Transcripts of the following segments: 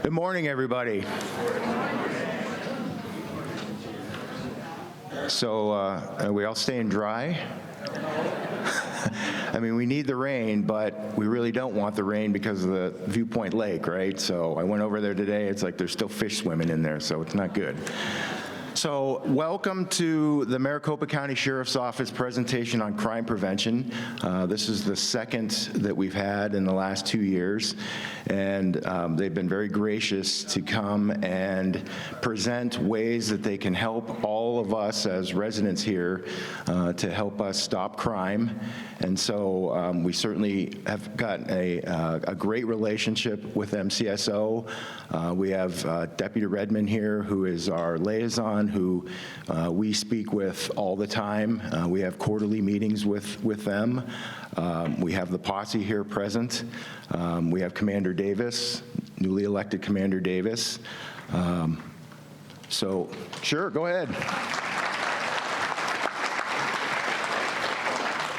Good morning, everybody. So, are we all staying dry? I mean, we need the rain, but we really don't want the rain because of the Viewpoint Lake, right? So I went over there today. It's like there's still fish swimming in there, so it's not good. So welcome to the Maricopa County Sheriff's Office presentation on crime prevention. This is the second that we've had in the last 2 years, and they've been very gracious to come and present ways that they can help all of us as residents here to help us stop crime. And so we certainly have got a great relationship with MCSO. We have Deputy Redmond here, who is our liaison, who we speak with all the time. We have quarterly meetings with them. We have the posse here present. We have Commander Davis, newly elected Commander Davis. So, sure, go ahead.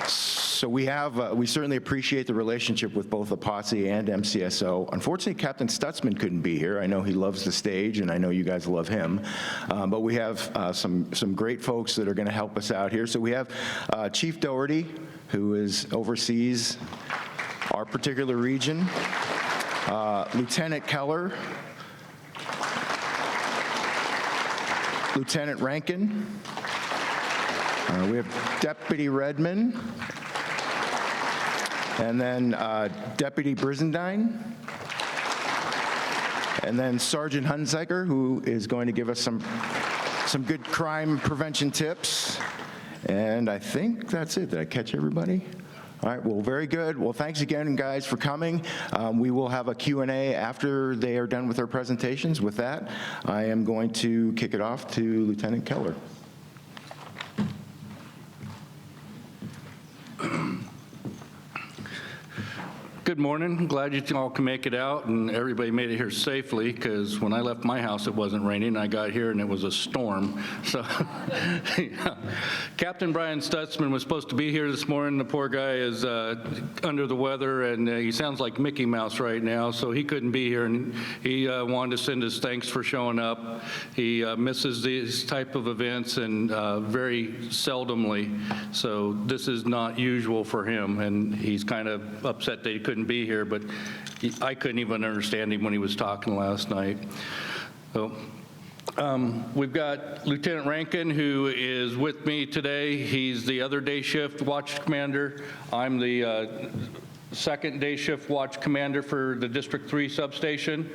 So we certainly appreciate the relationship with both the posse and MCSO. Unfortunately, Captain Stutzman couldn't be here. I know he loves the stage, and I know you guys love him. But we have some great folks that are going to help us out here. So we have Chief Doherty, who oversees our particular region. Lieutenant Keller. Lieutenant Rankin. We have Deputy Redmond. And then Deputy Brizendine, and then Sergeant Hunziker, who is going to give us some good crime prevention tips. And I think that's it. Did I catch everybody? All right, well, very good. Well, thanks again, guys, for coming. We will have a Q&A after they are done with their presentations. With that, I am going to kick it off to Lieutenant Keller. Good morning. Glad you all can make it out, and everybody made it here safely, because when I left my house, it wasn't raining. I got here, and it was a storm. So, yeah. Captain Brian Stutzman was supposed to be here this morning. The poor guy is under the weather, and he sounds like Mickey Mouse right now, so he couldn't be here, and he wanted to send his thanks for showing up. He misses these type of events, and very seldomly, so this is not usual for him, and he's kind of upset that he couldn't be here, but I couldn't even understand him when he was talking last night. So we've got Lieutenant Rankin, who is with me today. He's the other day shift watch commander. I'm the second day shift watch commander for the District 3 substation.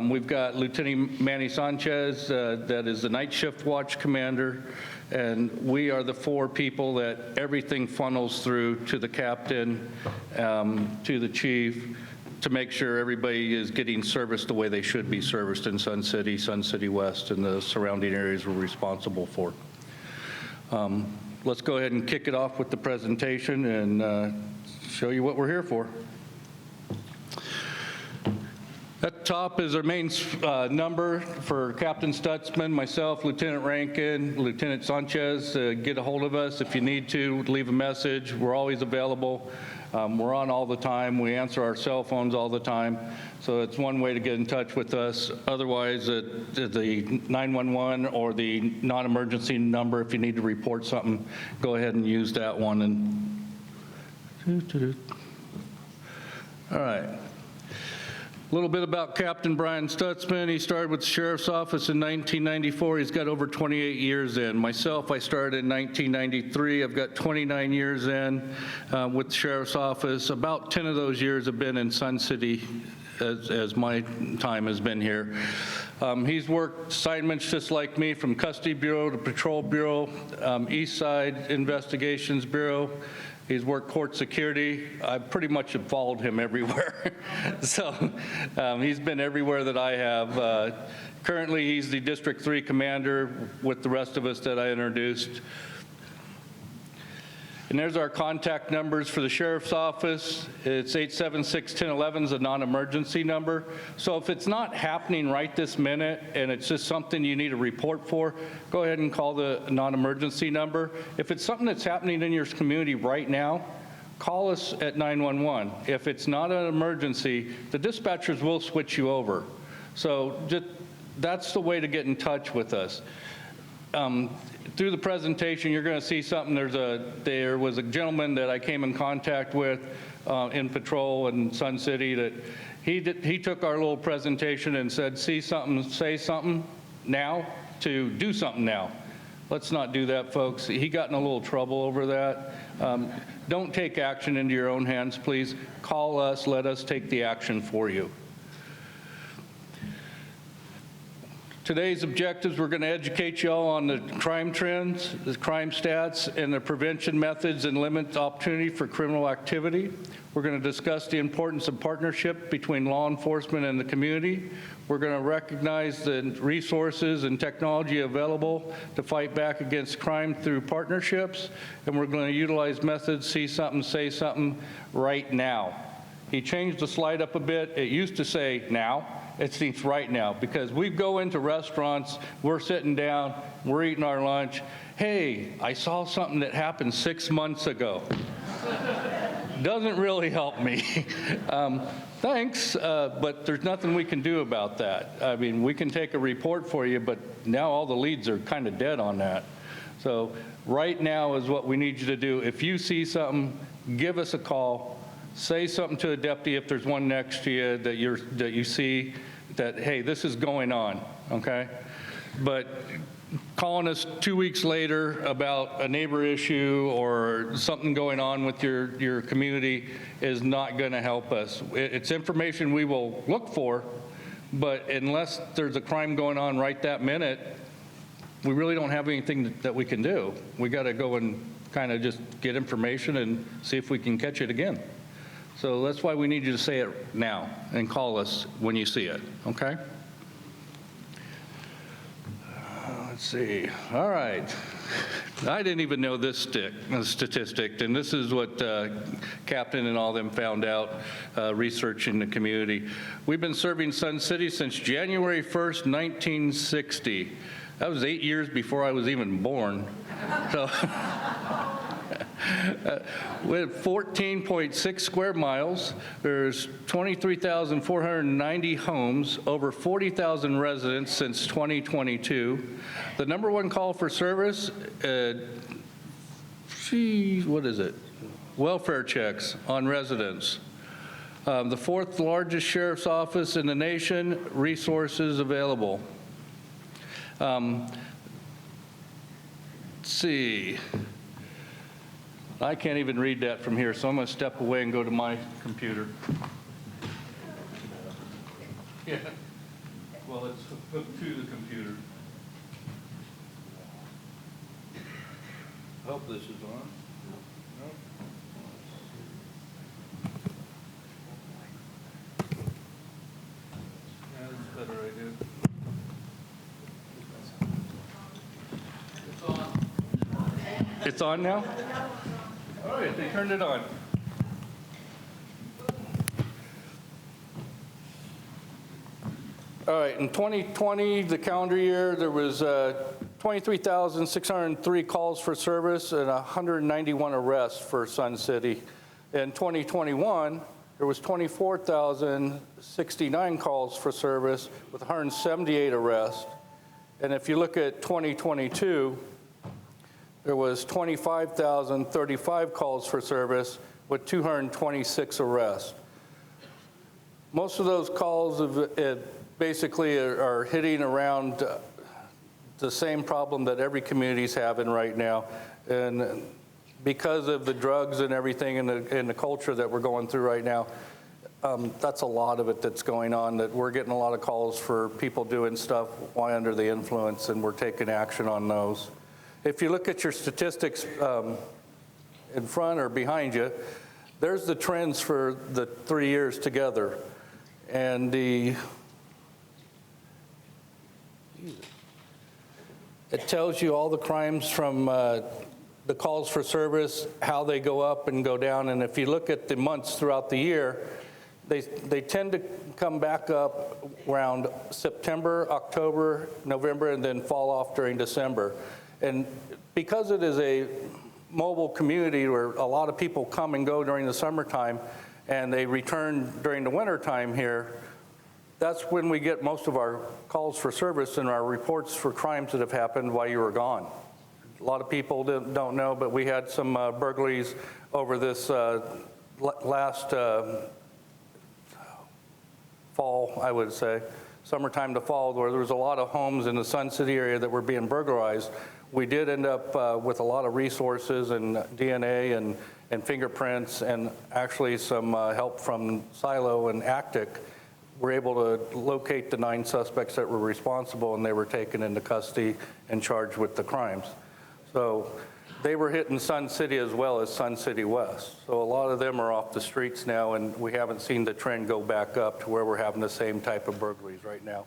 We've got Lieutenant Manny Sanchez, that is the night shift watch commander. And we are the four people that everything funnels through to the captain, to the chief, to make sure everybody is getting serviced the way they should be serviced in Sun City West, and the surrounding areas we're responsible for. Let's go ahead and kick it off with the presentation and show you what we're here for. At the top is our main number for Captain Stutzman, myself, Lieutenant Rankin, Lieutenant Sanchez. Get a hold of us if you need to, leave a message. We're always available. We're on all the time. We answer our cell phones all the time. So it's one way to get in touch with us. Otherwise, the 911 or the non-emergency number, if you need to report something, go ahead and use that one. All right. A little bit about Captain Brian Stutzman. He started with the Sheriff's Office in 1994. He's got over 28 years in. Myself, I started in 1993. I've got 29 years in with the Sheriff's Office. About 10 of those years have been in Sun City as my time has been here. He's worked assignments just like me, from Custody Bureau to Patrol Bureau, East Side Investigations Bureau. He's worked court security. I pretty much have followed him everywhere. So he's been everywhere that I have. Currently, he's the District 3 commander with the rest of us that I introduced. And there's our contact numbers for the Sheriff's Office. It's 876-1011 is a non-emergency number. So if it's not happening right this minute and it's just something you need a report for, go ahead and call the non-emergency number. If it's something that's happening in your community right now, call us at 911. If it's not an emergency, the dispatchers will switch you over. So just, that's the way to get in touch with us. Through the presentation, you're going to see something. There was a gentleman that I came in contact with in patrol in Sun City that he took our little presentation and said, see something, say something now, to do something now. Let's not do that, folks. He got in a little trouble over that. Don't take action into your own hands, please. Call us, let us take the action for you. Today's objectives, we're going to educate you all on the crime trends, the crime stats, and the prevention methods and limit opportunity for criminal activity. We're going to discuss the importance of partnership between law enforcement and the community. We're going to recognize the resources and technology available to fight back against crime through partnerships. And we're going to utilize methods, see something, say something, right now. He changed the slide up a bit. It used to say now. It seems right now, because we go into restaurants, we're sitting down, we're eating our lunch. Hey, I saw something that happened 6 months ago. Doesn't really help me. Thanks, but there's nothing we can do about that. I mean, we can take a report for you, but now all the leads are kind of dead on that. So right now is what we need you to do. If you see something, give us a call. Say something to a deputy if there's one next to you that you see that, hey, this is going on, okay? But calling us 2 weeks later about a neighbor issue or something going on with your community is not going to help us. It's information we will look for, but unless there's a crime going on right that minute, we really don't have anything that we can do. We got to go and kind of just get information and see if we can catch it again. So that's why we need you to say it now and call us when you see it, okay? Let's see. All right. I didn't even know this statistic, and this is what Captain and all them found out researching the community. We've been serving Sun City since January 1st, 1960. That was 8 years before I was even born. So. We have 14.6 square miles. There's 23,490 homes, over 40,000 residents since 2022. The number one call for service, what is it? Welfare checks on residents. The fourth largest sheriff's office in the nation, resources available. Let's see. I can't even read that from here, so I'm going to step away and go to my computer. Yeah. Well, it's hooked to the computer. I hope this is on. No? Yeah, that's a better idea. It's on. It's on now? All right, they turned it on. All right, in 2020, the calendar year, there was 23,603 calls for service and 191 arrests for Sun City. In 2021, there was 24,069 calls for service with 178 arrests. And if you look at 2022, there was 25,035 calls for service with 226 arrests. Most of those calls basically are hitting around the same problem that every community is having right now. And because of the drugs and everything and the culture that we're going through right now, that's a lot of it that's going on, that we're getting a lot of calls for people doing stuff while under the influence, and we're taking action on those. If you look at your statistics in front or behind you, there's the trends for the 3 years together. And it tells you all the crimes from the calls for service, how they go up and go down. And if you look at the months throughout the year, they tend to come back up around September, October, November, and then fall off during December. And because it is a mobile community where a lot of people come and go during the summertime and they return during the wintertime here, that's when we get most of our calls for service and our reports for crimes that have happened while you were gone. A lot of people don't know, but we had some burglaries over this last fall, I would say, summertime to fall, where there was a lot of homes in the Sun City area that were being burglarized. We did end up with a lot of resources and DNA and fingerprints, and actually some help from Silo and Actic. We're able to locate the 9 suspects that were responsible, and they were taken into custody and charged with the crimes. So they were hitting Sun City as well as Sun City West. So a lot of them are off the streets now, and we haven't seen the trend go back up to where we're having the same type of burglaries right now.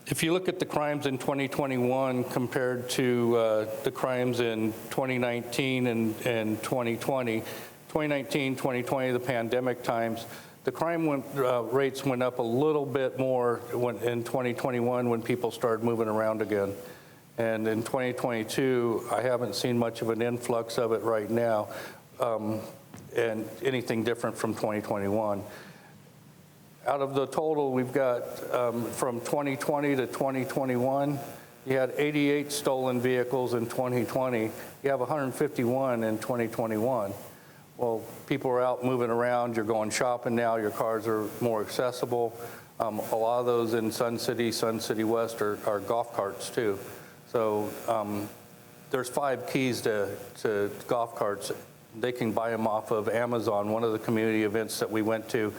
If you look at the crimes in 2021 compared to the crimes in 2019 and 2020, 2019, 2020, the pandemic times, the crime rates went up a little bit more in 2021 when people started moving around again. And in 2022, I haven't seen much of an influx of it right now, and anything different from 2021. Out of the total, we've got from 2020 to 2021, you had 88 stolen vehicles in 2020. You have 151 in 2021. Well, people are out moving around. You're going shopping now. Your cars are more accessible. A lot of those in Sun City West are golf carts too. So there's 5 keys to golf carts. They can buy them off of Amazon. One of the community events that we went to,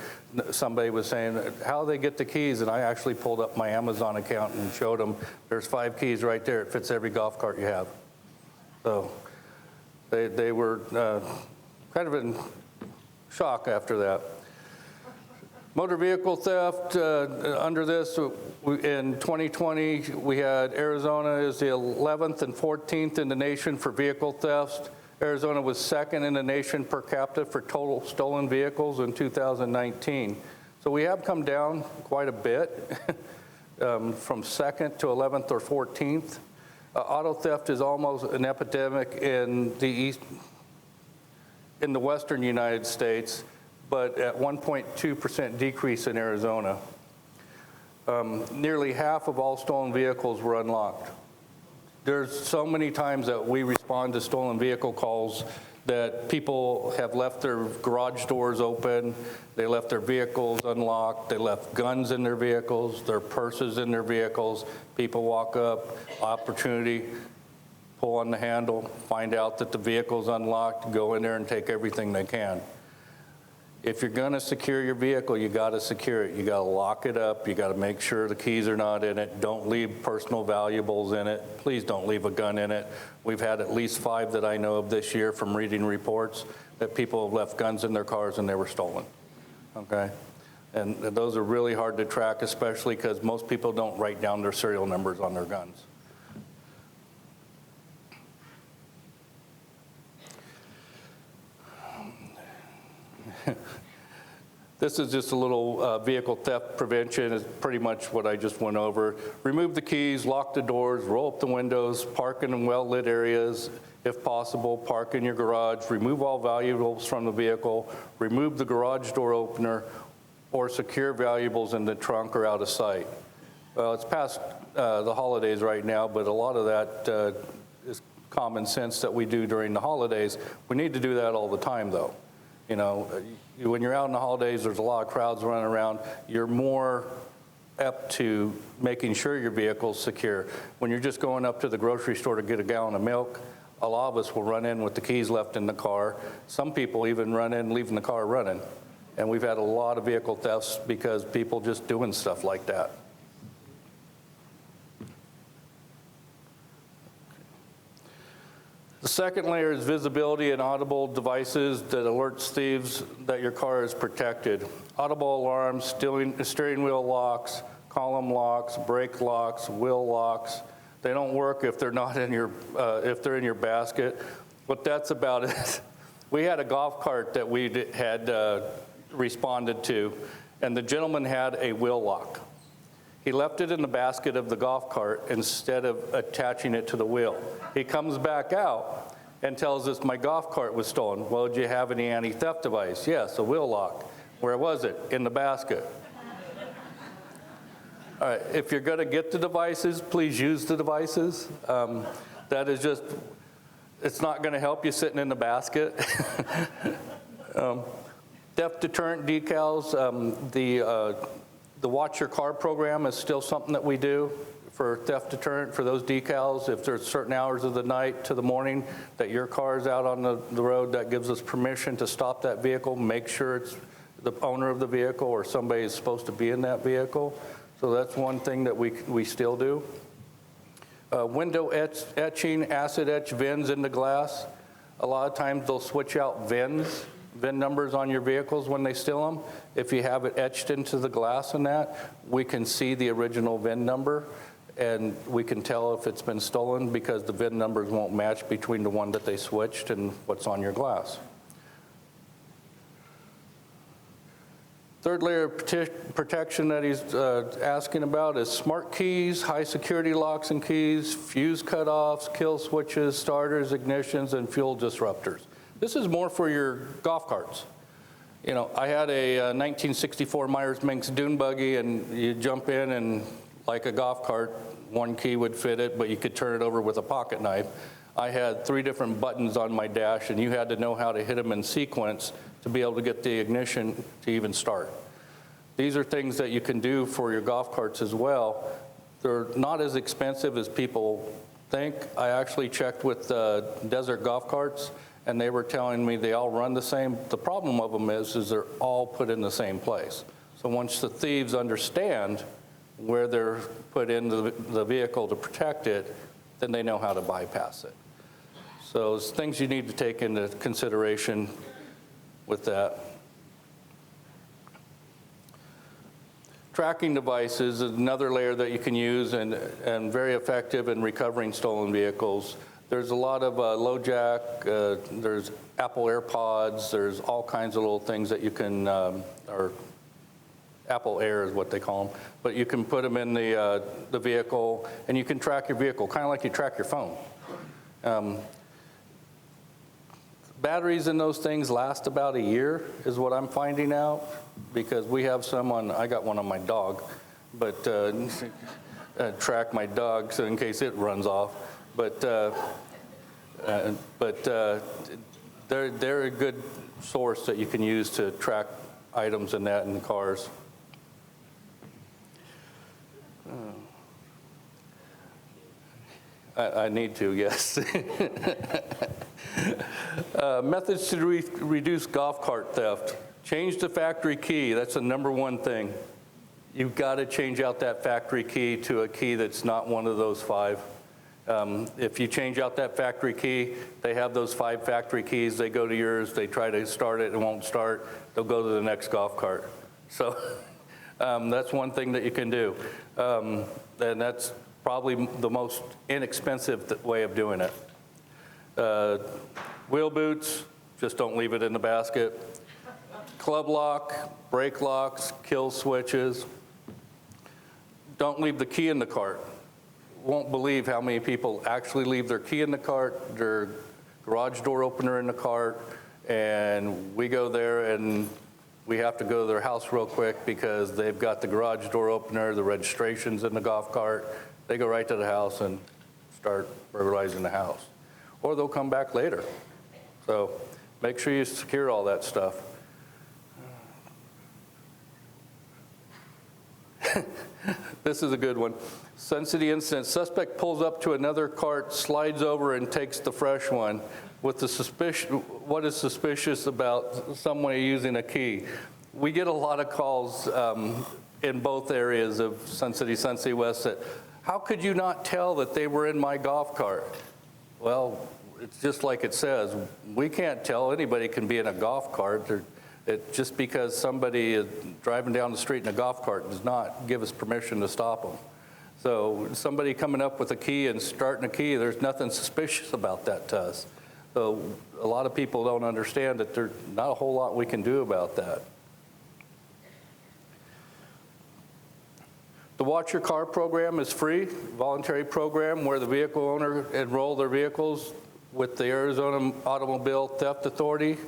somebody was saying, how do they get the keys? And I actually pulled up my Amazon account and showed them, there's 5 keys right there. It fits every golf cart you have. So they were kind of in shock after that. Motor vehicle theft, under this, in 2020, we had Arizona is the 11th and 14th in the nation for vehicle thefts. Arizona was 2nd in the nation per capita for total stolen vehicles in 2019. So we have come down quite a bit from 2nd to 11th or 14th. Auto theft is almost an epidemic in the western United States, but at 1.2% decrease in Arizona. Nearly half of all stolen vehicles were unlocked. There's so many times that we respond to stolen vehicle calls that people have left their garage doors open, they left their vehicles unlocked, they left guns in their vehicles, their purses in their vehicles. People walk up, opportunity, pull on the handle, find out that the vehicle's unlocked, go in there and take everything they can. If you're gonna secure your vehicle, you gotta secure it. You gotta lock it up. You gotta make sure the keys are not in it. Don't leave personal valuables in it. Please don't leave a gun in it. We've had at least 5 that I know of this year from reading reports that people have left guns in their cars and they were stolen, okay? And those are really hard to track, especially because most people don't write down their serial numbers on their guns. This is just a little vehicle theft prevention. It's pretty much what I just went over. Remove the keys, lock the doors, roll up the windows, park in well-lit areas. If possible, park in your garage. Remove all valuables from the vehicle. Remove the garage door opener or secure valuables in the trunk or out of sight. Well, it's past the holidays right now, but a lot of that is common sense that we do during the holidays. We need to do that all the time, though. You know, when you're out in the holidays, there's a lot of crowds running around. You're more apt to making sure your vehicle's secure. When you're just going up to the grocery store to get a gallon of milk, a lot of us will run in with the keys left in the car. Some people even run in leaving the car running. And we've had a lot of vehicle thefts because people just doing stuff like that. The second layer is visibility and audible devices that alerts thieves that your car is protected. Audible alarms, steering wheel locks, column locks, brake locks, wheel locks. They don't work if they're not in your, if they're in your basket. But that's about it. We had a golf cart that we had responded to, and the gentleman had a wheel lock. He left it in the basket of the golf cart instead of attaching it to the wheel. He comes back out, and tells us my golf cart was stolen. Well, did you have any anti-theft device? Yes, a wheel lock. Where was it? In the basket. All right, if you're going to get the devices, please use the devices. That is just, it's not going to help you sitting in the basket. Theft deterrent decals, the Watch Your Car program is still something that we do for theft deterrent for those decals. If there's certain hours of the night to the morning that your car is out on the road, that gives us permission to stop that vehicle, make sure it's the owner of the vehicle or somebody is supposed to be in that vehicle. So that's one thing that we still do. Window etching, acid etch VINs into glass. A lot of times they'll switch out VIN numbers on your vehicles when they steal them. If you have it etched into the glass and that, we can see the original VIN number and we can tell if it's been stolen because the VIN numbers won't match between the one that they switched and what's on your glass. Third layer of protection that he's asking about is smart keys, high security locks and keys, fuse cutoffs, kill switches, starters, ignitions, and fuel disruptors. This is more for your golf carts. You know, I had a 1964 Myers-Minx dune buggy, and you jump in and like a golf cart, one key would fit it, but you could turn it over with a pocket knife. I had 3 different buttons on my dash, and you had to know how to hit them in sequence to be able to get the ignition to even start. These are things that you can do for your golf carts as well. They're not as expensive as people think. I actually checked with Desert Golf Carts, and they were telling me they all run the same. The problem of them is they're all put in the same place. So once the thieves understand where they're put in the vehicle to protect it, then they know how to bypass it. So it's things you need to take into consideration with that. Tracking devices is another layer that you can use and very effective in recovering stolen vehicles. There's a lot of LoJack, there's Apple AirPods, there's all kinds of little things that you can, or Apple Air is what they call them, but you can put them in the vehicle and you can track your vehicle, kind of like you track your phone. Batteries in those things last about a year is what I'm finding out, because we have some on, I got one on my dog, but track my dog so in case it runs off. But they're a good source that you can use to track items and that in the cars. I need to, yes. Methods to reduce golf cart theft. Change the factory key. That's the #1 thing. You've got to change out that factory key to a key that's not one of those 5. If you change out that factory key, they have those 5 factory keys. They go to yours. They try to start it. It won't start. They'll go to the next golf cart. So that's one thing that you can do. And that's probably the most inexpensive way of doing it. Wheel boots, just don't leave it in the basket. Club lock, brake locks, kill switches. Don't leave the key in the cart. Won't believe how many people actually leave their key in the cart, their garage door opener in the cart, and we go there and we have to go to their house real quick because they've got the garage door opener, the registration's in the golf cart. They go right to the house and start burglarizing the house. Or they'll come back later. So make sure you secure all that stuff. This is a good one. Sun City incident. Suspect pulls up to another cart, slides over, and takes the fresh one. With the suspicion, what is suspicious about someone using a key? We get a lot of calls in both areas of Sun City West that, how could you not tell that they were in my golf cart? Well, it's just like it says. We can't tell. Anybody can be in a golf cart. Just because somebody is driving down the street in a golf cart does not give us permission to stop them. So somebody coming up with a key and starting a key, there's nothing suspicious about that to us. So a lot of people don't understand that there's not a whole lot we can do about that. The Watch Your Car program is free, voluntary program where the vehicle owner enroll their vehicles. with the Arizona Automobile Theft Authority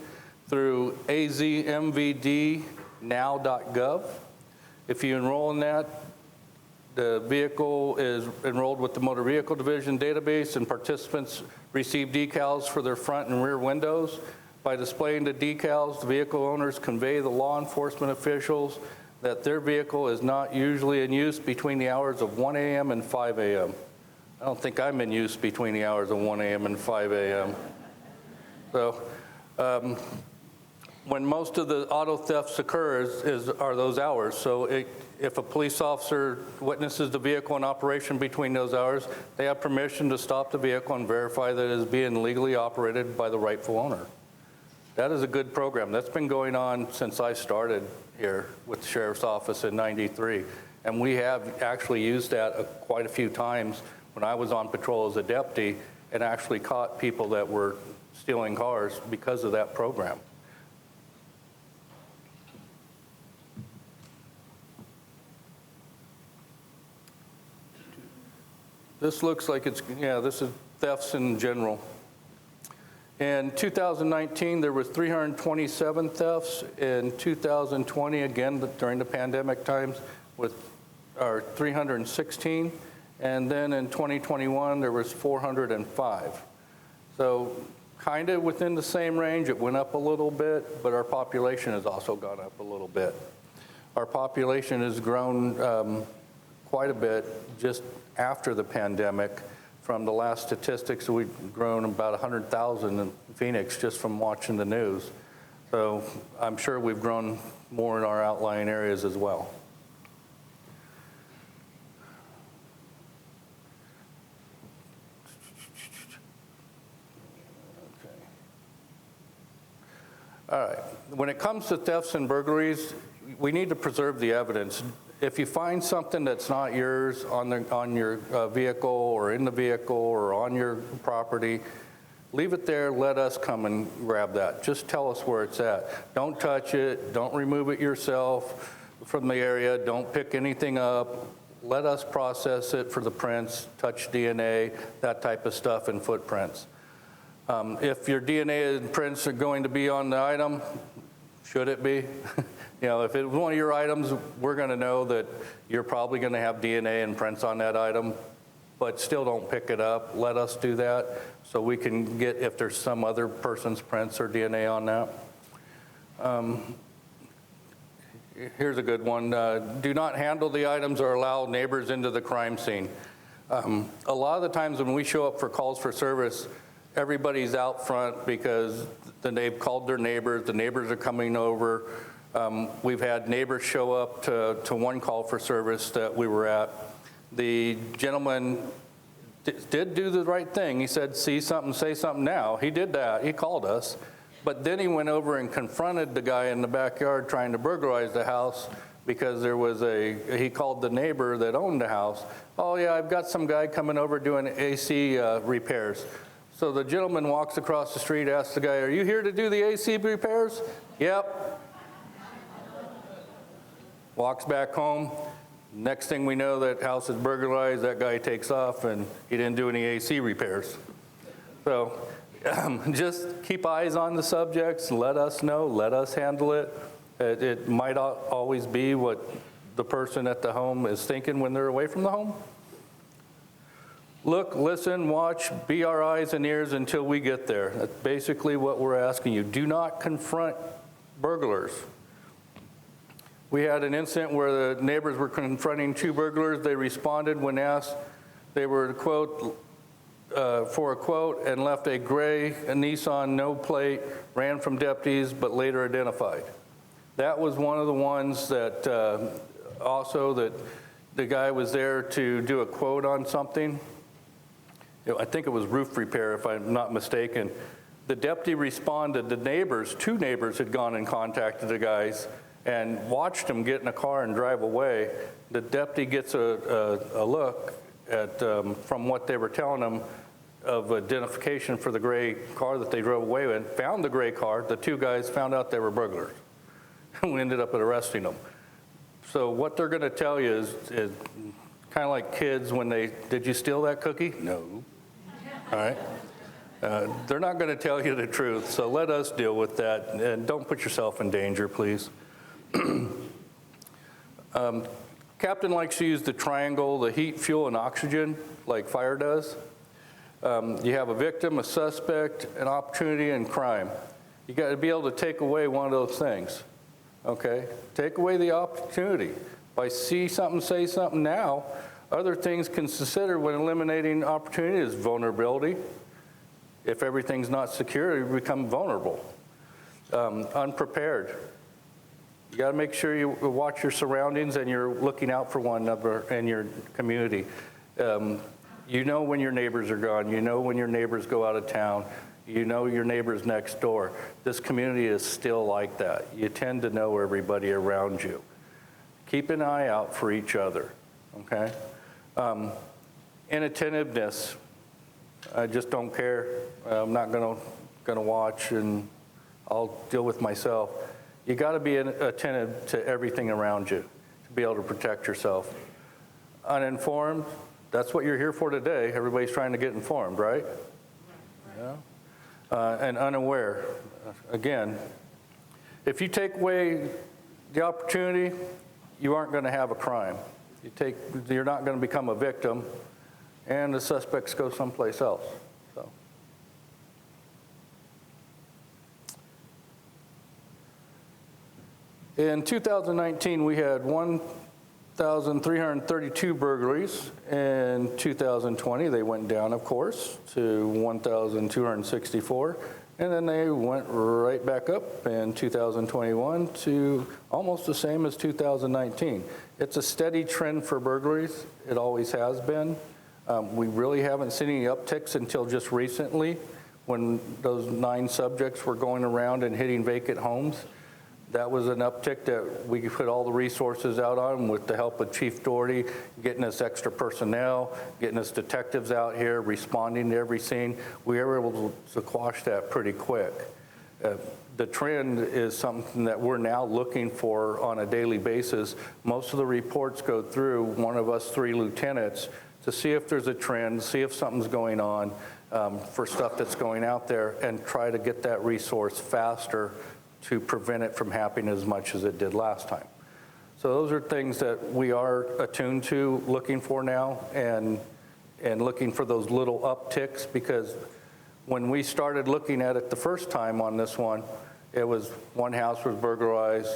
through azmvdnow.gov. If you enroll in that, the vehicle is enrolled with the Motor Vehicle Division database, and participants receive decals for their front and rear windows. By displaying the decals, the vehicle owners convey the law enforcement officials that their vehicle is not usually in use between the hours of 1 a.m. and 5 a.m. I don't think I'm in use between the hours of 1 a.m. and 5 a.m. So when most of the auto thefts occur are those hours. So if a police officer witnesses the vehicle in operation between those hours, they have permission to stop the vehicle and verify that it is being legally operated by the rightful owner. That is a good program. That's been going on since I started here with the Sheriff's Office in '93. And we have actually used that quite a few times when I was on patrol as a deputy, and actually caught people that were stealing cars because of that program. This looks like this is thefts in general. In 2019, there was 327 thefts. In 2020, again, during the pandemic times, with our 316. And then in 2021, there was 405. So kind of within the same range. It went up a little bit, but our population has also gone up a little bit. Our population has grown quite a bit just after the pandemic. From the last statistics, we've grown about 100,000 in Phoenix just from watching the news. So I'm sure we've grown more in our outlying areas as well. Okay. All right. When it comes to thefts and burglaries, we need to preserve the evidence. If you find something that's not yours on your vehicle or in the vehicle or on your property, leave it there, let us come and grab that. Just tell us where it's at. Don't touch it, don't remove it yourself from the area, don't pick anything up. Let us process it for the prints, touch DNA, that type of stuff, and footprints. If your DNA and prints are going to be on the item, should it be? You know, if it's one of your items, we're going to know that you're probably going to have DNA and prints on that item, but still don't pick it up. Let us do that so we can get if there's some other person's prints or DNA on that. Here's a good one. Do not handle the items or allow neighbors into the crime scene. A lot of the times when we show up for calls for service, everybody's out front because they've called their neighbors. The neighbors are coming over. We've had neighbors show up to one call for service that we were at. The gentleman did do the right thing. He said, see something, say something now. He did that. He called us. But then he went over and confronted the guy in the backyard trying to burglarize the house because he called the neighbor that owned the house. Oh, yeah, I've got some guy coming over doing AC repairs. So the gentleman walks across the street, asks the guy, are you here to do the AC repairs? Yep. Walks back home. Next thing we know, that house is burglarized. That guy takes off, and he didn't do any AC repairs. So just keep eyes on the subjects. Let us know. Let us handle it. It might not always be what the person at the home is thinking when they're away from the home. Look, listen, watch, be our eyes and ears until we get there. That's basically what we're asking you. Do not confront burglars. We had an incident where the neighbors were confronting two burglars. They responded when asked. They were, quote, for a quote, and left a gray Nissan no plate, ran from deputies, but later identified. That was one of the ones that also that the guy was there to do a quote on something. I think it was roof repair, if I'm not mistaken. The deputy responded. The neighbors, two neighbors, had gone and contacted the guys and watched them get in a car and drive away. The deputy gets a look at, from what they were telling him, of identification for the gray car that they drove away with, found the gray car. The two guys found out they were burglars. We ended up arresting them. So what they're going to tell you is kind of like kids when did you steal that cookie? No. All right. They're not going to tell you the truth, so let us deal with that, and don't put yourself in danger, please. Captain likes to use the triangle, the heat, fuel, and oxygen, like fire does. You have a victim, a suspect, an opportunity, and crime. You got to be able to take away one of those things, okay? Take away the opportunity. If I see something, say something now, other things can consider when eliminating opportunity is vulnerability. If everything's not secure, you become vulnerable. Unprepared. You got to make sure you watch your surroundings and you're looking out for one another in your community. You know when your neighbors are gone. You know when your neighbors go out of town. You know your neighbors next door. This community is still like that. You tend to know everybody around you. Keep an eye out for each other, okay? Inattentiveness. I just don't care. I'm not gonna watch, and I'll deal with myself. You got to be attentive to everything around you to be able to protect yourself. Uninformed. That's what you're here for today. Everybody's trying to get informed, right? Yeah. And unaware. Again, if you take away the opportunity, you aren't going to have a crime. You're not going to become a victim, and the suspects go someplace else. So. In 2019, we had 1,332 burglaries. In 2020, they went down, of course, to 1,264. And then they went right back up in 2021 to almost the same as 2019. It's a steady trend for burglaries. It always has been. We really haven't seen any upticks until just recently when those 9 subjects were going around and hitting vacant homes. That was an uptick that we put all the resources out on with the help of Chief Doherty, getting us extra personnel, getting us detectives out here, responding to every scene. We were able to quash that pretty quick. The trend is something that we're now looking for on a daily basis. Most of the reports go through one of us 3 lieutenants to see if there's a trend, see if something's going on for stuff that's going out there, and try to get that resource faster to prevent it from happening as much as it did last time. So those are things that we are attuned to, looking for now, and looking for those little upticks, because when we started looking at it the first time on this one, it was 1 house was burglarized,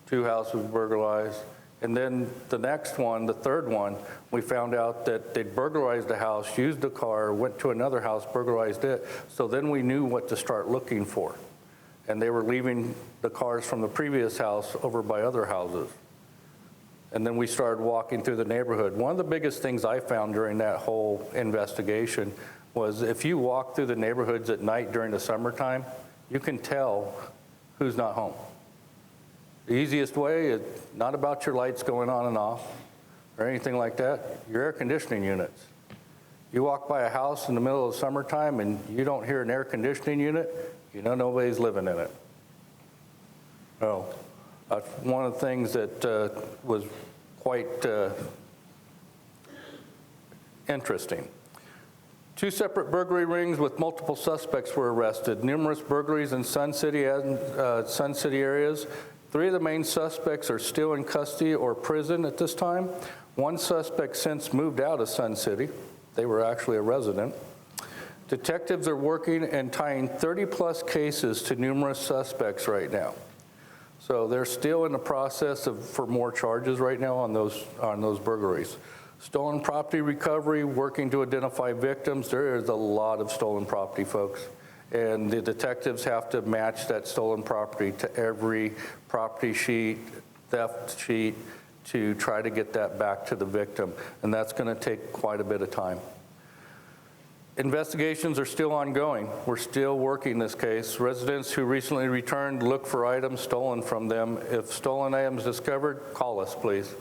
2 houses was burglarized, and then the next one, the third one, we found out that they'd burglarized a house, used a car, went to another house, burglarized it, so then we knew what to start looking for. And they were leaving the cars from the previous house over by other houses. And then we started walking through the neighborhood. One of the biggest things I found during that whole investigation was if you walk through the neighborhoods at night during the summertime, you can tell who's not home. The easiest way is not about your lights going on and off or anything like that, your air conditioning units. You walk by a house in the middle of summertime and you don't hear an air conditioning unit, you know nobody's living in it. Oh, that's one of the things that was quite interesting. 2 separate burglary rings with multiple suspects were arrested. Numerous burglaries in Sun City areas. 3 of the main suspects are still in custody or prison at this time. 1 suspect since moved out of Sun City. They were actually a resident. Detectives are working and tying 30-plus cases to numerous suspects right now. So they're still in the process for more charges right now on those burglaries. Stolen property recovery, working to identify victims. There is a lot of stolen property, folks. And the detectives have to match that stolen property to every property sheet, theft sheet, to try to get that back to the victim. And that's going to take quite a bit of time. Investigations are still ongoing. We're still working this case. Residents who recently returned look for items stolen from them. If stolen items discovered, call us, please.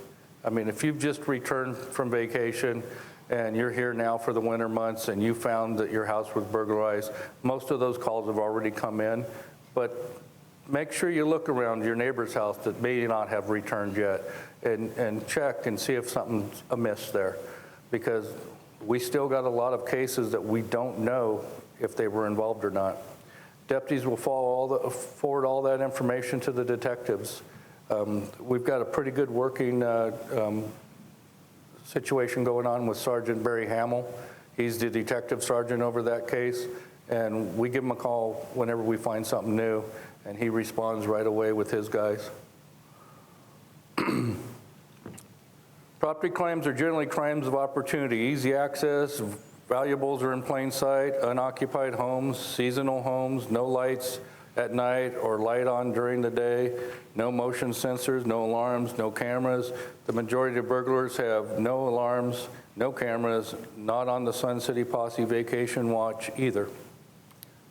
I mean, if you've just returned from vacation and you're here now for the winter months and you found that your house was burglarized, most of those calls have already come in. But make sure you look around your neighbor's house that may not have returned yet and check and see if something's amiss there. Because we still got a lot of cases that we don't know if they were involved or not. Deputies will forward all that information to the detectives. We've got a pretty good working situation going on with Sergeant Barry Hamill. He's the detective sergeant over that case, and we give him a call whenever we find something new, and he responds right away with his guys. Property crimes are generally crimes of opportunity, easy access, valuables are in plain sight, unoccupied homes, seasonal homes, no lights at night or light on during the day, no motion sensors, no alarms, no cameras. The majority of burglars have no alarms, no cameras, not on the Sun City Posse vacation watch either.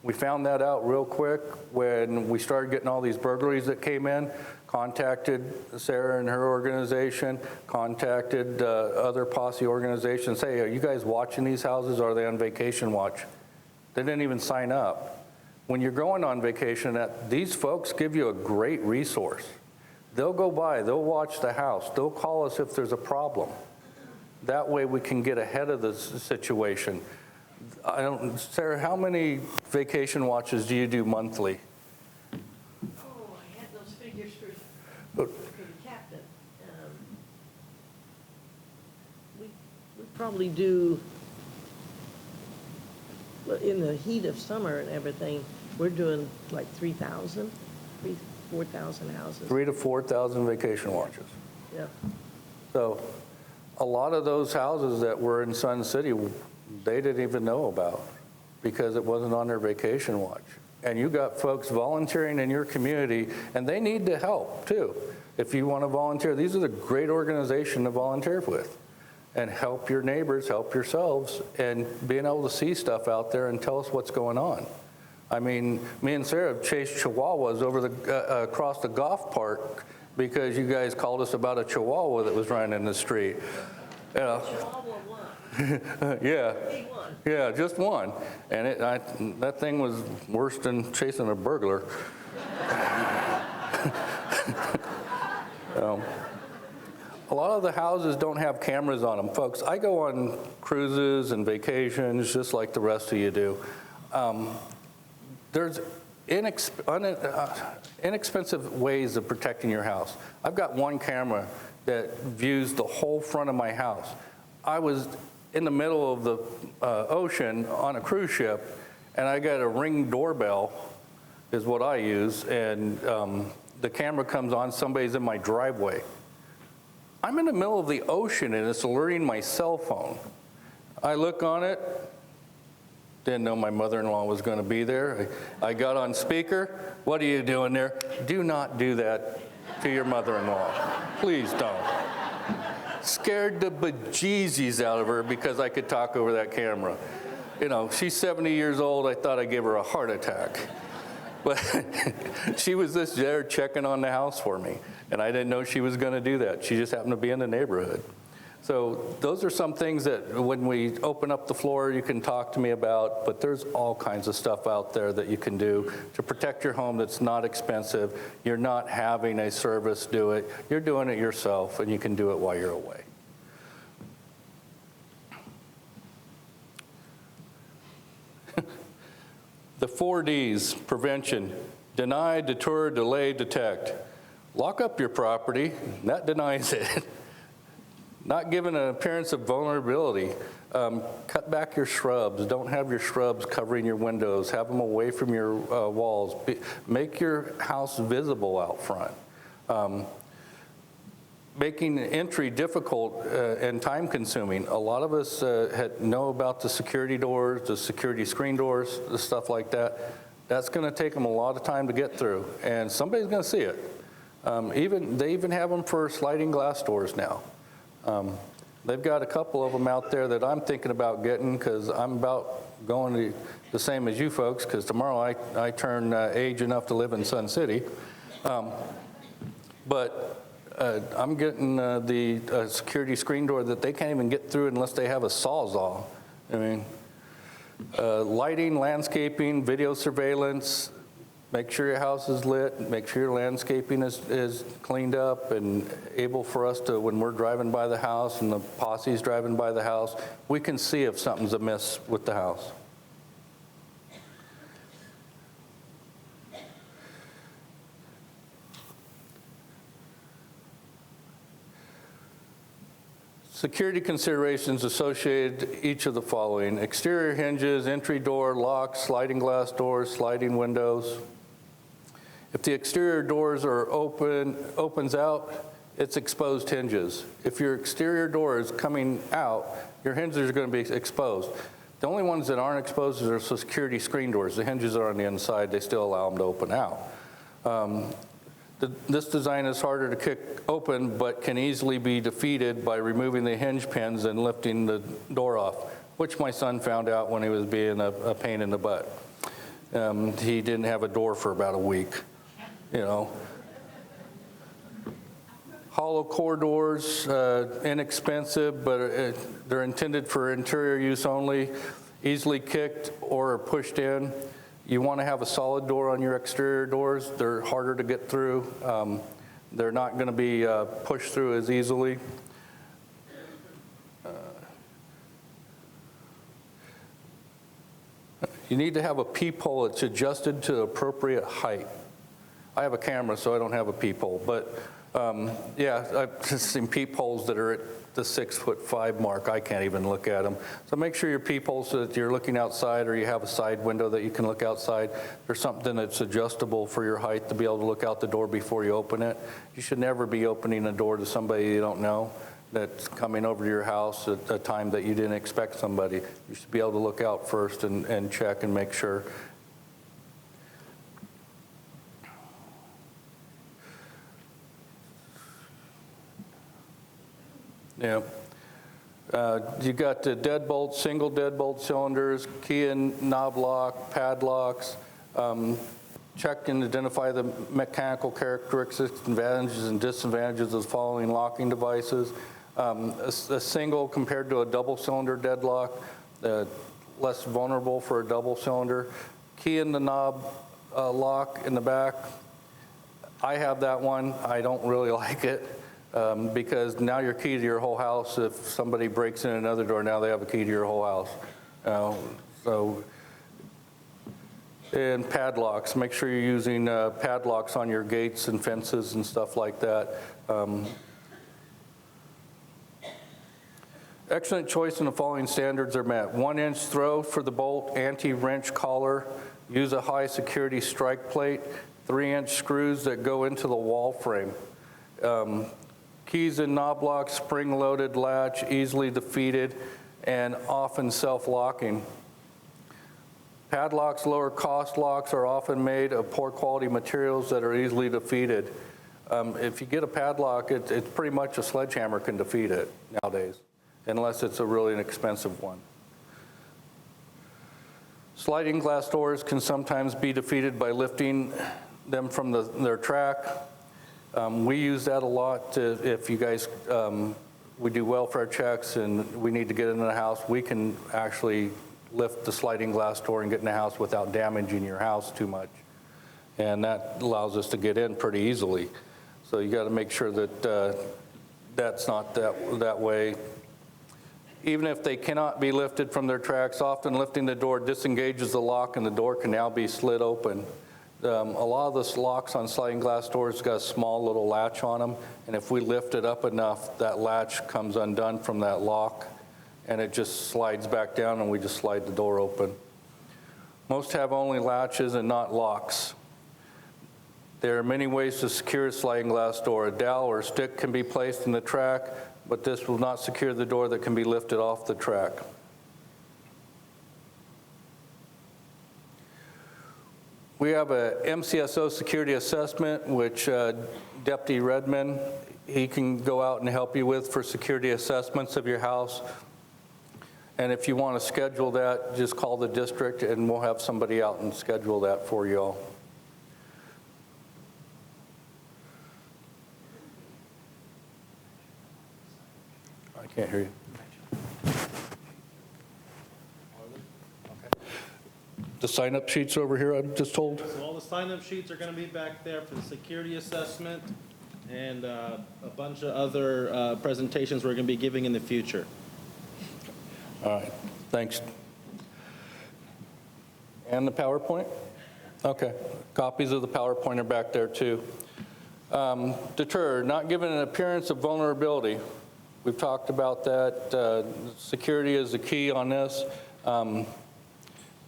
We found that out real quick when we started getting all these burglaries that came in, contacted Sarah and her organization, contacted other Posse organizations, hey, are you guys watching these houses? Or are they on vacation watch? They didn't even sign up. When you're going on vacation, these folks give you a great resource. They'll go by, they'll watch the house, they'll call us if there's a problem. That way we can get ahead of the situation. Sarah, how many vacation watches do you do monthly? Oh, I had those figures for the captain. We probably do, well, in the heat of summer and everything, we're doing like 4,000 houses. 3,000 to 4,000 vacation watches. Yeah. So a lot of those houses that were in Sun City, they didn't even know about because it wasn't on their vacation watch. And you got folks volunteering in your community, and they need the help too. If you want to volunteer, these are the great organization to volunteer with. And help your neighbors, help yourselves, and being able to see stuff out there and tell us what's going on. I mean, me and Sarah have chased chihuahuas over across the golf park because you guys called us about a chihuahua that was running in the street. Chihuahua one. Yeah. Big one. Yeah, just one. And that thing was worse than chasing a burglar. A lot of the houses don't have cameras on them. Folks, I go on cruises and vacations just like the rest of you do. There's inexpensive ways of protecting your house. I've got one camera that views the whole front of my house. I was in the middle of the ocean on a cruise ship, and I got a Ring doorbell is what I use, and the camera comes on, somebody's in my driveway. I'm in the middle of the ocean, and it's alerting my cell phone. I look on it, didn't know my mother-in-law was going to be there. I got on speaker. What are you doing there? Do not do that to your mother-in-law. Please don't. Scared the bejesus out of her because I could talk over that camera. You know, she's 70 years old. I thought I gave her a heart attack. But she was just there checking on the house for me, and I didn't know she was going to do that. She just happened to be in the neighborhood. So those are some things that when we open up the floor, you can talk to me about, but there's all kinds of stuff out there that you can do to protect your home that's not expensive. You're not having a service do it. You're doing it yourself, and you can do it while you're away. The 4 Ds, prevention: deny, deter, delay, detect. Lock up your property, that denies it. Not give an appearance of vulnerability. Cut back your shrubs. Don't have your shrubs covering your windows. Have them away from your walls. Make your house visible out front. Making entry difficult and time consuming. A lot of us know about the security doors, the security screen doors, the stuff like that. That's going to take them a lot of time to get through, and somebody's going to see it. They even have them for sliding glass doors now. They've got a couple of them out there that I'm thinking about getting because I'm about going to the same as you folks, because tomorrow I turn age enough to live in Sun City. But I'm getting the security screen door that they can't even get through unless they have a Sawzall. I mean, lighting, landscaping, video surveillance, make sure your house is lit, make sure your landscaping is cleaned up and able for us to, when we're driving by the house and the posse's driving by the house, we can see if something's amiss with the house. Security considerations associated each of the following: exterior hinges, entry door, locks, sliding glass doors, sliding windows. If the exterior doors are opens out, it's exposed hinges. If your exterior door is coming out, your hinges are going to be exposed. The only ones that aren't exposed are security screen doors. The hinges are on the inside. They still allow them to open out. This design is harder to kick open, but can easily be defeated by removing the hinge pins and lifting the door off, which my son found out when he was being a pain in the butt. He didn't have a door for about a week, you know. Hollow core doors, inexpensive, but they're intended for interior use only, easily kicked or pushed in. You want to have a solid door on your exterior doors. They're harder to get through. They're not going to be pushed through as easily. You need to have a peephole that's adjusted to appropriate height. I have a camera, so I don't have a peephole, but yeah, I've just seen peepholes that are at the 6'5" mark. I can't even look at them. So make sure your peepholes so that you're looking outside, or you have a side window that you can look outside. There's something that's adjustable for your height to be able to look out the door before you open it. You should never be opening a door to somebody you don't know that's coming over to your house at a time that you didn't expect somebody. You should be able to look out first and check and make sure. Yeah. You got the deadbolt, single deadbolt cylinders, key and knob lock, padlocks. Check and identify the mechanical characteristics, advantages and disadvantages of the following locking devices. A single compared to a double cylinder deadlock, less vulnerable for a double cylinder. Key in the knob lock in the back. I have that one. I don't really like it. Because now you're key to your whole house. If somebody breaks in another door, now they have a key to your whole house. And padlocks. Make sure you're using padlocks on your gates and fences and stuff like that. Excellent choice in the following standards are met. 1-inch throw for the bolt, anti-wrench collar. Use a high security strike plate. 3-inch screws that go into the wall frame. Keys and knob locks, spring-loaded latch, easily defeated, and often self-locking. Padlocks, lower cost locks are often made of poor quality materials that are easily defeated. If you get a padlock, it's pretty much a sledgehammer can defeat it nowadays, unless it's a really inexpensive one. Sliding glass doors can sometimes be defeated by lifting them from their track. We use that a lot if you guys, we do welfare checks and we need to get into the house, we can actually lift the sliding glass door and get in the house without damaging your house too much. And that allows us to get in pretty easily. So you got to make sure that that's not that way. Even if they cannot be lifted from their tracks, often lifting the door disengages the lock and the door can now be slid open. A lot of the locks on sliding glass doors got a small little latch on them, and if we lift it up enough, that latch comes undone from that lock, and it just slides back down, and we just slide the door open. Most have only latches and not locks. There are many ways to secure a sliding glass door. A dowel or stick can be placed in the track, but this will not secure the door that can be lifted off the track. We have a MCSO security assessment, which Deputy Redmond, he can go out and help you with for security assessments of your house. And if you want to schedule that, just call the district and we'll have somebody out and schedule that for you all. I can't hear you. The sign-up sheets over here, I'm just told? So all the sign-up sheets are going to be back there for the security assessment and a bunch of other presentations we're going to be giving in the future. All right, thanks. And the PowerPoint? Okay, copies of the PowerPoint are back there too. Deter, not giving an appearance of vulnerability. We've talked about that. Security is the key on this.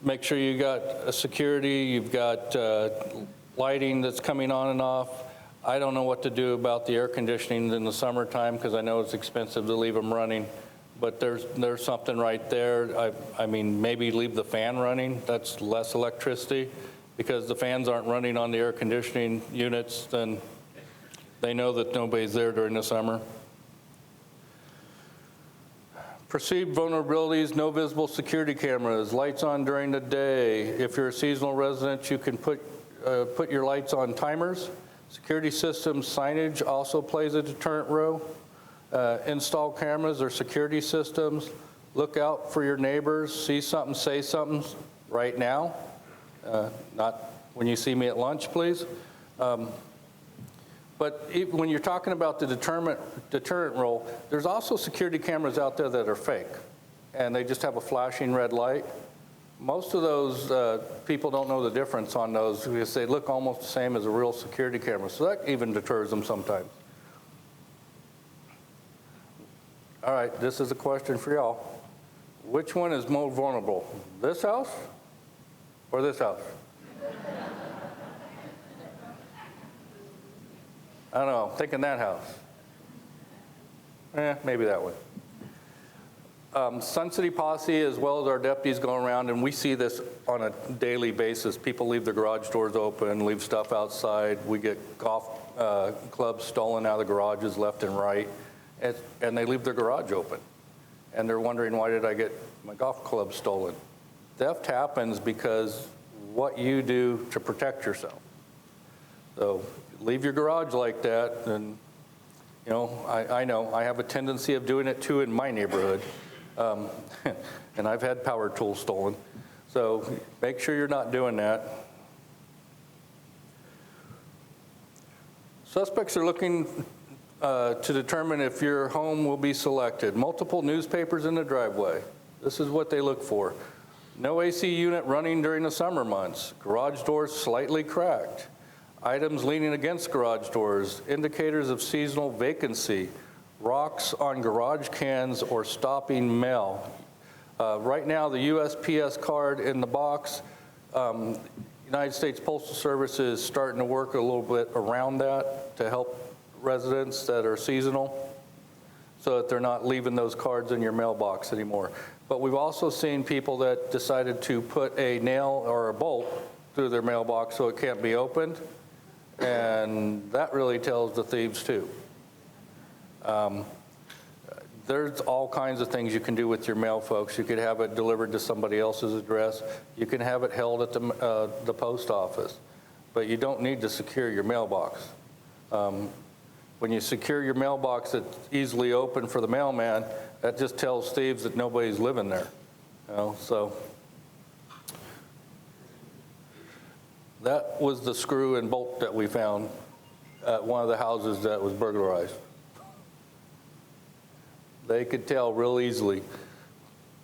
Make sure you got a security, you've got lighting that's coming on and off. I don't know what to do about the air conditioning in the summertime because I know it's expensive to leave them running, but there's something right there. I mean, maybe leave the fan running. That's less electricity because the fans aren't running on the air conditioning units, then they know that nobody's there during the summer. Perceived vulnerabilities, no visible security cameras, lights on during the day. If you're a seasonal resident, you can put your lights on timers. Security systems signage also plays a deterrent role. Install cameras or security systems. Look out for your neighbors. See something, say something right now. Not when you see me at lunch, please. But when you're talking about the deterrent role, there's also security cameras out there that are fake, and they just have a flashing red light. Most of those people don't know the difference on those because they look almost the same as a real security camera, so that even deters them sometimes. All right, this is a question for y'all. Which one is more vulnerable, this house or this house? I don't know, I'm thinking that house. Maybe that one. Sun City Posse, as well as our deputies, go around, and we see this on a daily basis. People leave their garage doors open, leave stuff outside. We get golf clubs stolen out of the garages left and right, and they leave their garage open. And they're wondering, why did I get my golf club stolen? Theft happens because what you do to protect yourself. So leave your garage like that, and I know I have a tendency of doing it too in my neighborhood, and I've had power tools stolen. So make sure you're not doing that. Suspects are looking to determine if your home will be selected. Multiple newspapers in the driveway. This is what they look for. No AC unit running during the summer months. Garage doors slightly cracked. Items leaning against garage doors, indicators of seasonal vacancy, rocks on garage cans or stopping mail. Right now, the USPS card in the box, United States Postal Service is starting to work a little bit around that to help residents that are seasonal so that they're not leaving those cards in your mailbox anymore. But we've also seen people that decided to put a nail or a bolt through their mailbox so it can't be opened. And that really tells the thieves too. There's all kinds of things you can do with your mail, folks. You could have it delivered to somebody else's address. You can have it held at the post office. But you don't need to secure your mailbox. When you secure your mailbox that's easily open for the mailman, that just tells thieves that nobody's living there. So. That was the screw and bolt that we found at one of the houses that was burglarized. They could tell real easily.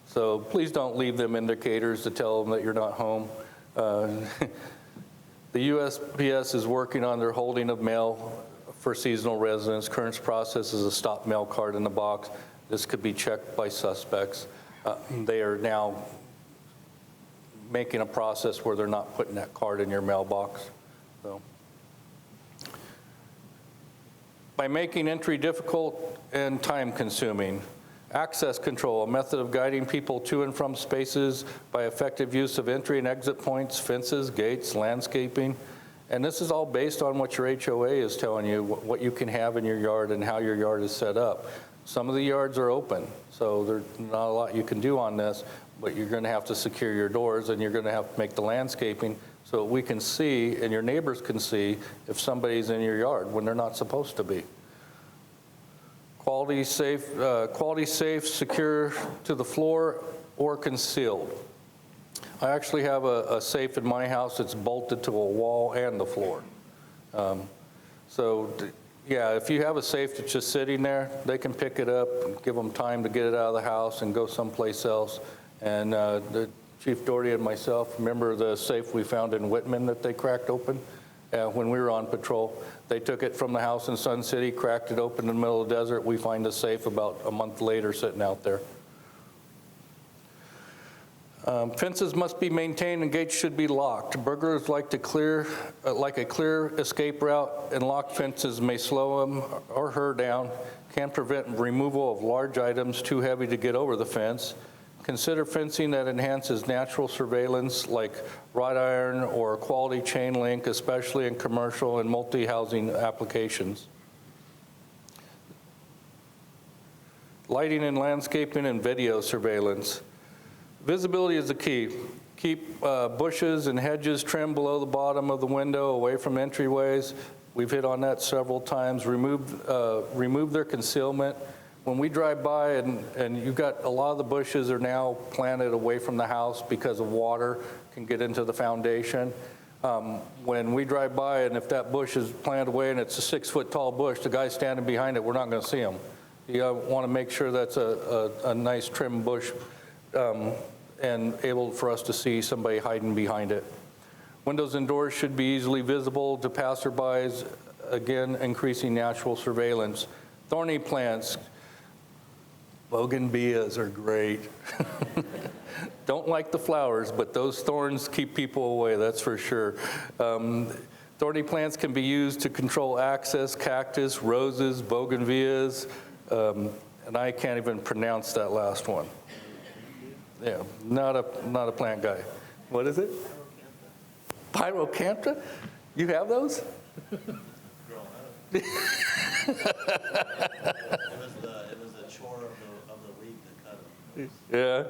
So please don't leave them indicators to tell them that you're not home. The USPS is working on their holding of mail for seasonal residents. Current process is a stop mail card in the box. This could be checked by suspects. They are now making a process where they're not putting that card in your mailbox. So, by making entry difficult and time-consuming, access control, a method of guiding people to and from spaces by effective use of entry and exit points, fences, gates, landscaping. And this is all based on what your HOA is telling you, what you can have in your yard and how your yard is set up. Some of the yards are open, so there's not a lot you can do on this, but you're going to have to secure your doors and you're going to have to make the landscaping so we can see and your neighbors can see if somebody's in your yard when they're not supposed to be. Quality safe, secure to the floor or concealed. I actually have a safe in my house that's bolted to a wall and the floor. Yeah, if you have a safe that's just sitting there, they can pick it up, give them time to get it out of the house and go someplace else. And the Chief Doherty and myself, remember the safe we found in Whitman that they cracked open when we were on patrol? They took it from the house in Sun City, cracked it open in the middle of the desert. We find a safe about a month later sitting out there. Fences must be maintained and gates should be locked. Burglars like a clear escape route, and locked fences may slow them or her down, can prevent removal of large items too heavy to get over the fence. Consider fencing that enhances natural surveillance like wrought iron or quality chain link, especially in commercial and multi-housing applications. Lighting and landscaping and video surveillance. Visibility is the key. Keep bushes and hedges trimmed below the bottom of the window, away from entryways. We've hit on that several times. Remove their concealment. When we drive by and you've got a lot of the bushes are now planted away from the house because of water can get into the foundation. When we drive by and if that bush is planted away and it's a 6-foot tall bush, the guy standing behind it, we're not going to see him. You want to make sure that's a nice trim bush and able for us to see somebody hiding behind it. Windows and doors should be easily visible to passerbys, again, increasing natural surveillance. Thorny plants, bougainvilleas are great. Don't like the flowers, but those thorns keep people away, that's for sure. Thorny plants can be used to control access, cactus, roses, bougainvilleas, and I can't even pronounce that last one. Yeah, not a plant guy. What is it? Pyracantha? You have those? It was a chore of the week to cut them. Yeah.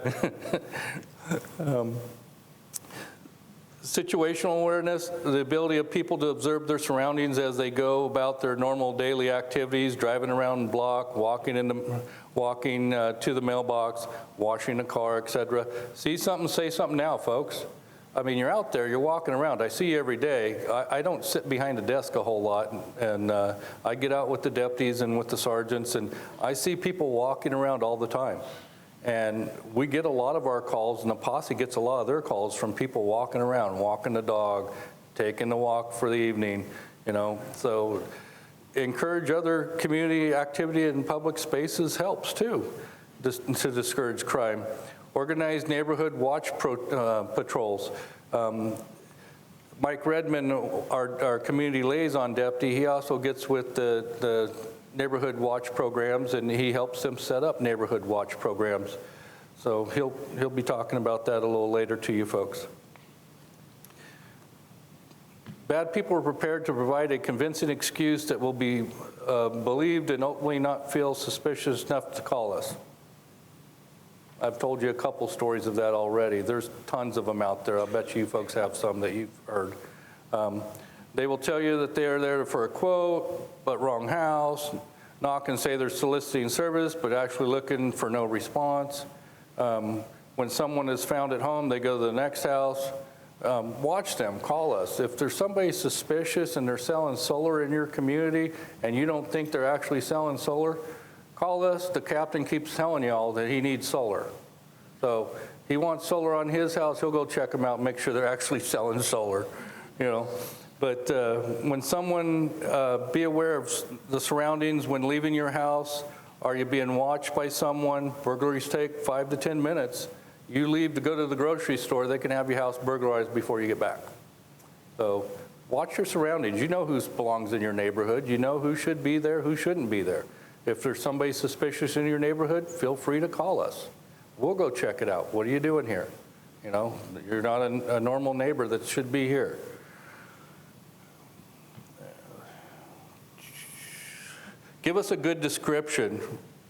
Situational awareness, the ability of people to observe their surroundings as they go about their normal daily activities, driving around the block, walking to the mailbox, washing a car, etc. See something, say something now, folks. I mean, you're out there, you're walking around. I see you every day. I don't sit behind a desk a whole lot, and I get out with the deputies and with the sergeants, and I see people walking around all the time. And we get a lot of our calls, and the posse gets a lot of their calls from people walking around, walking the dog, taking the walk for the evening, you know. So encourage other community activity in public spaces helps too, to discourage crime. Organized neighborhood watch patrols. Mike Redmond, our community liaison deputy, he also gets with the neighborhood watch programs, and he helps them set up neighborhood watch programs. So he'll be talking about that a little later to you folks. Bad people are prepared to provide a convincing excuse that will be believed and ultimately not feel suspicious enough to call us. I've told you a couple stories of that already. There's tons of them out there. I'll bet you folks have some that you've heard. They will tell you that they are there for a quote, but wrong house. Knock and say they're soliciting service, but actually looking for no response. When someone is found at home, they go to the next house. Watch them, call us. If there's somebody suspicious and they're selling solar in your community and you don't think they're actually selling solar, call us. The captain keeps telling y'all that he needs solar. So he wants solar on his house, he'll go check them out and make sure they're actually selling solar, you know. But when someone, be aware of the surroundings when leaving your house. Are you being watched by someone? Burglaries take 5 to 10 minutes. You leave to go to the grocery store, they can have your house burglarized before you get back. So watch your surroundings. You know who belongs in your neighborhood. You know who should be there, who shouldn't be there. If there's somebody suspicious in your neighborhood, feel free to call us. We'll go check it out. What are you doing here? You know, you're not a normal neighbor that should be here. Give us a good description.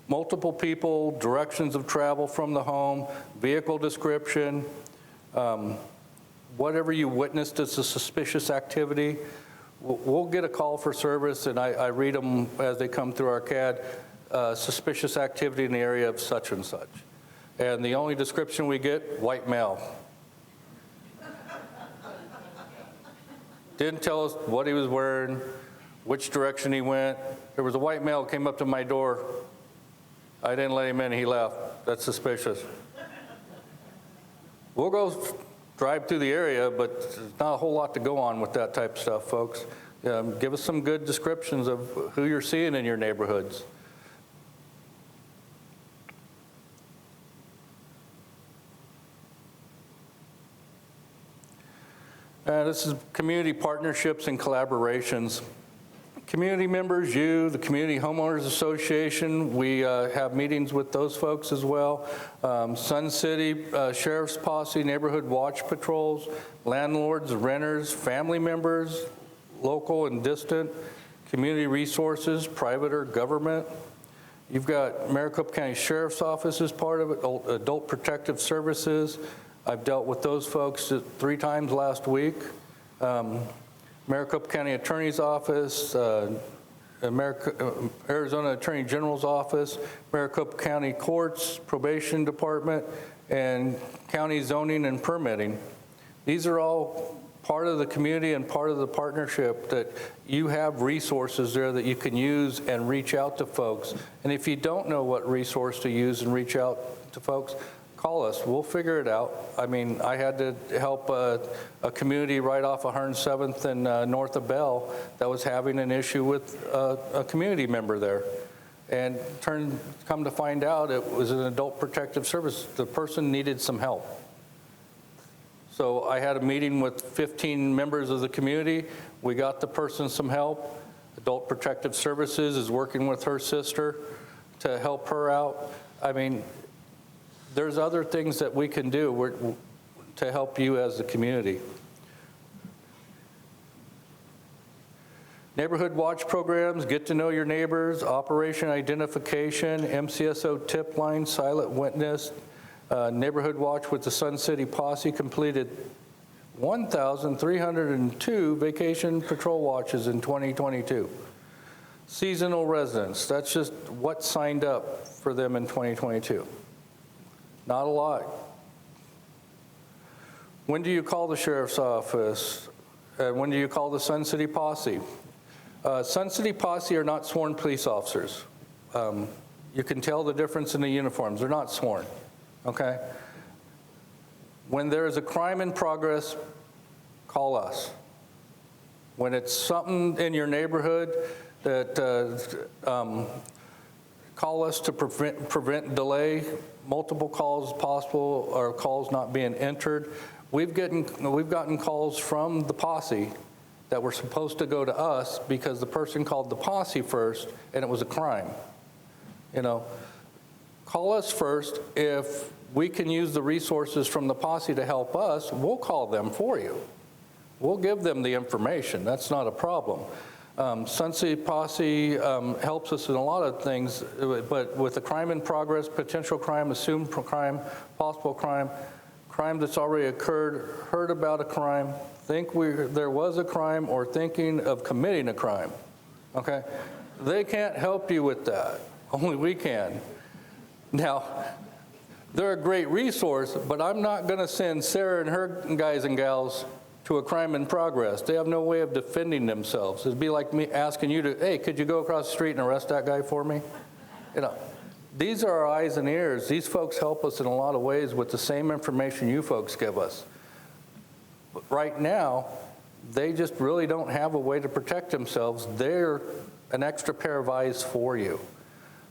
Multiple people, directions of travel from the home, vehicle description, whatever you witnessed as a suspicious activity. We'll get a call for service, and I read them as they come through our CAD, suspicious activity in the area of such and such. And the only description we get, white male. didn't tell us what he was wearing, which direction he went. There was a white male came up to my door. I didn't let him in, he left. That's suspicious. We'll go drive through the area, but there's not a whole lot to go on with that type of stuff, folks. Give us some good descriptions of who you're seeing in your neighborhoods. This is community partnerships and collaborations. Community members, you, the Community Homeowners Association, we have meetings with those folks as well. Sun City Sheriff's Posse, Neighborhood Watch Patrols, landlords, renters, family members, local and distant, community resources, private or government. You've got Maricopa County Sheriff's Office as part of it, Adult Protective Services. I've dealt with those folks 3 times last week. Maricopa County Attorney's Office, Arizona Attorney General's Office, Maricopa County Courts, Probation Department, and County Zoning and Permitting. These are all part of the community and part of the partnership that you have resources there that you can use and reach out to folks. And if you don't know what resource to use and reach out to folks, call us. We'll figure it out. I mean, I had to help a community right off 107th and north of Bell that was having an issue with a community member there. And come to find out it was an adult protective service. The person needed some help. So I had a meeting with 15 members of the community. We got the person some help. Adult Protective Services is working with her sister to help her out. I mean, there's other things that we can do to help you as a community. Neighborhood watch programs, get to know your neighbors, operation identification, MCSO tip line, silent witness, neighborhood watch with the Sun City Posse completed 1,302 vacation patrol watches in 2022. Seasonal residents, that's just what signed up for them in 2022. Not a lot. When do you call the sheriff's office? When do you call the Sun City Posse? Sun City Posse are not sworn police officers. You can tell the difference in the uniforms. They're not sworn, okay? When there is a crime in progress, call us. When it's something in your neighborhood that call us to prevent delay, multiple calls possible, or calls not being entered. We've gotten calls from the posse that were supposed to go to us because the person called the posse first and it was a crime. You know, call us first. If we can use the resources from the posse to help us, we'll call them for you. We'll give them the information. That's not a problem. Sun City Posse helps us in a lot of things, but with a crime in progress, potential crime, assumed crime, possible crime, crime that's already occurred, heard about a crime, think there was a crime, or thinking of committing a crime, okay? They can't help you with that. Only we can. Now, they're a great resource, but I'm not going to send Sarah and her guys and gals to a crime in progress. They have no way of defending themselves. It'd be like me asking you to, hey, could you go across the street and arrest that guy for me? You know, these are our eyes and ears. These folks help us in a lot of ways with the same information you folks give us. But right now, they just really don't have a way to protect themselves. They're an extra pair of eyes for you.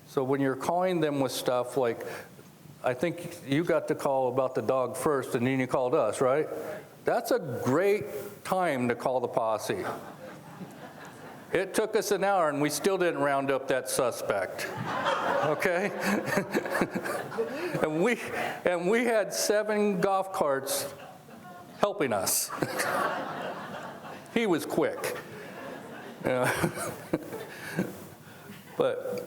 So when you're calling them with stuff like, I think you got the call about the dog first and then you called us, right? That's a great time to call the posse. It took us an hour and we still didn't round up that suspect, okay? and we had 7 golf carts helping us. He was quick. Yeah. But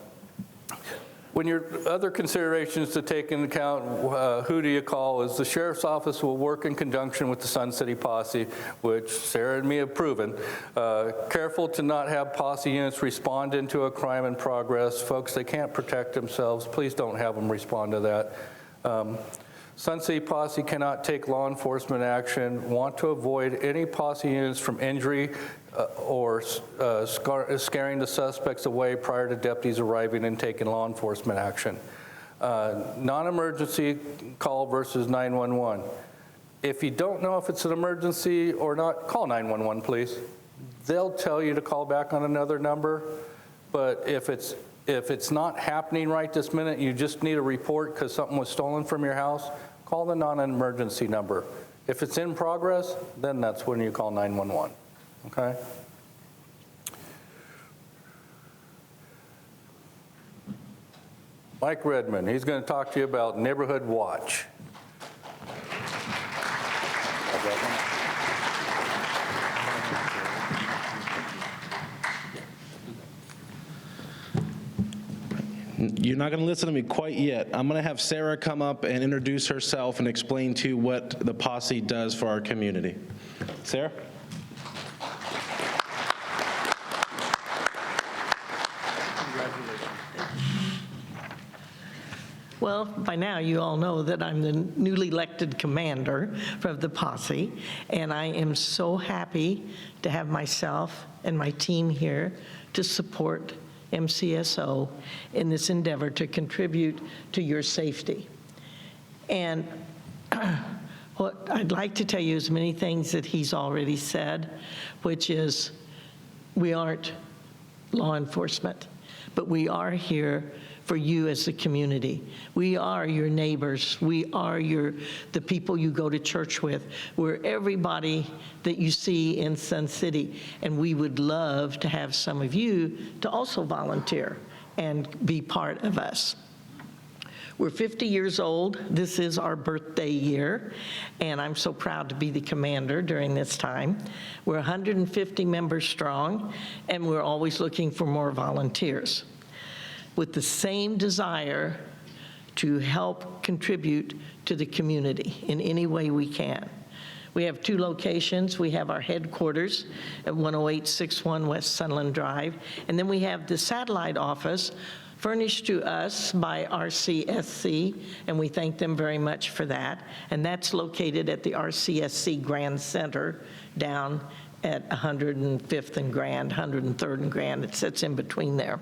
when your other considerations to take into account, who do you call, is the sheriff's office will work in conjunction with the Sun City Posse, which Sarah and me have proven. Careful to not have posse units respond into a crime in progress. Folks, they can't protect themselves. Please don't have them respond to that. Sun City Posse cannot take law enforcement action, want to avoid any posse units from injury or scaring the suspects away prior to deputies arriving and taking law enforcement action. Non-emergency call versus 911. If you don't know if it's an emergency or not, call 911, please. They'll tell you to call back on another number, but if it's not happening right this minute, you just need a report because something was stolen from your house, call the non-emergency number. If it's in progress, then that's when you call 911, okay? Mike Redmond, he's going to talk to you about Neighborhood Watch. You're not going to listen to me quite yet. I'm going to have Sarah come up and introduce herself and explain to you what the posse does for our community. Sarah? Well, by now, you all know that I'm the newly elected commander of the posse, and I am so happy to have myself and my team here to support MCSO in this endeavor to contribute to your safety. And what I'd like to tell you is many things that he's already said, which is we aren't law enforcement, but we are here for you as the community. We are your neighbors. We are the people you go to church with. We're everybody that you see in Sun City, and we would love to have some of you to also volunteer and be part of us. We're 50 years old. This is our birthday year, and I'm so proud to be the commander during this time. We're 150 members strong, and we're always looking for more volunteers with the same desire to help contribute to the community in any way we can. We have 2 locations. We have our headquarters at 10861 West Sunland Drive, and then we have the satellite office furnished to us by RCSC, and we thank them very much for that. And that's located at the RCSC Grand Center down at 105th and Grand, 103rd and Grand. It sits in between there.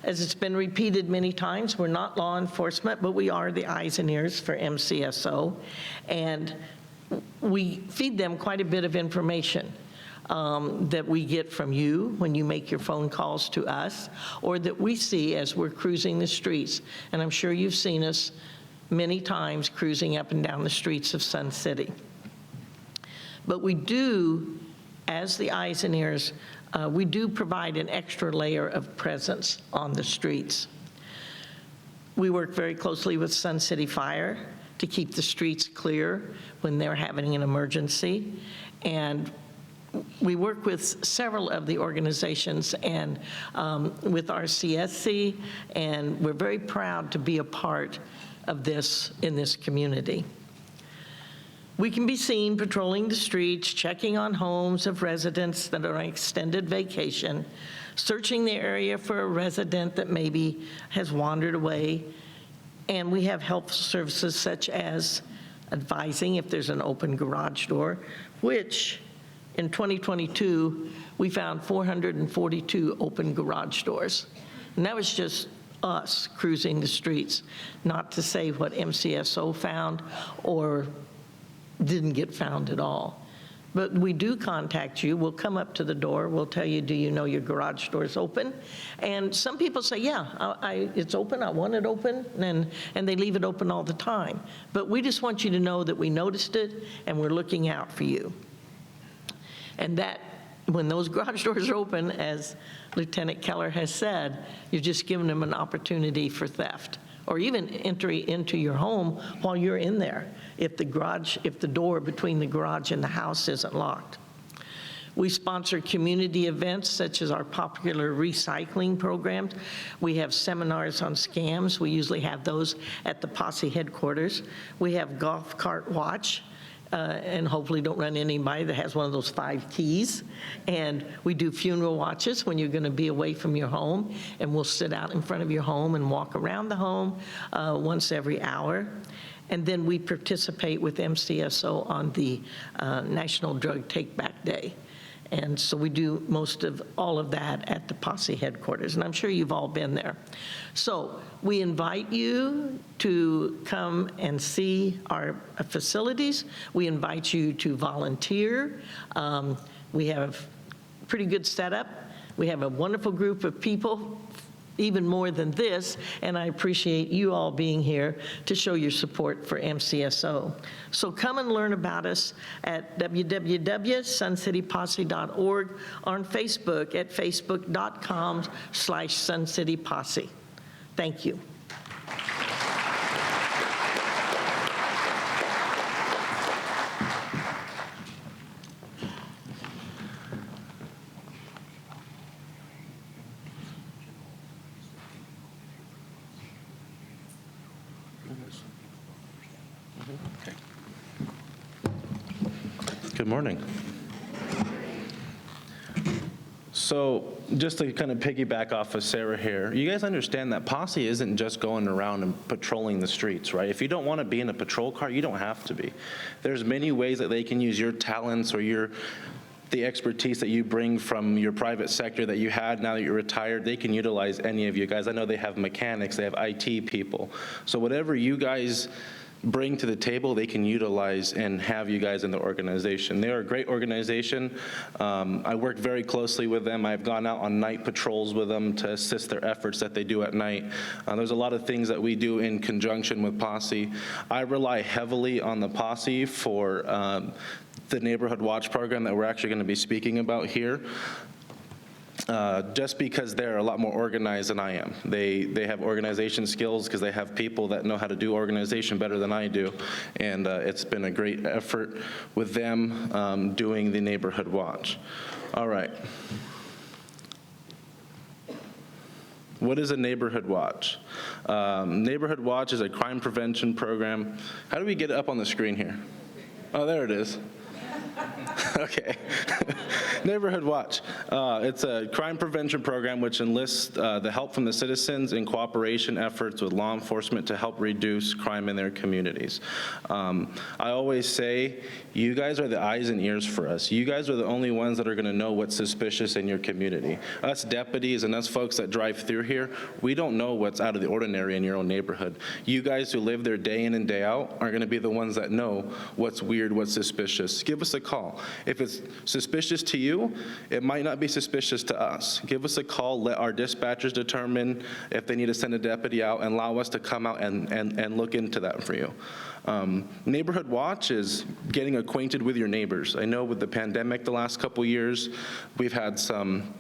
As it's been repeated many times, we're not law enforcement, but we are the eyes and ears for MCSO, and we feed them quite a bit of information that we get from you when you make your phone calls to us, or that we see as we're cruising the streets. And I'm sure you've seen us many times cruising up and down the streets of Sun City. But we do, as the eyes and ears, we do provide an extra layer of presence on the streets. We work very closely with Sun City Fire to keep the streets clear when they're having an emergency. And we work with several of the organizations and with RCSC, and we're very proud to be a part of this in this community. We can be seen patrolling the streets, checking on homes of residents that are on extended vacation, searching the area for a resident that maybe has wandered away. And we have help services such as advising if there's an open garage door, which in 2022, we found 442 open garage doors. And that was just us cruising the streets, not to say what MCSO found or didn't get found at all. But we do contact you. We'll come up to the door. We'll tell you, do you know your garage door is open? And some people say, yeah, it's open. I want it open. And they leave it open all the time. But we just want you to know that we noticed it and we're looking out for you. And that when those garage doors are open, as Lieutenant Keller has said, you're just giving them an opportunity for theft or even entry into your home while you're in there if the door between the garage and the house isn't locked. We sponsor community events such as our popular recycling programs. We have seminars on scams. We usually have those at the Posse headquarters. We have golf cart watch. And hopefully don't run anybody that has one of those 5 keys. And we do funeral watches when you're going to be away from your home, and we'll sit out in front of your home and walk around the home once every hour. And then we participate with MCSO on the National Drug Take Back Day. And so we do most of all of that at the Posse headquarters, and I'm sure you've all been there. So we invite you to come and see our facilities. We invite you to volunteer. We have a pretty good setup. We have a wonderful group of people, even more than this, and I appreciate you all being here to show your support for MCSO. So come and learn about us at www.suncityposse.org, on Facebook at facebook.com/suncityposse. Thank you. Good morning. So just to kind of piggyback off of Sarah here, you guys understand that Posse isn't just going around and patrolling the streets, right? If you don't want to be in a patrol car, you don't have to be. There's many ways that they can use your talents or the expertise that you bring from your private sector that you had now that you're retired. They can utilize any of you guys. I know they have mechanics, they have IT people. So whatever you guys bring to the table, they can utilize and have you guys in the organization. They're a great organization. I work very closely with them. I've gone out on night patrols with them to assist their efforts that they do at night. There's a lot of things that we do in conjunction with Posse. I rely heavily on the Posse for the Neighborhood Watch program that we're actually going to be speaking about here. Just because they're a lot more organized than I am. They have organization skills because they have people that know how to do organization better than I do. And it's been a great effort with them doing the Neighborhood Watch. All right. What is a Neighborhood Watch? Neighborhood Watch is a crime prevention program. How do we get it up on the screen here? Oh, there it is. Okay. Neighborhood Watch. It's a crime prevention program which enlists the help from the citizens in cooperation efforts with law enforcement to help reduce crime in their communities. I always say, you guys are the eyes and ears for us. You guys are the only ones that are going to know what's suspicious in your community. Us deputies and us folks that drive through here, we don't know what's out of the ordinary in your own neighborhood. You guys who live there day in and day out are going to be the ones that know what's weird, what's suspicious. Give us a call. If it's suspicious to you, it might not be suspicious to us. Give us a call, let our dispatchers determine if they need to send a deputy out, and allow us to come out and look into that for you. Neighborhood Watch is getting acquainted with your neighbors. I know with the pandemic the last couple years, we've had some,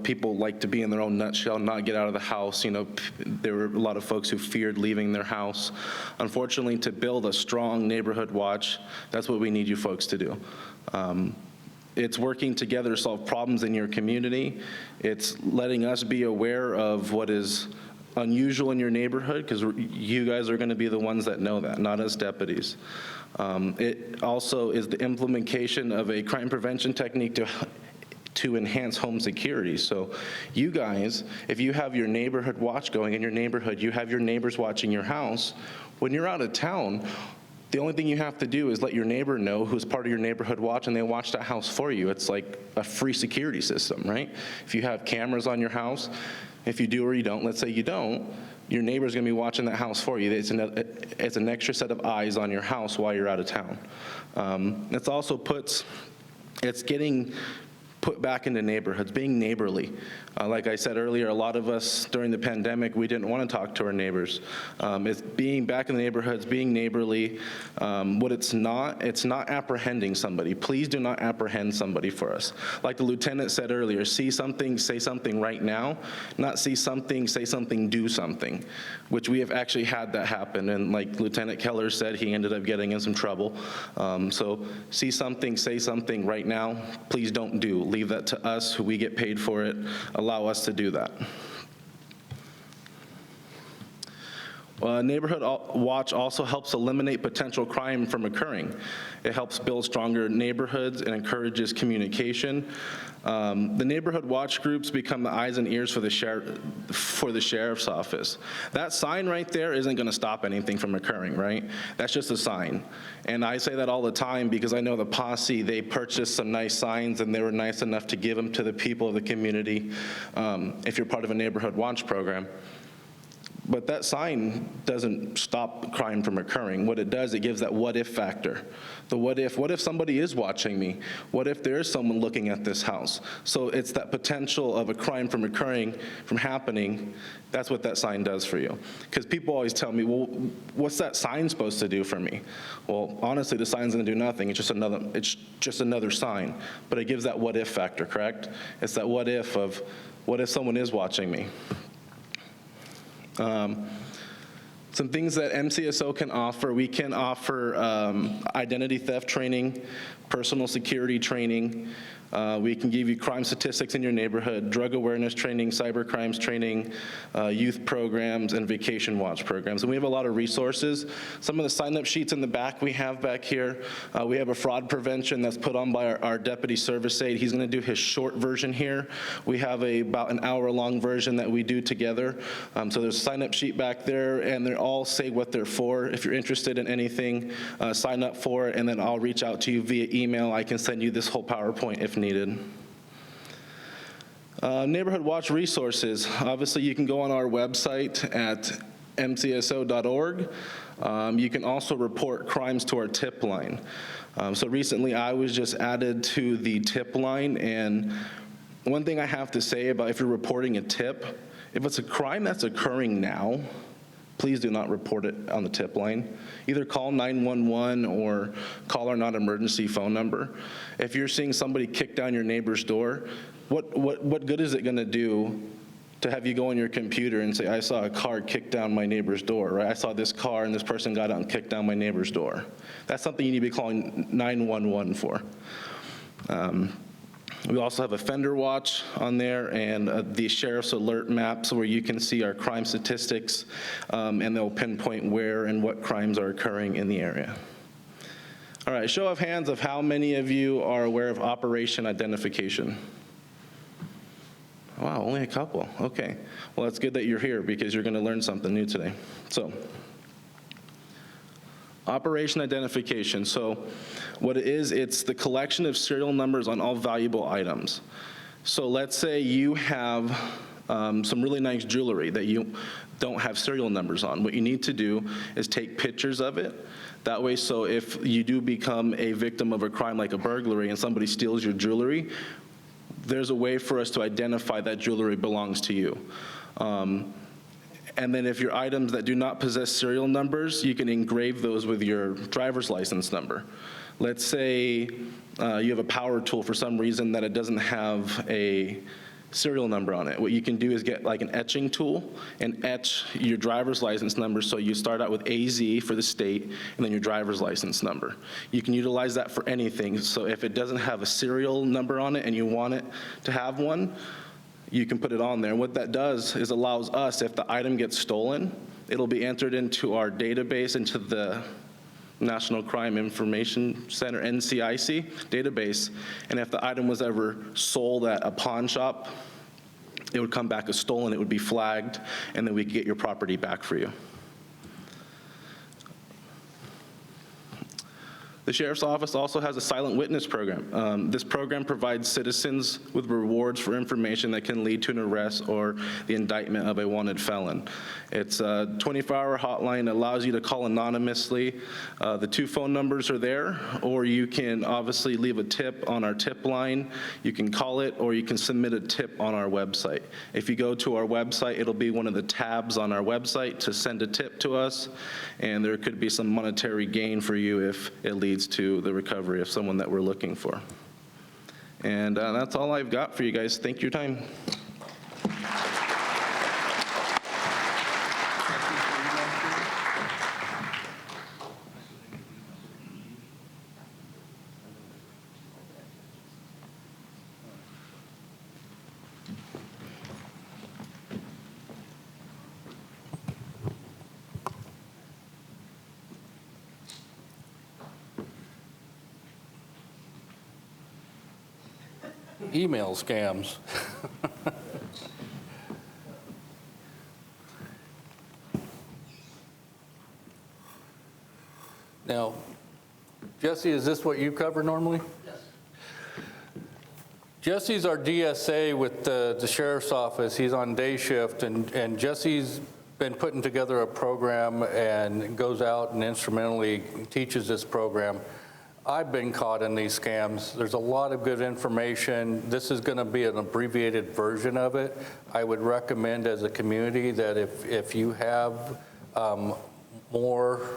people like to be in their own nutshell, not get out of the house. There were a lot of folks who feared leaving their house. Unfortunately, to build a strong Neighborhood Watch, that's what we need you folks to do. It's working together to solve problems in your community. It's letting us be aware of what is unusual in your neighborhood, because you guys are going to be the ones that know that, not us deputies. It also is the implementation of a crime prevention technique to enhance home security. So you guys, if you have your Neighborhood Watch going in your neighborhood, you have your neighbors watching your house, when you're out of town, the only thing you have to do is let your neighbor know who's part of your Neighborhood Watch, and they watch that house for you. It's like a free security system, right? If you have cameras on your house, if you do or you don't, let's say you don't, your neighbor's gonna be watching that house for you. It's an extra set of eyes on your house while you're out of town. It's getting put back into neighborhoods, being neighborly. Like I said earlier, a lot of us during the pandemic, we didn't want to talk to our neighbors. It's being back in the neighborhoods, being neighborly. What it's not apprehending somebody. Please do not apprehend somebody for us. Like the lieutenant said earlier, see something, say something right now, not see something, say something, do something, which we have actually had that happen. And like Lieutenant Keller said, he ended up getting in some trouble. So see something, say something right now, please don't do. Leave that to us, who we get paid for it. Allow us to do that. Neighborhood Watch also helps eliminate potential crime from occurring. It helps build stronger neighborhoods and encourages communication. The Neighborhood Watch groups become the eyes and ears for the sheriff's office. That sign right there isn't going to stop anything from occurring, right? That's just a sign. And I say that all the time because I know the posse, they purchased some nice signs and they were nice enough to give them to the people of the community if you're part of a Neighborhood Watch program. But that sign doesn't stop crime from occurring. What it does, it gives that what if factor. The what if somebody is watching me? What if there is someone looking at this house? So it's that potential of a crime from occurring, from happening. That's what that sign does for you. Because people always tell me, well, what's that sign supposed to do for me? Well, honestly, the sign's gonna do nothing. It's just another sign. But it gives that what if factor, correct? It's that what if of, what if someone is watching me? Some things that MCSO can offer, we can offer identity theft training, personal security training. We can give you crime statistics in your neighborhood, drug awareness training, cyber crimes training, youth programs, and vacation watch programs. And we have a lot of resources. Some of the sign-up sheets in the back we have back here. We have a fraud prevention that's put on by our deputy service aide. He's going to do his short version here. We have about an hour-long version that we do together. So there's a sign-up sheet back there, and they all say what they're for. If you're interested in anything, sign up for it, and then I'll reach out to you via email. I can send you this whole PowerPoint if needed. Neighborhood Watch resources. Obviously, you can go on our website at mcso.org. You can also report crimes to our tip line. So recently, I was just added to the tip line, and one thing I have to say about if you're reporting a tip, if it's a crime that's occurring now, please do not report it on the tip line. Either call 911 or call our non-emergency phone number. If you're seeing somebody kick down your neighbor's door, what good is it going to do to have you go on your computer and say, I saw a car kick down my neighbor's door, right? I saw this car and this person got out and kicked down my neighbor's door. That's something you need to be calling 911 for. We also have offender watch on there and the sheriff's alert maps where you can see our crime statistics and they'll pinpoint where and what crimes are occurring in the area. All right, show of hands of how many of you are aware of Operation Identification. Wow, only a couple. Okay. Well, it's good that you're here because you're going to learn something new today. So, Operation Identification. So what it is, it's the collection of serial numbers on all valuable items. So let's say you have some really nice jewelry that you don't have serial numbers on. What you need to do is take pictures of it. That way, so if you do become a victim of a crime like a burglary and somebody steals your jewelry, there's a way for us to identify that jewelry belongs to you. And then if your items that do not possess serial numbers, you can engrave those with your driver's license number. Let's say you have a power tool for some reason that it doesn't have a serial number on it. What you can do is get like an etching tool and etch your driver's license number. So you start out with AZ for the state and then your driver's license number. You can utilize that for anything. So if it doesn't have a serial number on it and you want it to have one, you can put it on there. And what that does is allows us, if the item gets stolen, it'll be entered into our database, into the National Crime Information Center, NCIC database. And if the item was ever sold at a pawn shop, it would come back as stolen, it would be flagged, and then we could get your property back for you. The Sheriff's Office also has a silent witness program. This program provides citizens with rewards for information that can lead to an arrest or the indictment of a wanted felon. It's a 24-hour hotline that allows you to call anonymously. The 2 phone numbers are there, or you can obviously leave a tip on our tip line. You can call it, or you can submit a tip on our website. If you go to our website, it'll be one of the tabs on our website to send a tip to us, and there could be some monetary gain for you if it leads to the recovery of someone that we're looking for. And that's all I've got for you guys. Thank you for your time. Email scams. Now, Jesse, is this what you cover normally? Yes. Jesse's our DSA with the sheriff's office. He's on day shift, and Jesse's been putting together a program and goes out and instrumentally teaches this program. I've been caught in these scams. There's a lot of good information. This is going to be an abbreviated version of it. I would recommend as a community that if you have more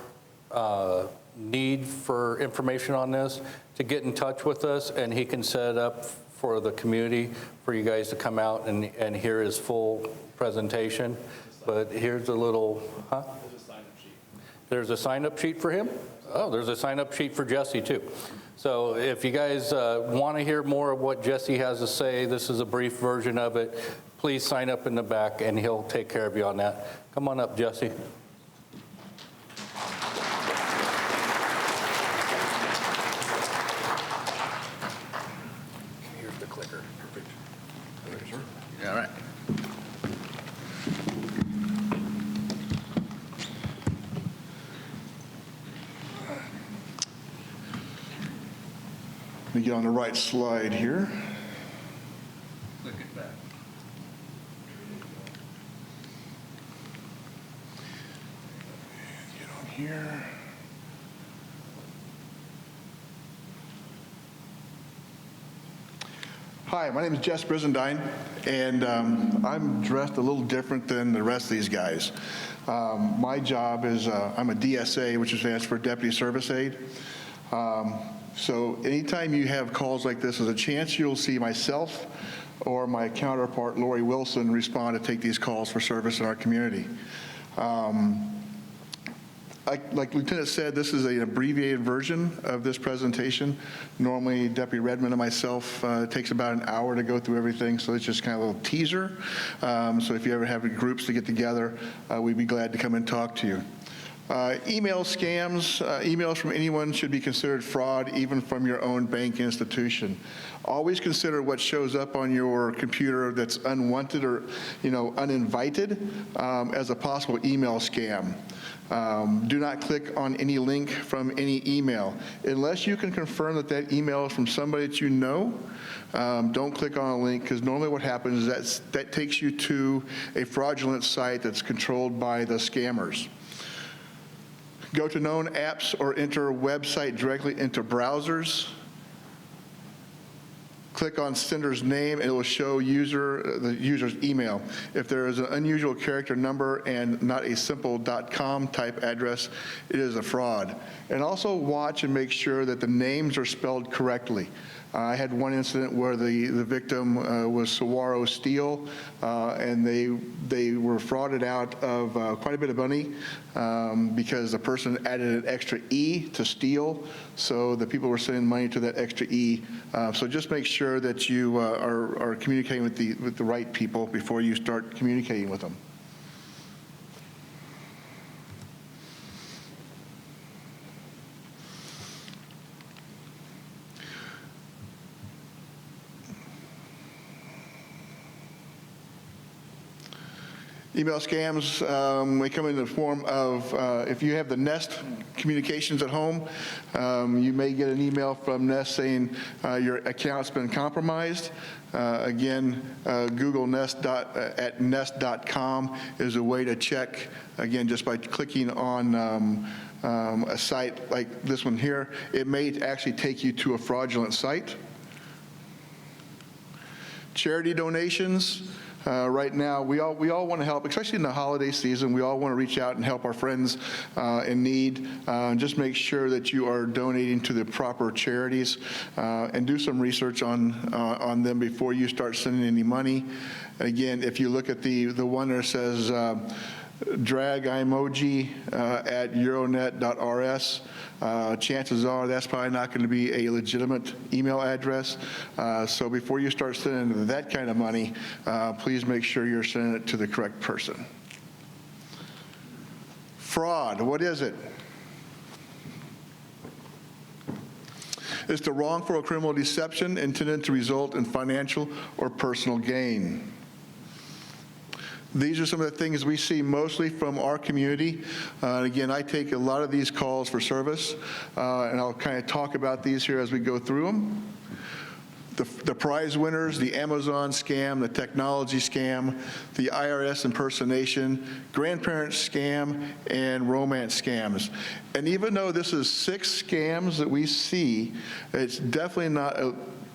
need for information on this, to get in touch with us, and he can set it up for the community for you guys to come out and hear his full presentation. But here's a little, huh? There's a sign-up sheet. There's a sign-up sheet for him? Oh, there's a sign-up sheet for Jesse too. So if you guys want to hear more of what Jesse has to say, this is a brief version of it. Please sign up in the back and he'll take care of you on that. Come on up, Jesse. Here's the clicker. Perfect. All right. Let me get on the right slide here. Click it back. Get on here. Hi, my name is Jess Brizendine, and I'm dressed a little different than the rest of these guys. My job is I'm a DSA, which stands for Deputy Service Aide. So anytime you have calls like this, there's a chance you'll see myself or my counterpart, Lori Wilson, respond to take these calls for service in our community. Like Lieutenant said, this is an abbreviated version of this presentation. Normally, Deputy Redmond and myself, it takes about an hour to go through everything, so it's just kind of a little teaser. So if you ever have groups to get together, we'd be glad to come and talk to you. Email scams, emails from anyone should be considered fraud, even from your own bank institution. Always consider what shows up on your computer that's unwanted or, uninvited as a possible email scam. Do not click on any link from any email. Unless you can confirm that that email is from somebody that you know, don't click on a link, because normally what happens is that takes you to a fraudulent site that's controlled by the scammers. Go to known apps or enter a website directly into browsers. Click on sender's name, and it will show the user's email. If there is an unusual character number and not a simple .com type address, it is a fraud. And also watch and make sure that the names are spelled correctly. I had one incident where the victim was Saguaro Steel, and they were frauded out of quite a bit of money because the person added an extra E to steal, so the people were sending money to that extra E. So just make sure that you are communicating with the right people before you start communicating with them. Email scams, they come in the form of, if you have the Nest communications at home, you may get an email from Nest saying your account's been compromised. Again, Google at nest.com is a way to check, again, just by clicking on a site like this one here. It may actually take you to a fraudulent site. Charity donations. Right now, we all want to help, especially in the holiday season. We all want to reach out and help our friends in need. Just make sure that you are donating to the proper charities, and do some research on them before you start sending any money. Again, if you look at the one that says drag emoji at euronet.rs. Chances are that's probably not going to be a legitimate email address. So before you start sending that kind of money, please make sure you're sending it to the correct person. Fraud, what is it? It's the wrongful or criminal deception intended to result in financial or personal gain. These are some of the things we see mostly from our community. Again, I take a lot of these calls for service, and I'll kind of talk about these here as we go through them. The prize winners, the Amazon scam, the technology scam, the IRS impersonation, grandparent scam, and romance scams. And even though this is 6 scams that we see, it's definitely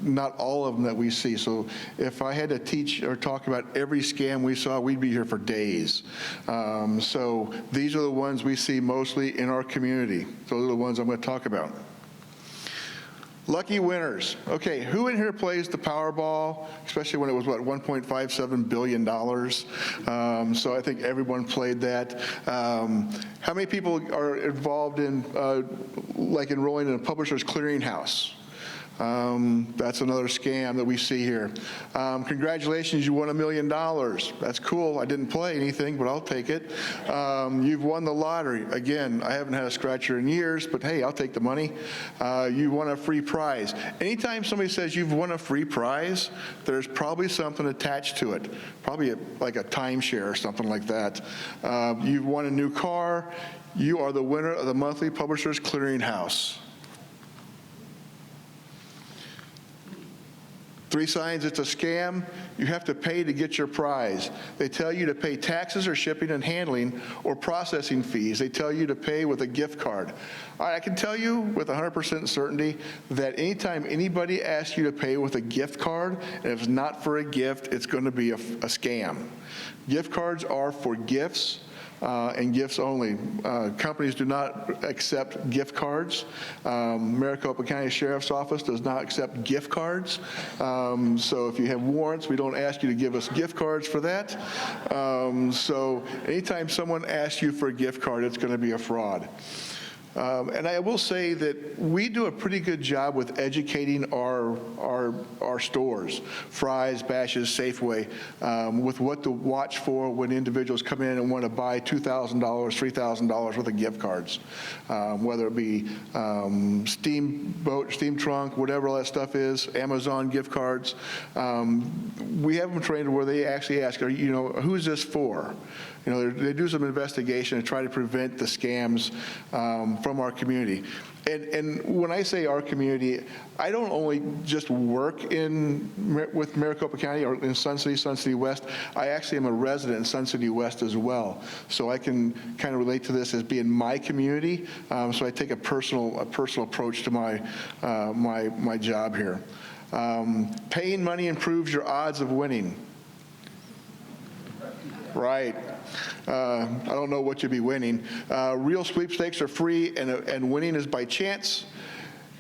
not all of them that we see. So if I had to teach or talk about every scam we saw, we'd be here for days. So these are the ones we see mostly in our community. Those are the ones I'm going to talk about. Lucky winners. Okay, who in here plays the Powerball, especially when it was, what, $1.57 billion? So I think everyone played that. How many people are involved in, like, enrolling in a publisher's clearinghouse? That's another scam that we see here. Congratulations, you won $1 million. That's cool. I didn't play anything, but I'll take it. You've won the lottery. Again, I haven't had a scratcher in years, but hey, I'll take the money. You won a free prize. Anytime somebody says you've won a free prize, there's probably something attached to it, probably like a timeshare or something like that. You've won a new car. You are the winner of the monthly Publishers Clearinghouse. 3 signs it's a scam. You have to pay to get your prize. They tell you to pay taxes or shipping and handling or processing fees. They tell you to pay with a gift card. I can tell you with 100% certainty that anytime anybody asks you to pay with a gift card, and if it's not for a gift, it's going to be a scam. Gift cards are for gifts. And gifts only. Companies do not accept gift cards. Maricopa County Sheriff's Office does not accept gift cards. So if you have warrants, we don't ask you to give us gift cards for that. So anytime someone asks you for a gift card, it's going to be a fraud. And I will say that we do a pretty good job with educating our stores, Fry's, Bash's, Safeway, with what to watch for when individuals come in and want to buy $2,000, $3,000 worth of gift cards, whether it be Steamboat, Steam Trunk, whatever all that stuff is, Amazon gift cards. We have them trained where they actually ask, who's this for? They do some investigation and try to prevent the scams from our community. And when I say our community, I don't only just work with Maricopa County or in Sun City West. I actually am a resident in Sun City West as well. So I can kind of relate to this as being my community. So I take a personal approach to my job here. Paying money improves your odds of winning. Right. I don't know what you'd be winning. Real sweepstakes are free, and winning is by chance.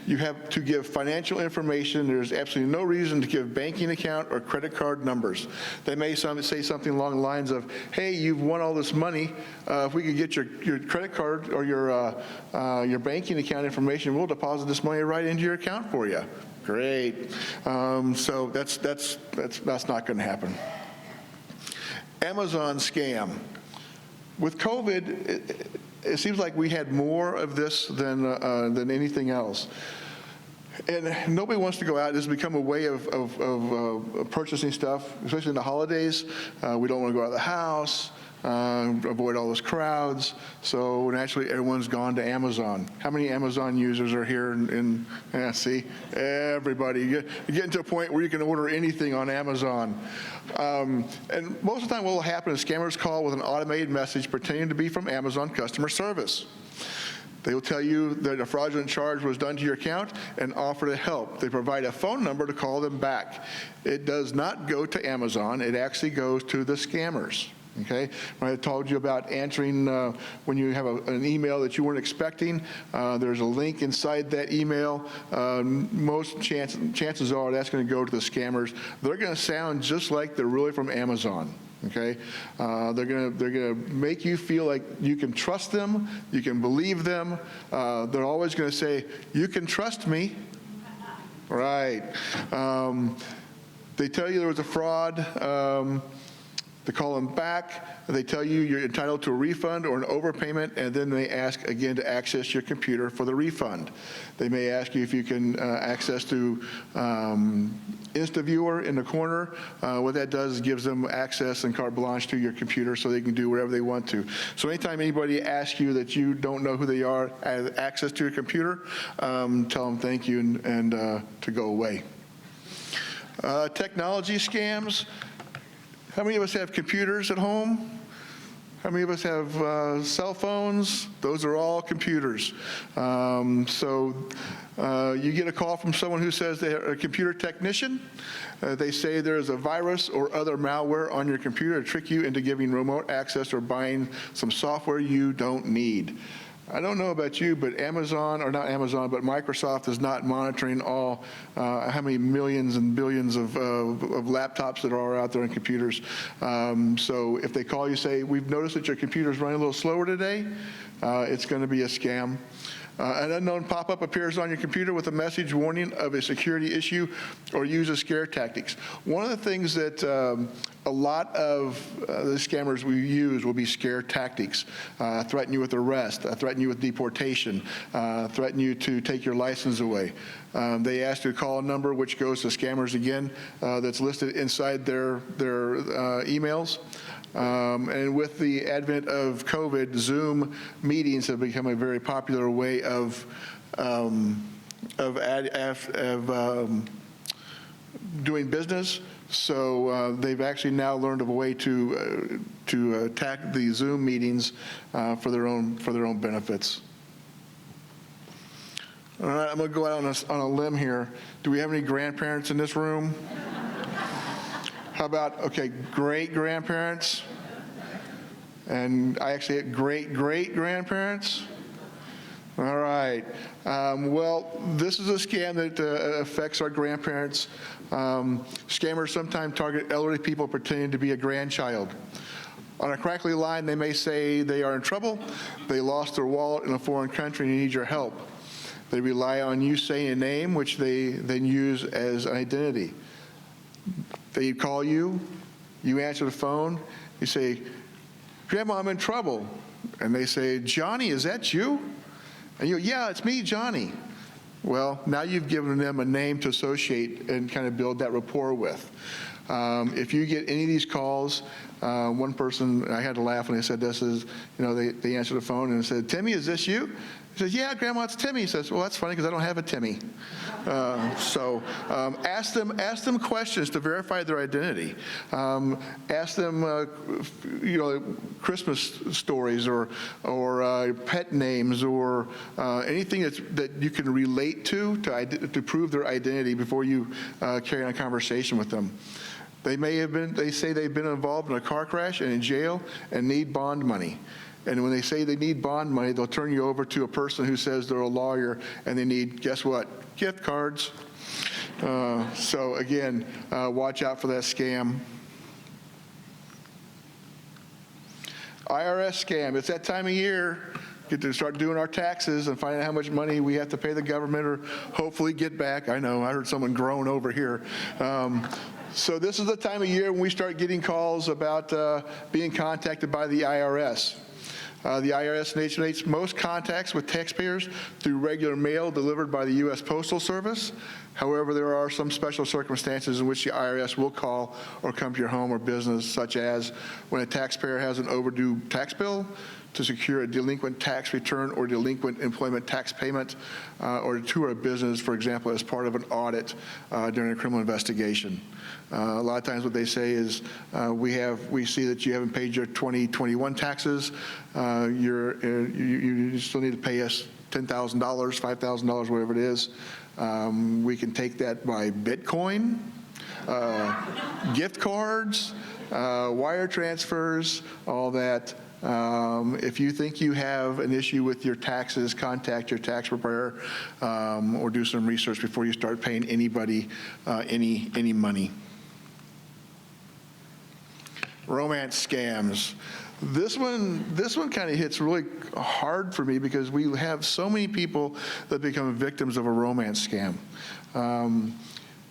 You have to give financial information. There's absolutely no reason to give banking account or credit card numbers. They may say something along the lines of, hey, you've won all this money. If we could get your credit card or your banking account information, we'll deposit this money right into your account for you. Great. So that's not going to happen. Amazon scam. With COVID, it seems like we had more of this than anything else. And nobody wants to go out. This has become a way of purchasing stuff, especially in the holidays. We don't want to go out of the house, avoid all those crowds. So naturally, everyone's gone to Amazon. How many Amazon users are here? See, everybody. You're getting to a point where you can order anything on Amazon. And most of the time what will happen is scammers call with an automated message pretending to be from Amazon customer service. They will tell you that a fraudulent charge was done to your account and offer to help. They provide a phone number to call them back. It does not go to Amazon. It actually goes to the scammers. Okay, when I told you about answering when you have an email that you weren't expecting, there's a link inside that email. Most chances are that's going to go to the scammers. They're going to sound just like they're really from Amazon. Okay, they're gonna make you feel like you can trust them, you can believe them. They're always going to say, "You can trust me." Right. They tell you there was a fraud. They call them back, they tell you you're entitled to a refund or an overpayment, and then they ask again to access your computer for the refund. They may ask you if you can access to InstaViewer in the corner. What that does is gives them access and carte blanche to your computer so they can do whatever they want to. So anytime anybody asks you that you don't know who they are, has access to your computer, tell them thank you and to go away. Technology scams. How many of us have computers at home? How many of us have cell phones? Those are all computers. So you get a call from someone who says they're a computer technician. They say there's a virus or other malware on your computer to trick you into giving remote access or buying some software you don't need. I don't know about you, but Amazon, or not Amazon, but Microsoft is not monitoring all, how many millions and billions of laptops that are out there and computers. So if they call you, say, we've noticed that your computer's running a little slower today, it's going to be a scam. An unknown pop-up appears on your computer with a message warning of a security issue or uses scare tactics. One of the things that a lot of the scammers we use will be scare tactics. Threaten you with arrest, threaten you with deportation, threaten you to take your license away. They ask you to call a number which goes to scammers again that's listed inside their emails. And with the advent of COVID, Zoom meetings have become a very popular way of doing business. So they've actually now learned of a way to attack the Zoom meetings for their own benefits. All right, I'm going to go out on a limb here. Do we have any grandparents in this room? How about, okay, great-grandparents? And I actually had great-great-grandparents? All right. Well, this is a scam that affects our grandparents. Scammers sometimes target elderly people pretending to be a grandchild. On a crackly line, they may say they are in trouble, they lost their wallet in a foreign country and need your help. They rely on you saying a name, which they then use as an identity. They call you, you answer the phone, you say, Grandma, I'm in trouble. And they say, Johnny, is that you? And you go, yeah, it's me, Johnny. Well, now you've given them a name to associate and kind of build that rapport with. If you get any of these calls, one person, I had to laugh when they said this is, they answered the phone and said, Timmy, is this you? He says, yeah, Grandma, it's Timmy. He says, well, that's funny because I don't have a Timmy. So ask them questions to verify their identity. Ask them, Christmas stories or pet names or anything that you can relate to prove their identity before you carry on a conversation with them. They say they've been involved in a car crash and in jail and need bond money. And when they say they need bond money, they'll turn you over to a person who says they're a lawyer and they need, guess what? Gift cards. So again, watch out for that scam. IRS scam. It's that time of year. Get to start doing our taxes and find out how much money we have to pay the government or hopefully get back. I know, I heard someone groan over here. So this is the time of year when we start getting calls about being contacted by the IRS. The IRS originates most contacts with taxpayers through regular mail delivered by the U.S. Postal Service. However, there are some special circumstances in which the IRS will call or come to your home or business, such as when a taxpayer has an overdue tax bill, to secure a delinquent tax return or delinquent employment tax payment, or to a business, for example, as part of an audit during a criminal investigation. A lot of times what they say is, we see that you haven't paid your 2021 taxes. You still need to pay us $10,000, $5,000, whatever it is. We can take that by Bitcoin, gift cards, wire transfers, all that. If you think you have an issue with your taxes, contact your tax preparer or do some research before you start paying anybody any money. Romance scams. This one kind of hits really hard for me because we have so many people that become victims of a romance scam.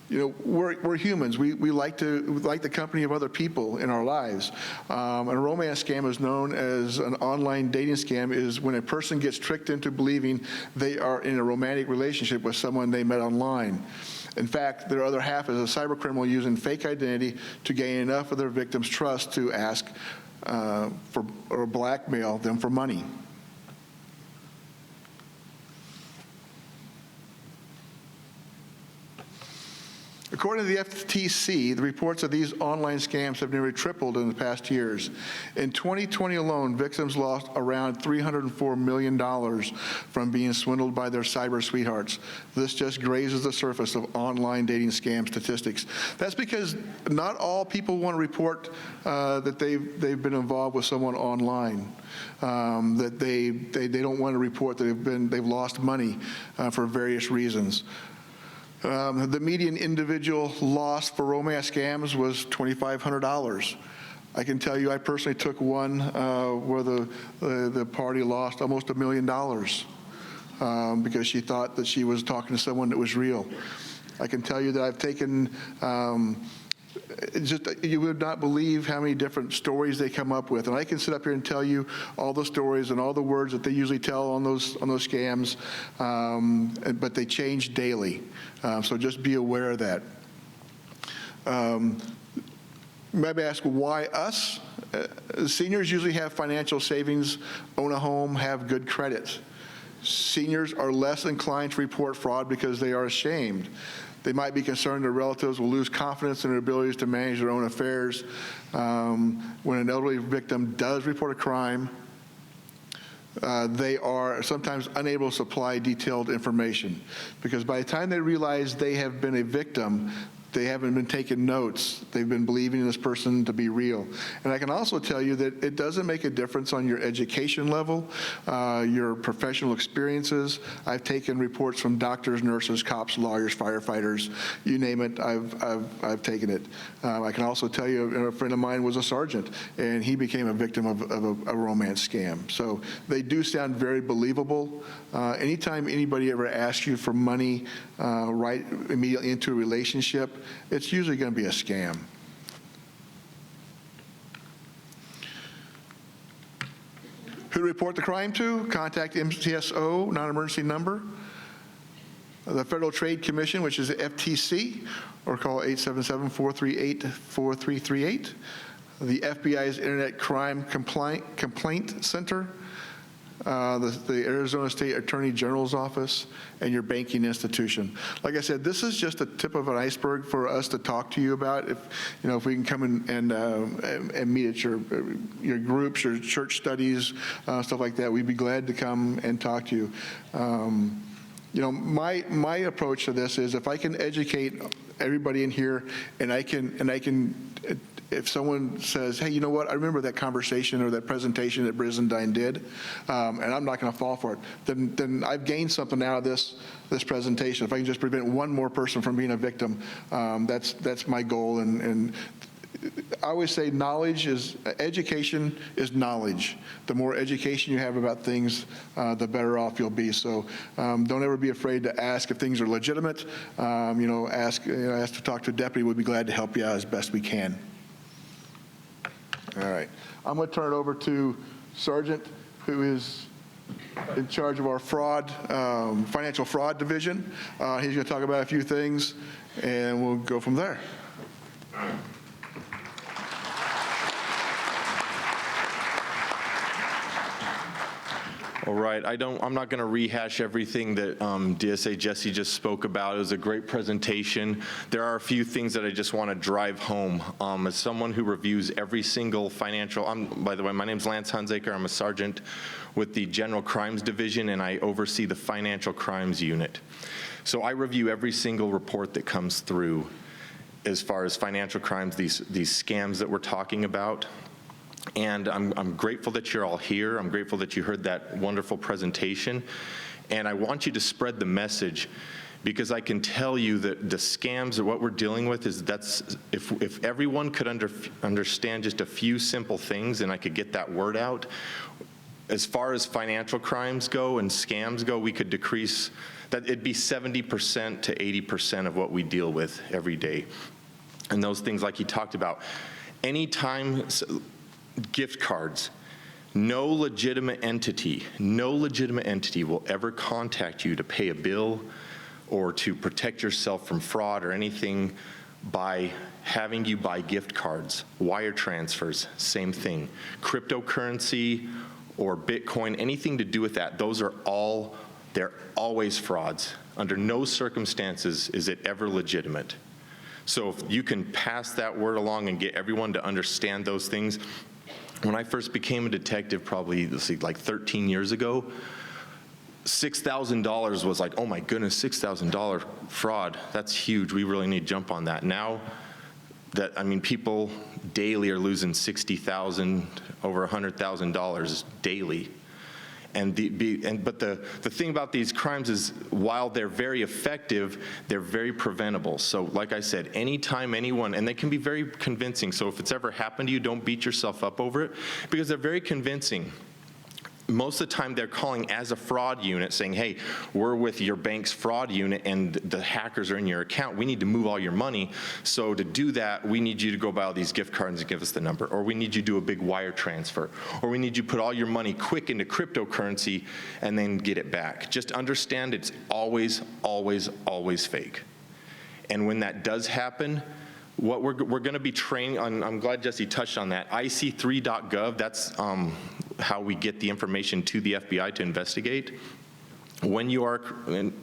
You know, we're humans. We like the company of other people in our lives. And a romance scam is known as an online dating scam is when a person gets tricked into believing they are in a romantic relationship with someone they met online. In fact, their other half is a cybercriminal using fake identity to gain enough of their victim's trust to ask for or blackmail them for money. According to the FTC, the reports of these online scams have nearly tripled in the past years. In 2020 alone, victims lost around $304 million from being swindled by their cyber sweethearts. This just grazes the surface of online dating scam statistics. That's because not all people want to report that they've been involved with someone online. That they don't want to report that they've lost money for various reasons. The median individual loss for romance scams was $2,500. I can tell you I personally took one where the party lost almost $1 million because she thought that she was talking to someone that was real. I can tell you that I've taken you would not believe how many different stories they come up with. And I can sit up here and tell you all the stories and all the words that they usually tell on those scams, but they change daily. So just be aware of that. Maybe ask why us? Seniors usually have financial savings, own a home, have good credit. Seniors are less inclined to report fraud because they are ashamed. They might be concerned their relatives will lose confidence in their abilities to manage their own affairs. When an elderly victim does report a crime, they are sometimes unable to supply detailed information because by the time they realize they have been a victim, they haven't been taking notes. They've been believing this person to be real. And I can also tell you that it doesn't make a difference on your education level, your professional experiences. I've taken reports from doctors, nurses, cops, lawyers, firefighters, you name it, I've taken it. I can also tell you a friend of mine was a sergeant, and he became a victim of a romance scam. So they do sound very believable. Anytime anybody ever asks you for money right immediately into a relationship, it's usually going to be a scam. Who to report the crime to? Contact MCSO, non-emergency number. The Federal Trade Commission, which is the FTC, or call 877-438-4338. The FBI's Internet Crime Complaint Center. The Arizona State Attorney General's Office, and your banking institution. Like I said, this is just the tip of an iceberg for us to talk to you about. If we can come in and meet at your groups, your church studies, stuff like that, we'd be glad to come and talk to you. My approach to this is if I can educate everybody in here, and I can. If someone says, hey, you know what, I remember that conversation or that presentation that Brizendine did, and I'm not going to fall for it, then I've gained something out of this presentation. If I can just prevent one more person from being a victim, that's my goal. And I always say education is knowledge. The more education you have about things, the better off you'll be. So don't ever be afraid to ask if things are legitimate. Ask to talk to a deputy. We'd be glad to help you out as best we can. All right. I'm going to turn it over to Sergeant, who is in charge of our financial fraud division. He's going to talk about a few things, and we'll go from there. All right, I'm not going to rehash everything that DSA Jesse just spoke about. It was a great presentation. There are a few things that I just want to drive home. As someone who reviews every single financial, by the way, my name's Lance Hunsaker. I'm a sergeant with the General Crimes Division, and I oversee the Financial Crimes Unit. So I review every single report that comes through as far as financial crimes, these scams that we're talking about. And I'm grateful that you're all here. I'm grateful that you heard that wonderful presentation. And I want you to spread the message because I can tell you that the scams or what we're dealing with is if everyone could understand just a few simple things and I could get that word out, as far as financial crimes go and scams go, we could decrease that it'd be 70% to 80% of what we deal with every day. And those things like he talked about, anytime gift cards, no legitimate entity will ever contact you to pay a bill or to protect yourself from fraud or anything by having you buy gift cards. Wire transfers, same thing. Cryptocurrency or Bitcoin, anything to do with that, they're always frauds. Under no circumstances is it ever legitimate. So if you can pass that word along and get everyone to understand those things. When I first became a detective, probably like 13 years ago, $6,000 was like, oh my goodness, $6,000 fraud. That's huge. We really need to jump on that. Now, people daily are losing $60,000, over $100,000 daily. But the thing about these crimes is, while they're very effective, they're very preventable. So like I said, anytime anyone, and they can be very convincing, so if it's ever happened to you, don't beat yourself up over it, because they're very convincing. Most of the time they're calling as a fraud unit saying, hey, we're with your bank's fraud unit and the hackers are in your account. We need to move all your money. So to do that, we need you to go buy all these gift cards and give us the number. Or we need you to do a big wire transfer. Or we need you to put all your money quick into cryptocurrency and then get it back. Just understand it's always, always, always fake. And when that does happen, what we're going to be training on, I'm glad Jesse touched on that, ic3.gov, that's how we get the information to the FBI to investigate. When you are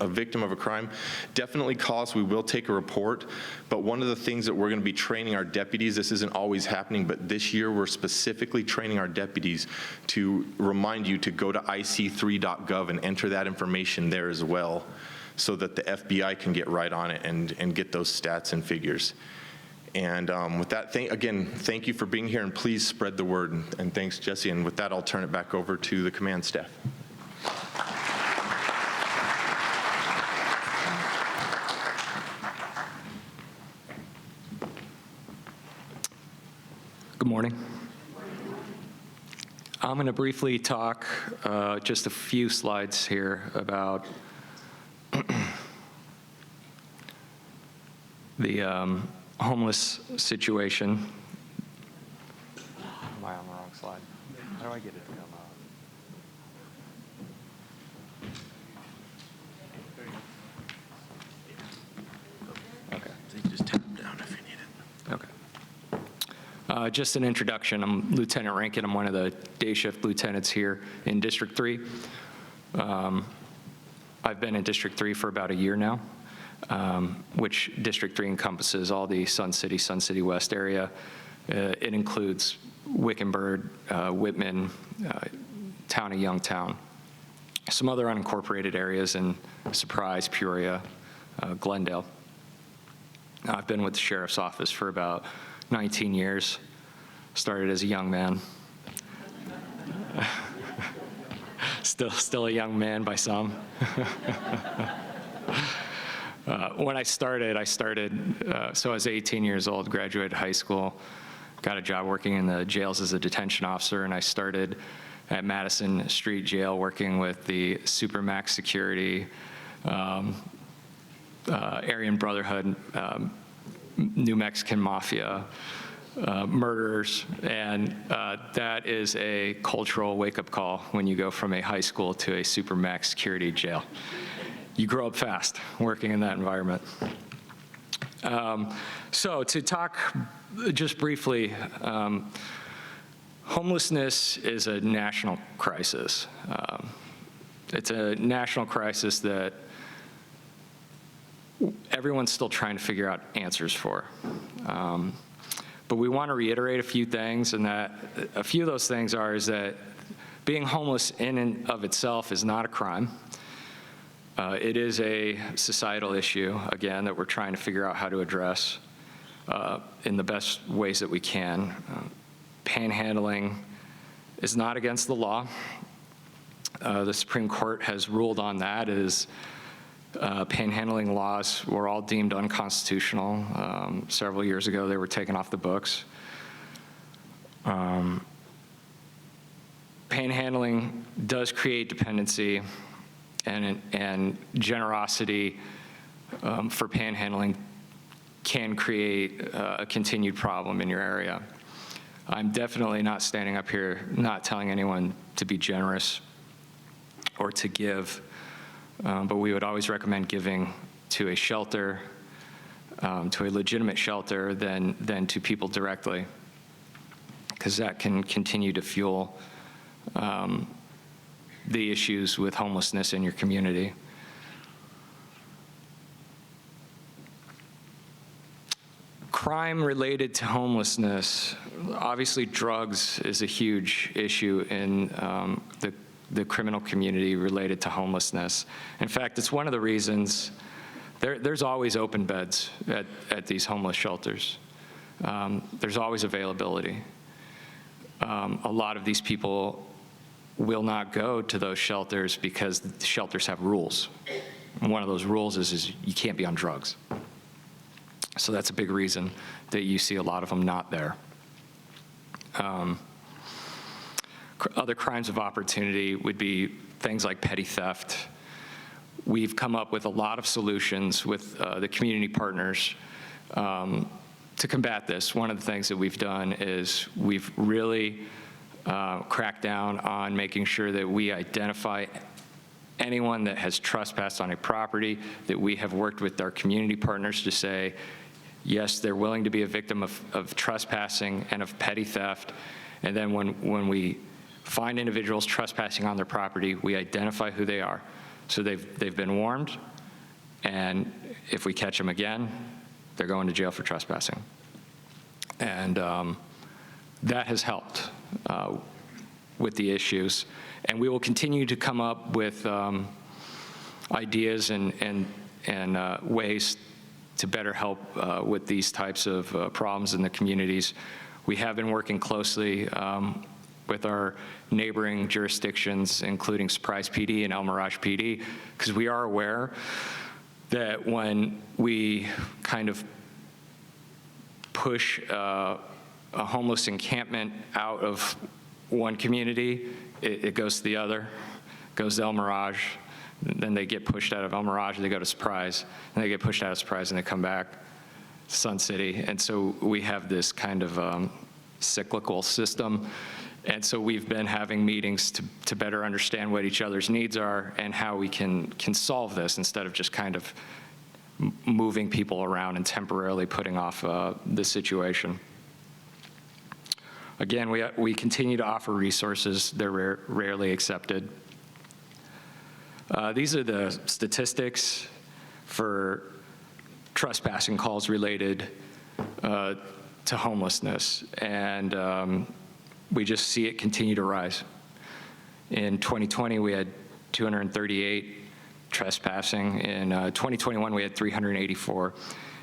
a victim of a crime, definitely call us. We will take a report. But one of the things that we're going to be training our deputies, this isn't always happening, but this year we're specifically training our deputies to remind you to go to ic3.gov and enter that information there as well, so that the FBI can get right on it and get those stats and figures. And with that, again, thank you for being here, and please spread the word. And thanks, Jesse. And with that, I'll turn it back over to the command staff. Good morning. I'm going to briefly talk just a few slides here about the homeless situation. Am I on the wrong slide? How do I get it to come up? Okay. Just tap down if you need it. Okay. Just an introduction. I'm Lieutenant Rankin. I'm one of the day shift lieutenants here in District 3. I've been in District 3 for about a year now. Which District 3 encompasses all the Sun City West area. It includes Wickenburg, Whitman, town of Youngtown, some other unincorporated areas in Surprise, Peoria, Glendale. I've been with the Sheriff's Office for about 19 years. Started as a young man. Still a young man by some. When I started, so I was 18 years old, graduated high school, got a job working in the jails as a detention officer, and I started at Madison Street Jail working with the Supermax Security, Aryan Brotherhood, New Mexican Mafia, murderers, and that is a cultural wake-up call when you go from a high school to a Supermax Security jail. You grow up fast working in that environment. So to talk just briefly, homelessness is a national crisis. It's a national crisis that everyone's still trying to figure out answers for. But we want to reiterate a few things, and that a few of those things is that being homeless in and of itself is not a crime. It is a societal issue, again, that we're trying to figure out how to address in the best ways that we can. Panhandling is not against the law. The Supreme Court has ruled on that as panhandling laws were all deemed unconstitutional. Several years ago, they were taken off the books. Panhandling does create dependency and generosity for panhandling can create a continued problem in your area. I'm definitely not standing up here not telling anyone to be generous or to give, but we would always recommend giving to a shelter, to a legitimate shelter, than to people directly, because that can continue to fuel the issues with homelessness in your community. Crime related to homelessness, obviously drugs is a huge issue in the criminal community related to homelessness. In fact, it's one of the reasons there's always open beds at these homeless shelters. There's always availability. A lot of these people will not go to those shelters because the shelters have rules. And one of those rules is you can't be on drugs. So that's a big reason that you see a lot of them not there. Other crimes of opportunity would be things like petty theft. We've come up with a lot of solutions with the community partners to combat this. One of the things that we've done is we've really cracked down on making sure that we identify anyone that has trespassed on a property, that we have worked with our community partners to say, yes, they're willing to be a victim of trespassing and of petty theft. And then when we find individuals trespassing on their property, we identify who they are. So they've been warned, and if we catch them again, they're going to jail for trespassing. And that has helped with the issues. And we will continue to come up with ideas and ways to better help with these types of problems in the communities. We have been working closely with our neighboring jurisdictions, including Surprise PD and El Mirage PD, because we are aware that when we kind of push a homeless encampment out of one community, it goes to the other, goes to El Mirage, then they get pushed out of El Mirage, they go to Surprise, and they get pushed out of Surprise, and they come back to Sun City. And so we have this kind of cyclical system. And so we've been having meetings to better understand what each other's needs are and how we can solve this instead of just kind of moving people around and temporarily putting off the situation. Again, we continue to offer resources. They're rarely accepted. These are the statistics for trespassing calls related to homelessness. And we just see it continue to rise. In 2020, we had 238 trespassing. In 2021, we had 384.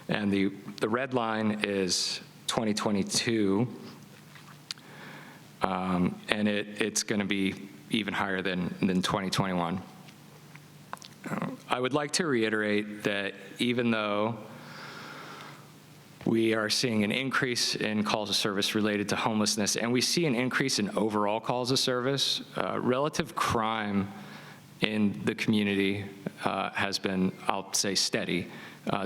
And the red line is 2022. And it's going to be even higher than 2021. I would like to reiterate that even though we are seeing an increase in calls of service related to homelessness, and we see an increase in overall calls of service, relative crime in the community has been, I'll say, steady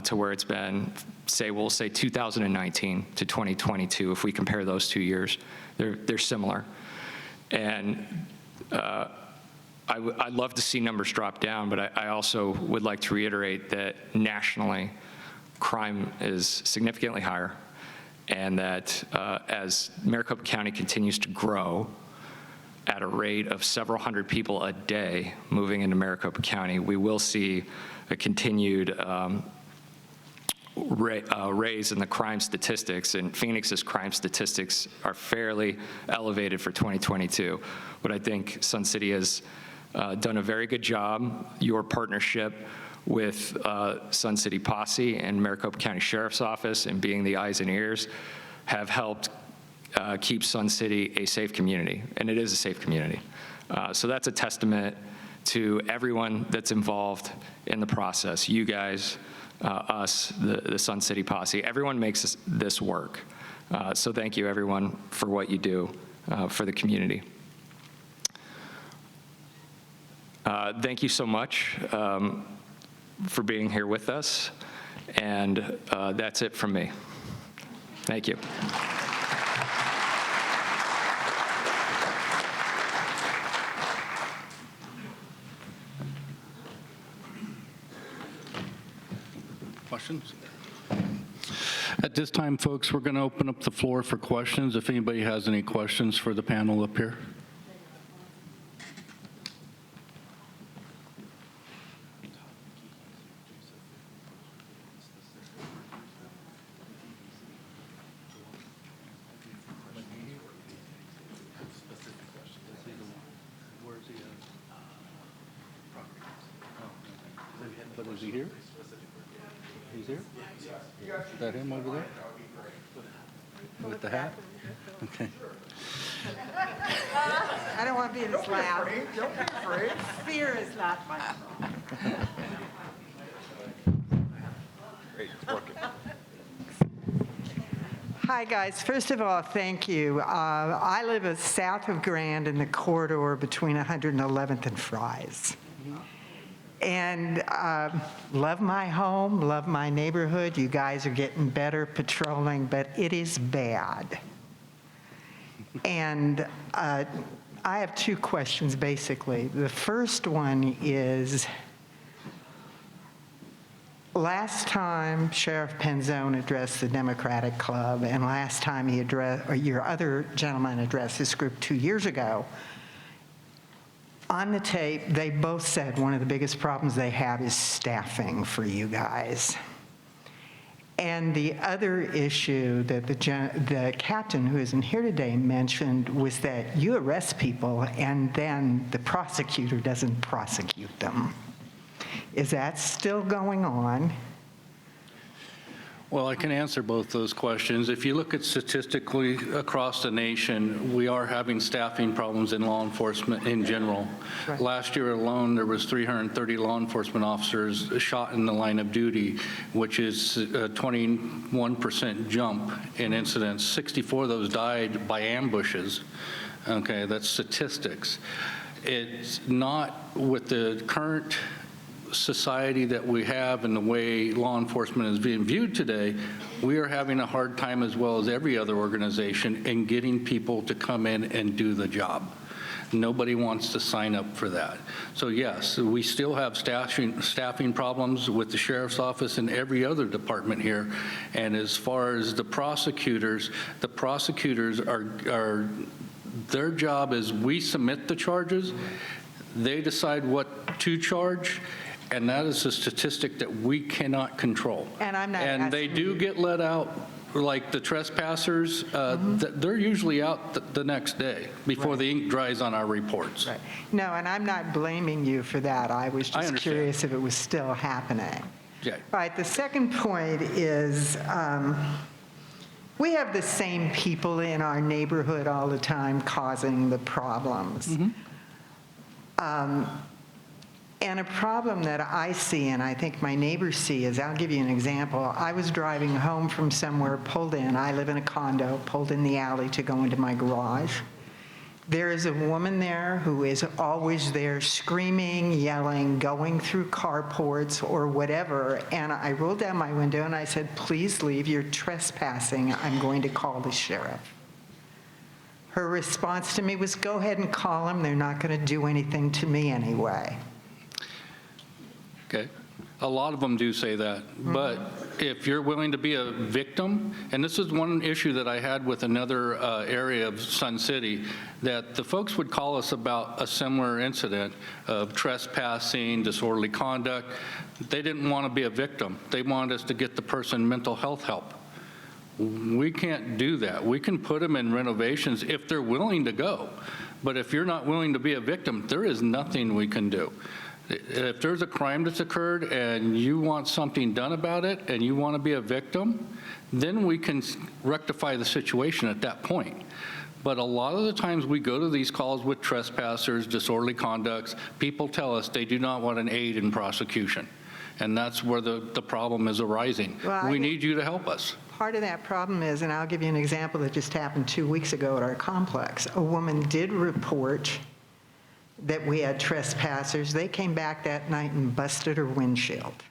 to where it's been, we'll say 2019 to 2022. If we compare those 2 years, they're similar. And I'd love to see numbers drop down, but I also would like to reiterate that nationally, crime is significantly higher, and that as Maricopa County continues to grow at a rate of several hundred people a day moving into Maricopa County, we will see a continued raise in the crime statistics, and Phoenix's crime statistics are fairly elevated for 2022. But I think Sun City has done a very good job. Your partnership with Sun City Posse and Maricopa County Sheriff's Office and being the eyes and ears have helped keep Sun City a safe community, and it is a safe community. So that's a testament to everyone that's involved in the process. You guys, us, the Sun City Posse, everyone makes this work. So thank you, everyone, for what you do for the community. Thank you so much for being here with us, and that's it from me. Thank you. Questions? At this time, folks, we're going to open up the floor for questions. If anybody has any questions for the panel up here. But is he here? He's here? Is that him over there? With the hat? Okay. I don't want to be as loud. Don't be afraid. Fear is not my fault. Hi, guys. First of all, thank you. I live south of Grand in the corridor between 111th and Fry's. And love my home, love my neighborhood. You guys are getting better patrolling, but it is bad. And I have two questions, basically. The first one is, last time Sheriff Penzone addressed the Democratic Club, and last time he addressed, or your other gentleman addressed this group 2 years ago, on the tape, they both said one of the biggest problems they have is staffing for you guys. And the other issue that the captain, who isn't here today, mentioned was that you arrest people and then the prosecutor doesn't prosecute them. Is that still going on? Well, I can answer both those questions. If you look at statistically across the nation, we are having staffing problems in law enforcement in general. Right. Last year alone, there was 330 law enforcement officers shot in the line of duty, which is a 21% jump in incidents. 64 of those died by ambushes. Okay, that's statistics. It's not with the current society that we have and the way law enforcement is being viewed today, we are having a hard time, as well as every other organization, in getting people to come in and do the job. Nobody wants to sign up for that. So yes, we still have staffing problems with the sheriff's office and every other department here. And as far as the prosecutors are their job is, we submit the charges, they decide what to charge, and that is a statistic that we cannot control. And I'm not And they asking do you- get let out, like the trespassers, they're usually out the next day before Right. the ink dries on our reports. Right. No, and I'm not blaming you for that. I was I just understand. curious if it was still happening. Yeah. All right, the second point is, we have the same people in our neighborhood all the time causing the problems. And a problem that I see, and I think my neighbors see, is, I'll give you an example. I was driving home from somewhere, pulled in. I live in a condo, pulled in the alley to go into my garage. There is a woman there who is always there screaming, yelling, going through carports or whatever. And I rolled down my window and I said, please leave, you're trespassing. I'm going to call the sheriff. Her response to me was, go ahead and call them. They're not going to do anything to me anyway. Okay. A lot of them do say that. But if you're willing to be a victim, and this is one issue that I had with another area of Sun City, that the folks would call us about a similar incident of trespassing, disorderly conduct. They didn't want to be a victim. They wanted us to get the person mental health help. We can't do that. We can put them in renovations if they're willing to go. But if you're not willing to be a victim, there is nothing we can do. If there's a crime that's occurred and you want something done about it and you want to be a victim, then we can rectify the situation at that point. But a lot of the times we go to these calls with trespassers, disorderly conducts, people tell us they do not want an aid in prosecution. And that's where the problem is arising. Well, We need you to help us. Part of that problem is, and I'll give you an example that just happened 2 weeks ago at our complex, a woman did report that we had trespassers. They came back that night and busted her windshield.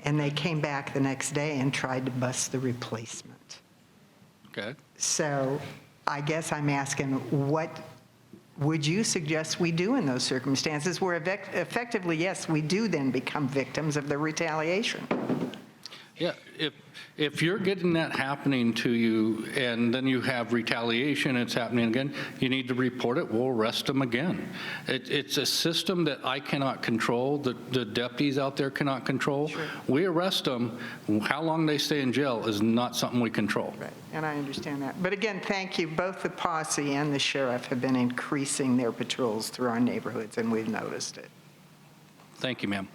And they came back the next day and tried to bust the replacement. Okay. So I guess I'm asking, what would you suggest we do in those circumstances where effectively, yes, we do then become victims of the retaliation? Yeah, if you're getting that happening to you and then you have retaliation, it's happening again, you need to report it, we'll arrest them again. It's a system that I cannot control, the deputies out there cannot control. Sure. We arrest them, how long they stay in jail is not something we control. Right, and I understand that. But again, thank you. Both the posse and the sheriff have been increasing their patrols through our neighborhoods, and we've noticed it. Thank you, ma'am.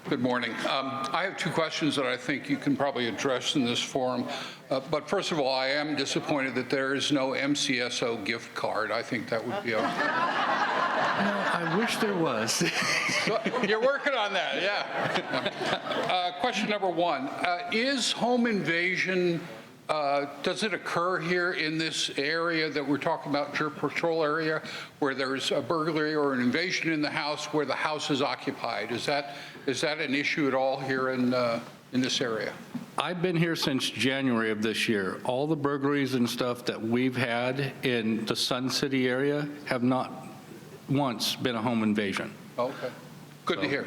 Good morning. I have two questions that I think you can probably address in this forum. But first of all, I am disappointed that there is no MCSO gift card. I think that would be a... I wish there was. You're working on that, yeah. Question number one, is home invasion, does it occur here in this area that we're talking about, your patrol area, where there's a burglary or an invasion in the house where the house is occupied? Is that an issue at all here in this area? I've been here since January of this year. All the burglaries and stuff that we've had in the Sun City area have not once been a home invasion. Okay, good to hear.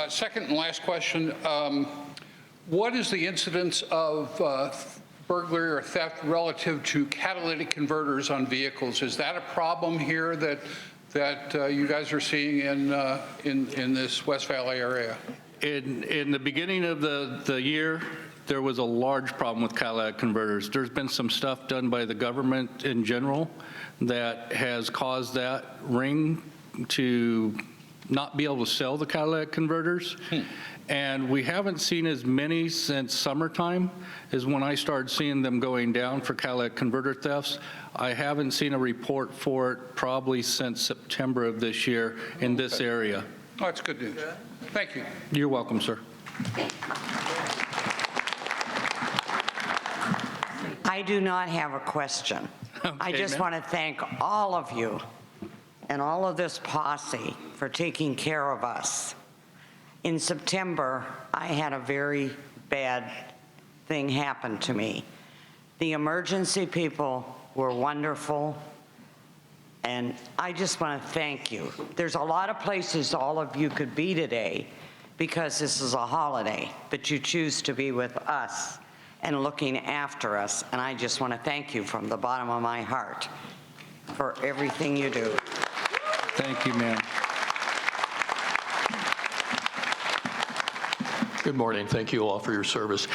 Second and last question, what is the incidence of burglary or theft relative to catalytic converters on vehicles? Is that a problem here that you guys are seeing in this West Valley area? In the beginning of the year, there was a large problem with catalytic converters. There's been some stuff done by the government in general that has caused that ring to not be able to sell the catalytic converters. And we haven't seen as many since summertime as when I started seeing them going down for catalytic converter thefts. I haven't seen a report for it probably since September of this year in this area. Oh, that's good news. Thank you. You're welcome, sir. I do not have a question. I Okay, just ma'am. want to thank all of you and all of this posse for taking care of us. In September, I had a very bad thing happen to me. The emergency people were wonderful, and I just want to thank you. There's a lot of places all of you could be today because this is a holiday, but you choose to be with us and looking after us, and I just want to thank you from the bottom of my heart for everything you do. Thank you, ma'am. Good morning. Thank you all for your service.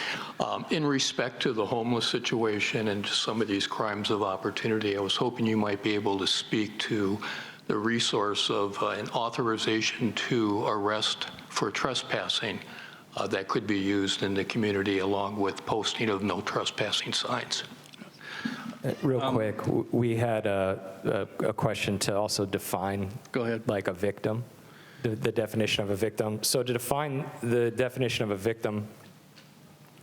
In respect to the homeless situation and some of these crimes of opportunity, I was hoping you might be able to speak to the resource of an authorization to arrest for trespassing that could be used in the community along with posting of no trespassing signs. Real quick, we had a question to also define. Go ahead. Like a victim, the definition of a victim. So to define the definition of a victim,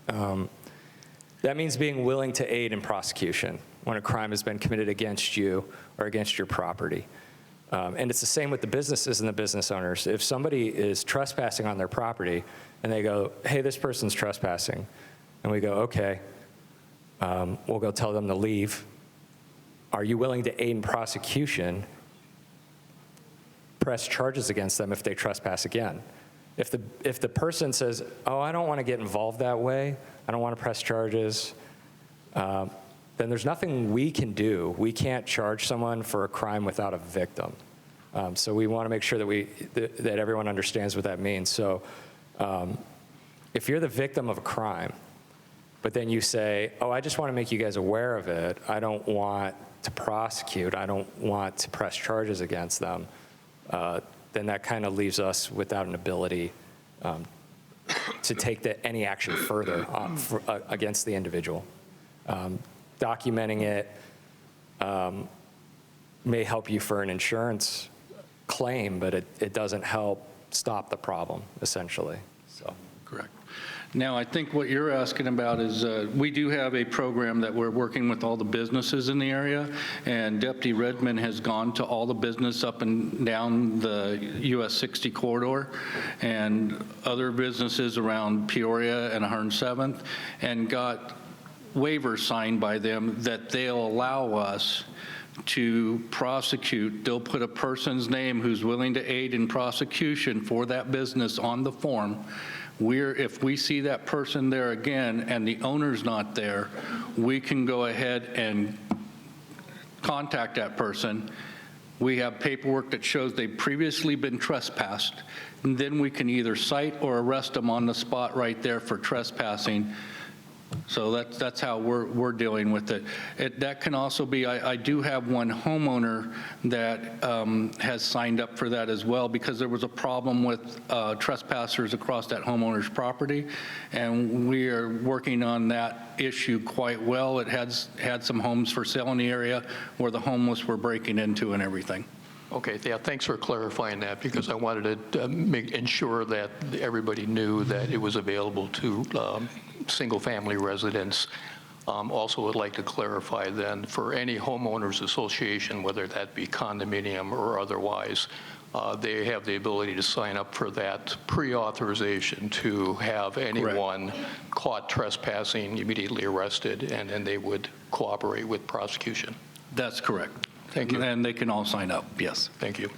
that means being willing to aid in prosecution when a crime has been committed against you or against your property. And it's the same with the businesses and the business owners. If somebody is trespassing on their property and they go, hey, this person's trespassing, and we go, okay, we'll go tell them to leave. Are you willing to aid in prosecution, press charges against them if they trespass again? If the person says, oh, I don't want to get involved that way, I don't want to press charges, then there's nothing we can do. We can't charge someone for a crime without a victim. So we want to make sure that everyone understands what that means. So if you're the victim of a crime, but then you say, oh, I just want to make you guys aware of it, I don't want to prosecute, I don't want to press charges against them, then that kind of leaves us without an ability to take any action further against the individual. Documenting it may help you for an insurance claim, but it doesn't help stop the problem, essentially. So. Correct. Now, I think what you're asking about is, we do have a program that we're working with all the businesses in the area, and Deputy Redmond has gone to all the business up and down the US 60 corridor and other businesses around Peoria and 107th, and got waivers signed by them that they'll allow us to prosecute. They'll put a person's name who's willing to aid in prosecution for that business on the form. If we see that person there again and the owner's not there, we can go ahead and contact that person. We have paperwork that shows they've previously been trespassed, and then we can either cite or arrest them on the spot right there for trespassing. So that's how we're dealing with it. That can also be, I do have one homeowner that has signed up for that as well, because there was a problem with trespassers across that homeowner's property, and we are working on that issue quite well. It had some homes for sale in the area where the homeless were breaking into and everything. Okay, yeah, thanks for clarifying that, because I wanted to ensure that everybody knew that it was available to single-family residents. Also would like to clarify then, for any homeowners association, whether that be condominium or otherwise, they have the ability to sign up for that pre-authorization to have anyone caught trespassing immediately arrested, and then they would cooperate with prosecution. That's correct. Thank you. And they can all sign up, yes. Thank you.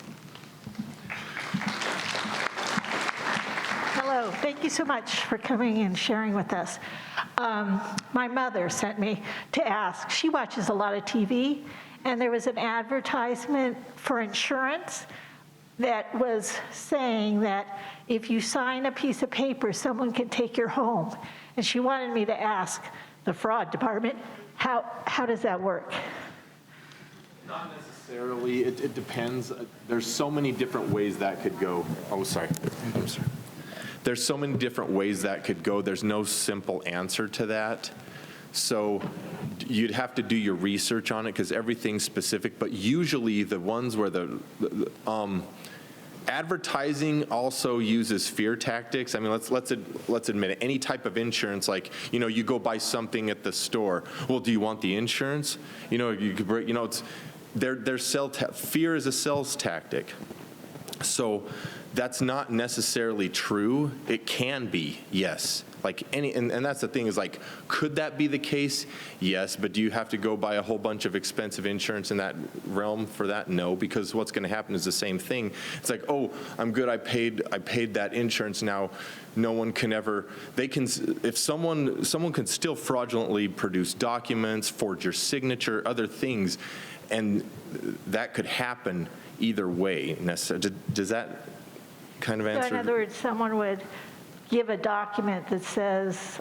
Hello, thank you so much for coming and sharing with us. My mother sent me to ask. She watches a lot of TV, and there was an advertisement for insurance that was saying that if you sign a piece of paper, someone can take your home. And she wanted me to ask the fraud department, how does that work? Not necessarily. It depends. There's so many different ways that could go. Oh, sorry. I'm sorry. There's so many different ways that could go. There's no simple answer to that. So you'd have to do your research on it, because everything's specific. But usually the ones where the advertising also uses fear tactics. I mean, let's admit it. Any type of insurance, like, you go buy something at the store. Well, do you want the insurance? It's fear is a sales tactic. So that's not necessarily true. It can be, yes. And that's the thing is, like, could that be the case? Yes, but do you have to go buy a whole bunch of expensive insurance in that realm for that? No, because what's going to happen is the same thing. It's like, oh, I'm good, I paid that insurance. Now no one can ever, if someone can still fraudulently produce documents, forge your signature, other things, and that could happen either way. Does that kind of answer? So in other words, someone would give a document that says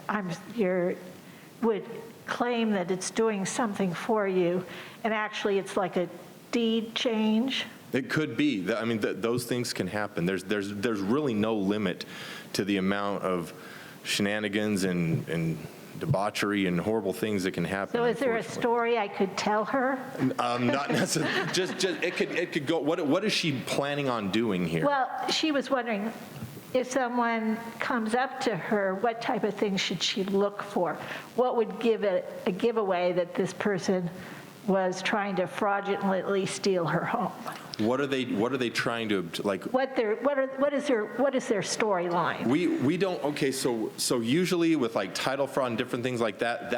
would claim that it's doing something for you, and actually it's like a deed change? It could be. I mean, those things can happen. There's really no limit to the amount of shenanigans and debauchery and horrible things that can happen. So is there a story I could tell her? Not necessarily. Just it could go. What is she planning on doing here? Well, she was wondering, if someone comes up to her, what type of things should she look for? What would give it a giveaway that this person was trying to fraudulently steal her home? What are they trying to, like? What is their storyline? We don't. Okay, so usually with like title fraud and different things like that,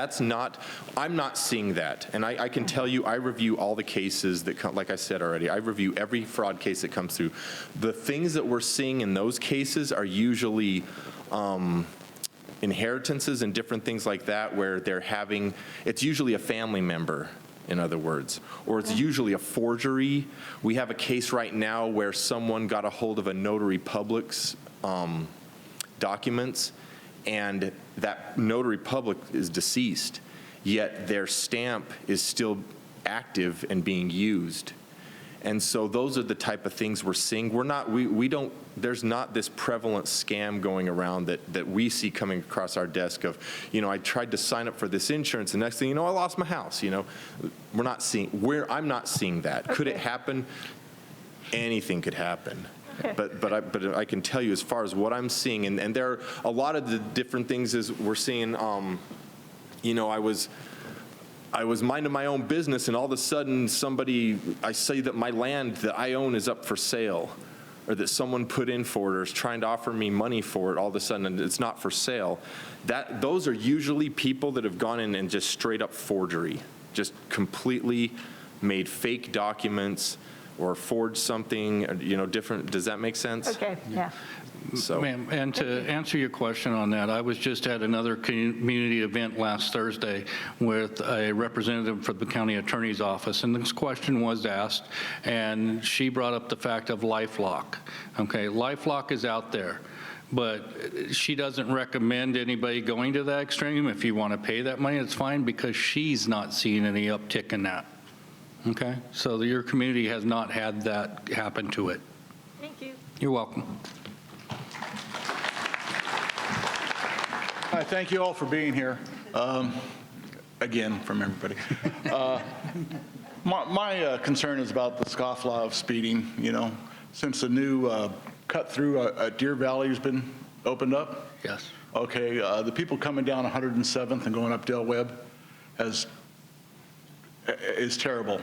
I'm not seeing that. And I can tell you, I review all the cases that come, like I said already, I review every fraud case that comes through. The things that we're seeing in those cases are usually inheritances and different things like that, where it's usually a family member, in other words, or it's usually a forgery. We have a case right now where someone got a hold of a notary public's documents, and that notary public is deceased, yet their stamp is still active and being used. And so those are the type of things we're seeing. There's not this prevalent scam going around that we see coming across our desk of, I tried to sign up for this insurance, and next thing I lost my house. I'm not seeing that. Okay. Could it happen? Anything could happen. But I can tell you as far as what I'm seeing, and there are a lot of the different things is we're seeing, you know, I was minding my own business, and all of a sudden I say that my land that I own is up for sale, or that someone put in for it or is trying to offer me money for it all of a sudden, and it's not for sale. Those are usually people that have gone in and just straight up forgery, just completely made fake documents or forged something, you know, different. Does that make sense? Okay, yeah. So. Ma'am, and to answer your question on that, I was just at another community event last Thursday with a representative for the county attorney's office, and this question was asked, and she brought up the fact of LifeLock. Okay, LifeLock is out there, but she doesn't recommend anybody going to that extreme. If you want to pay that money, it's fine, because she's not seeing any uptick in that. Okay, so your community has not had that happen to it. Thank you. You're welcome. Hi, thank you all for being here. Again, from everybody. My concern is about the scofflaw of speeding, you know, since the new cut through at Deer Valley has been opened up. Yes. Okay, the people coming down 107th and going up Del Webb is terrible.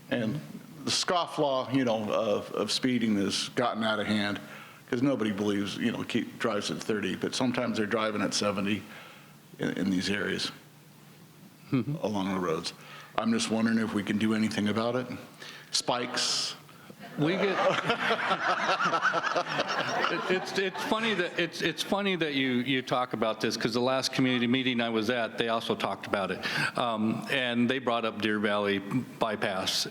And the scofflaw, you know, of speeding has gotten out of hand, because nobody believes, you know, drives at 30, but sometimes they're driving at 70 in these areas along the roads. I'm just wondering if we can do anything about it. Spikes. We get. It's funny that you talk about this, because the last community meeting I was at, they also talked about it, and they brought up Deer Valley bypass.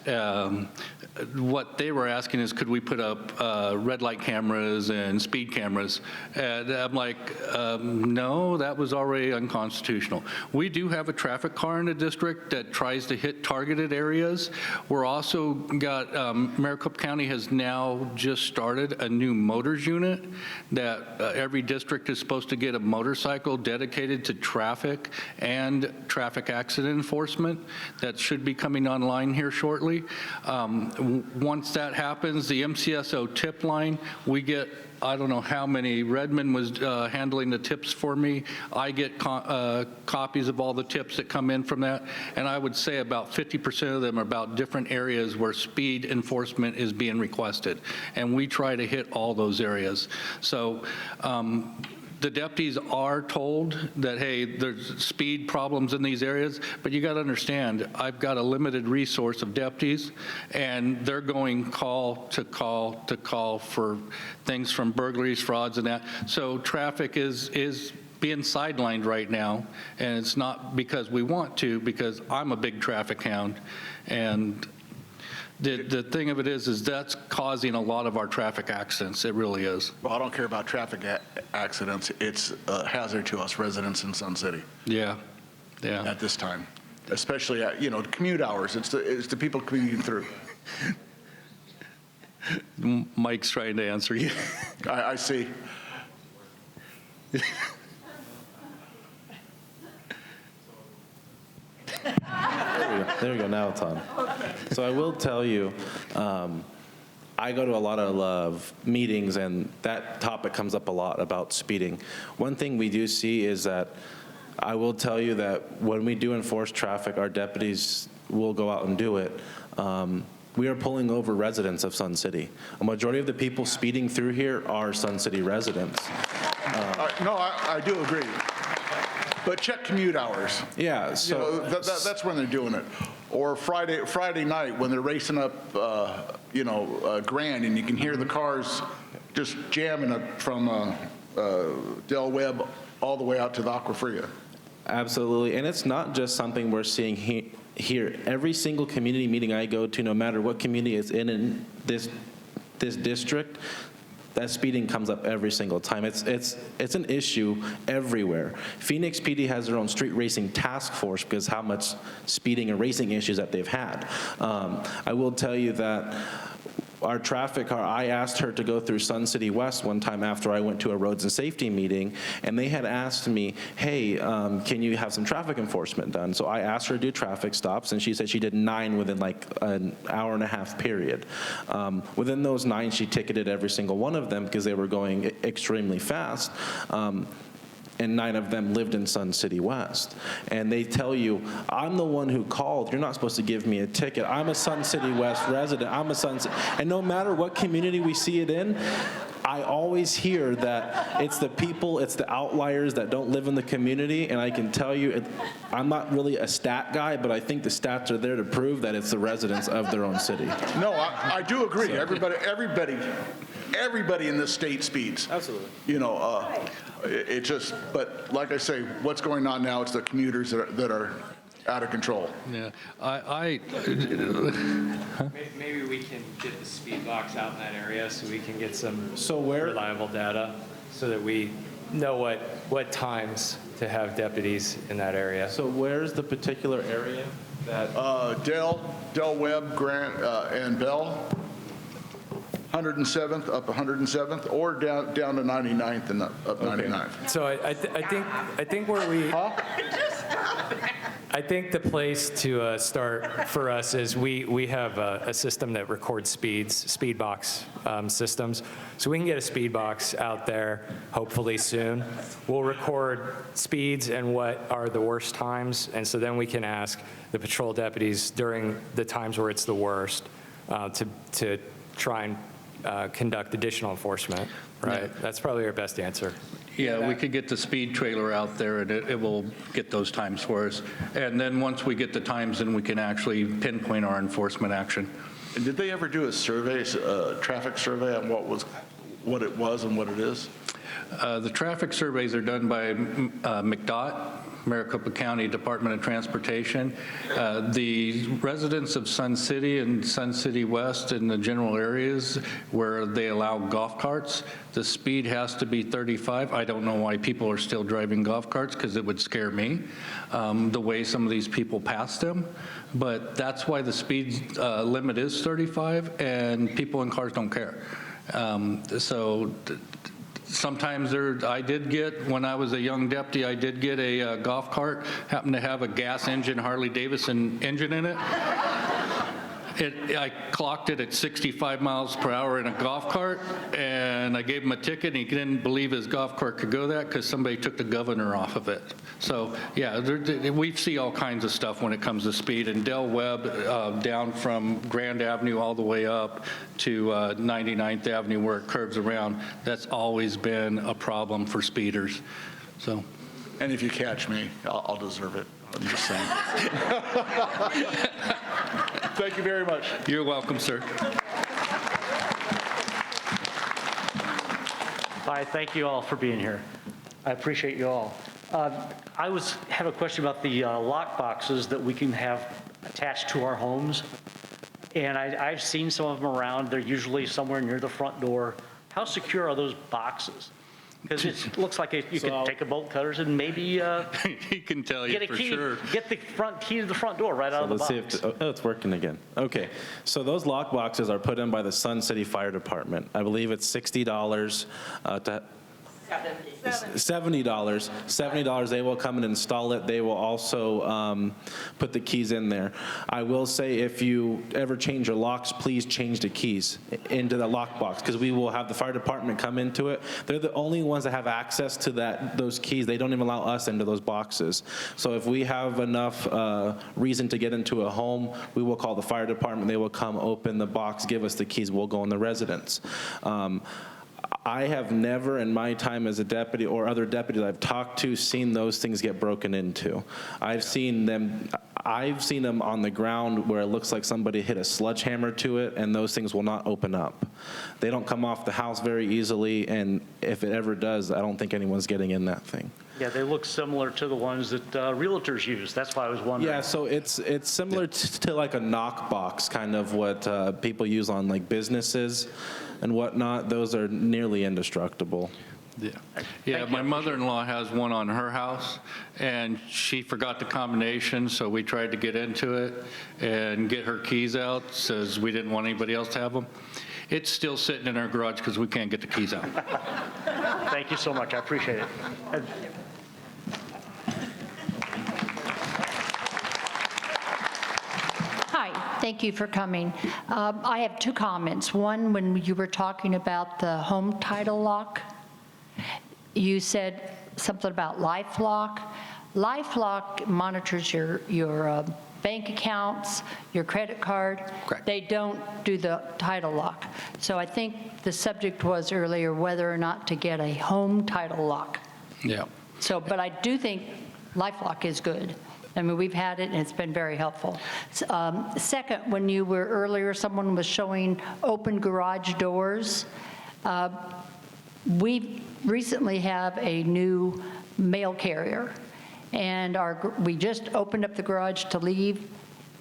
What they were asking is, could we put up red light cameras and speed cameras? And I'm like, no, that was already unconstitutional. We do have a traffic car in the district that tries to hit targeted areas. We're also got Maricopa County has now just started a new motors unit that every district is supposed to get a motorcycle dedicated to traffic and traffic accident enforcement. That should be coming online here shortly. Once that happens, the MCSO tip line, we get, I don't know how many. Redmond was handling the tips for me. I get copies of all the tips that come in from that, and I would say about 50% of them are about different areas where speed enforcement is being requested, and we try to hit all those areas. So the deputies are told that, hey, there's speed problems in these areas, but you got to understand, I've got a limited resource of deputies, and they're going call to call to call for things from burglaries, frauds, and that. So traffic is being sidelined right now, and it's not because we want to, because I'm a big traffic hound, and the thing of it is that's causing a lot of our traffic accidents. It really is. Well, I don't care about traffic accidents. It's a hazard to us residents in Sun City. Yeah, yeah. At this time, especially at, you know, commute hours. It's the people commuting through. Mike's trying to answer you. I see. There we go. Now it's on. So I will tell you, I go to a lot of meetings, and that topic comes up a lot about speeding. One thing we do see is that I will tell you that when we do enforce traffic, our deputies will go out and do it. We are pulling over residents of Sun City. A majority of the people speeding through here are Sun City residents. No, I do agree. But check commute hours. Yeah, so you know, that's when they're doing it. Or Friday night when they're racing up, Grand, and you can hear the cars just jamming up from Del Webb all the way out to the Aquafria. Absolutely, and it's not just something we're seeing here. Every single community meeting I go to, no matter what community it's in this district, that speeding comes up every single time. It's an issue everywhere. Phoenix PD has their own street racing task force because how much speeding and racing issues that they've had. I will tell you that our traffic car, I asked her to go through Sun City West one time after I went to a roads and safety meeting, and they had asked me, hey, can you have some traffic enforcement done? So I asked her to do traffic stops, and she said she did 9 within like an hour and a half period. Within those 9, she ticketed every single one of them because they were going extremely fast. And 9 of them lived in Sun City West. And they tell you, I'm the one who called. You're not supposed to give me a ticket. I'm a Sun City West resident. I'm a and no matter what community we see it in, I always hear that it's the people, it's the outliers that don't live in the community. And I can tell you, I'm not really a stat guy, but I think the stats are there to prove that it's the residents of their own city. No, I do agree. Everybody in this state speeds. Absolutely. You know, it just, but like I say, what's going on now, it's the commuters that are out of control. Yeah, Maybe we can get the speed box out in that area so we can get some where reliable data so that we know what times to have deputies in that area. So where's the particular area that? Del Webb, Grant, and Bell. 107th, up 107th, or down to 99th and up 99th. So I think where we, I think the place to start for us is we have a system that records speed box systems. So we can get a speed box out there hopefully soon. We'll record speeds and what are the worst times, and so then we can ask the patrol deputies during the times where it's the worst to try and conduct additional enforcement, right? Yeah. That's probably our best answer. Yeah, we could get the speed trailer out there, and it will get those times for us. And then once we get the times, then we can actually pinpoint our enforcement action. And did they ever do a survey, a traffic survey on what it was and what it is? The traffic surveys are done by McDOT, Maricopa County Department of Transportation. The residents of Sun City and Sun City West in the general areas where they allow golf carts, the speed has to be 35. I don't know why people are still driving golf carts, because it would scare me, the way some of these people pass them. But that's why the speed limit is 35, and people in cars don't care. Sometimes I did get, when I was a young deputy, I did get a golf cart, happened to have a gas engine, Harley Davidson engine in it. I clocked it at 65 miles per hour in a golf cart, and I gave him a ticket, and he didn't believe his golf cart could go that because somebody took the governor off of it. So, yeah, we see all kinds of stuff when it comes to speed. And Del Webb, down from Grand Avenue all the way up to 99th Avenue where it curves around, that's always been a problem for speeders. So. And if you catch me, I'll deserve it. I'm just saying. Thank you very much. You're welcome, sir. Hi, thank you all for being here. I appreciate you all. I have a question about the lock boxes that we can have attached to our homes. And I've seen some of them around. They're usually somewhere near the front door. How secure are those boxes? Because it looks like you could take a bolt cutters and maybe he can tell you get a for key, sure. get the key to the front door right out of the box. Let's see if, it's working again. Okay, so those lock boxes are put in by the Sun City Fire Department. I believe it's $60 to $70. They will come and install it. They will also put the keys in there. I will say, if you ever change your locks, please change the keys into the lock box, because we will have the fire department come into it. They're the only ones that have access to those keys. They don't even allow us into those boxes. So if we have enough reason to get into a home, we will call the fire department. They will come open the box, give us the keys. We'll go in the residence. I have never in my time as a deputy or other deputies I've talked to seen those things get broken into. I've seen them on the ground where it looks like somebody hit a sledgehammer to it, and those things will not open up. They don't come off the house very easily, and if it ever does, I don't think anyone's getting in that thing. Yeah, they look similar to the ones that realtors use. That's why I was wondering. Yeah, so it's similar to like a knock box, kind of what people use on like businesses and whatnot. Those are nearly indestructible. Yeah, my mother-in-law has one on her house, and she forgot the combination, so we tried to get into it and get her keys out, says we didn't want anybody else to have them. It's still sitting in our garage because we can't get the keys out. Thank you so much, I appreciate it. Hi, thank you for coming. I have two comments. One, when you were talking about the home title lock, you said something about LifeLock. LifeLock monitors your bank accounts, your credit card. Correct. They don't do the title lock. So I think the subject was earlier whether or not to get a home title lock. Yeah. So, but I do think LifeLock is good. I mean, we've had it, and it's been very helpful. Second, when you were earlier, someone was showing open garage doors. We recently have a new mail carrier, and we just opened up the garage to leave,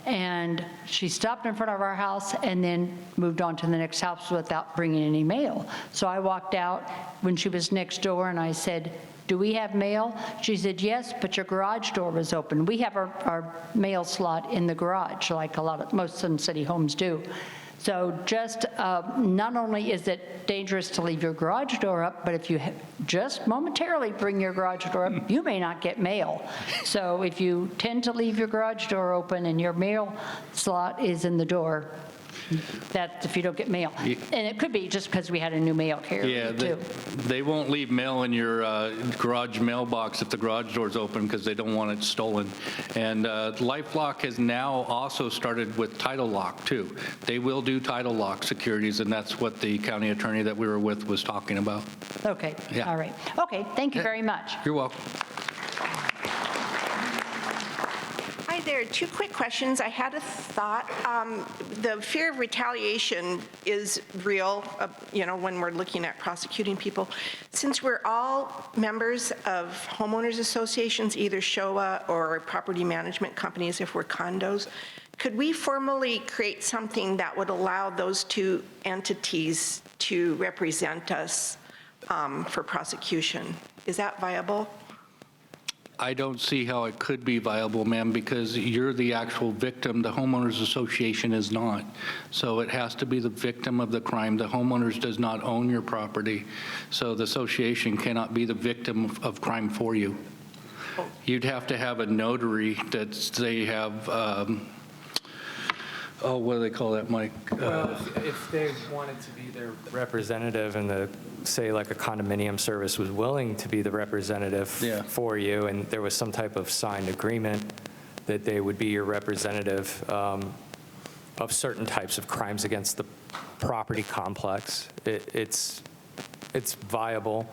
and she stopped in front of our house and then moved on to the next house without bringing any mail. So I walked out when she was next door, and I said, "Do we have mail?" She said, "Yes, but your garage door was open." We have our mail slot in the garage, like most Sun City homes do. So just, not only is it dangerous to leave your garage door up, but if you just momentarily bring your garage door up, you may not get mail. So if you tend to leave your garage door open and your mail slot is in the door, that's if you don't get mail. And it could be just because we had a new mail carrier, too. They won't leave mail in your garage mailbox if the garage door's open because they don't want it stolen. And LifeLock has now also started with title lock, too. They will do title lock securities, and that's what the county attorney that we were with was talking about. Okay, Yeah. all right. Okay, thank you very much. You're welcome. Hi there, two quick questions. I had a thought. The fear of retaliation is real, when we're looking at prosecuting people. Since we're all members of homeowners associations, either SHOA or property management companies if we're condos, could we formally create something that would allow those two entities to represent us for prosecution? Is that viable? I don't see how it could be viable, ma'am, because you're the actual victim. The homeowners association is not. So it has to be the victim of the crime. The homeowners does not own your property. So the association cannot be the victim of crime for you. You'd have to have a notary that they have, what do they call that, Mike? Well, if they wanted to be their representative and say like a condominium service was willing to be the representative for you, and there was some type of signed agreement that they would be your representative of certain types of crimes against the property complex, it's viable.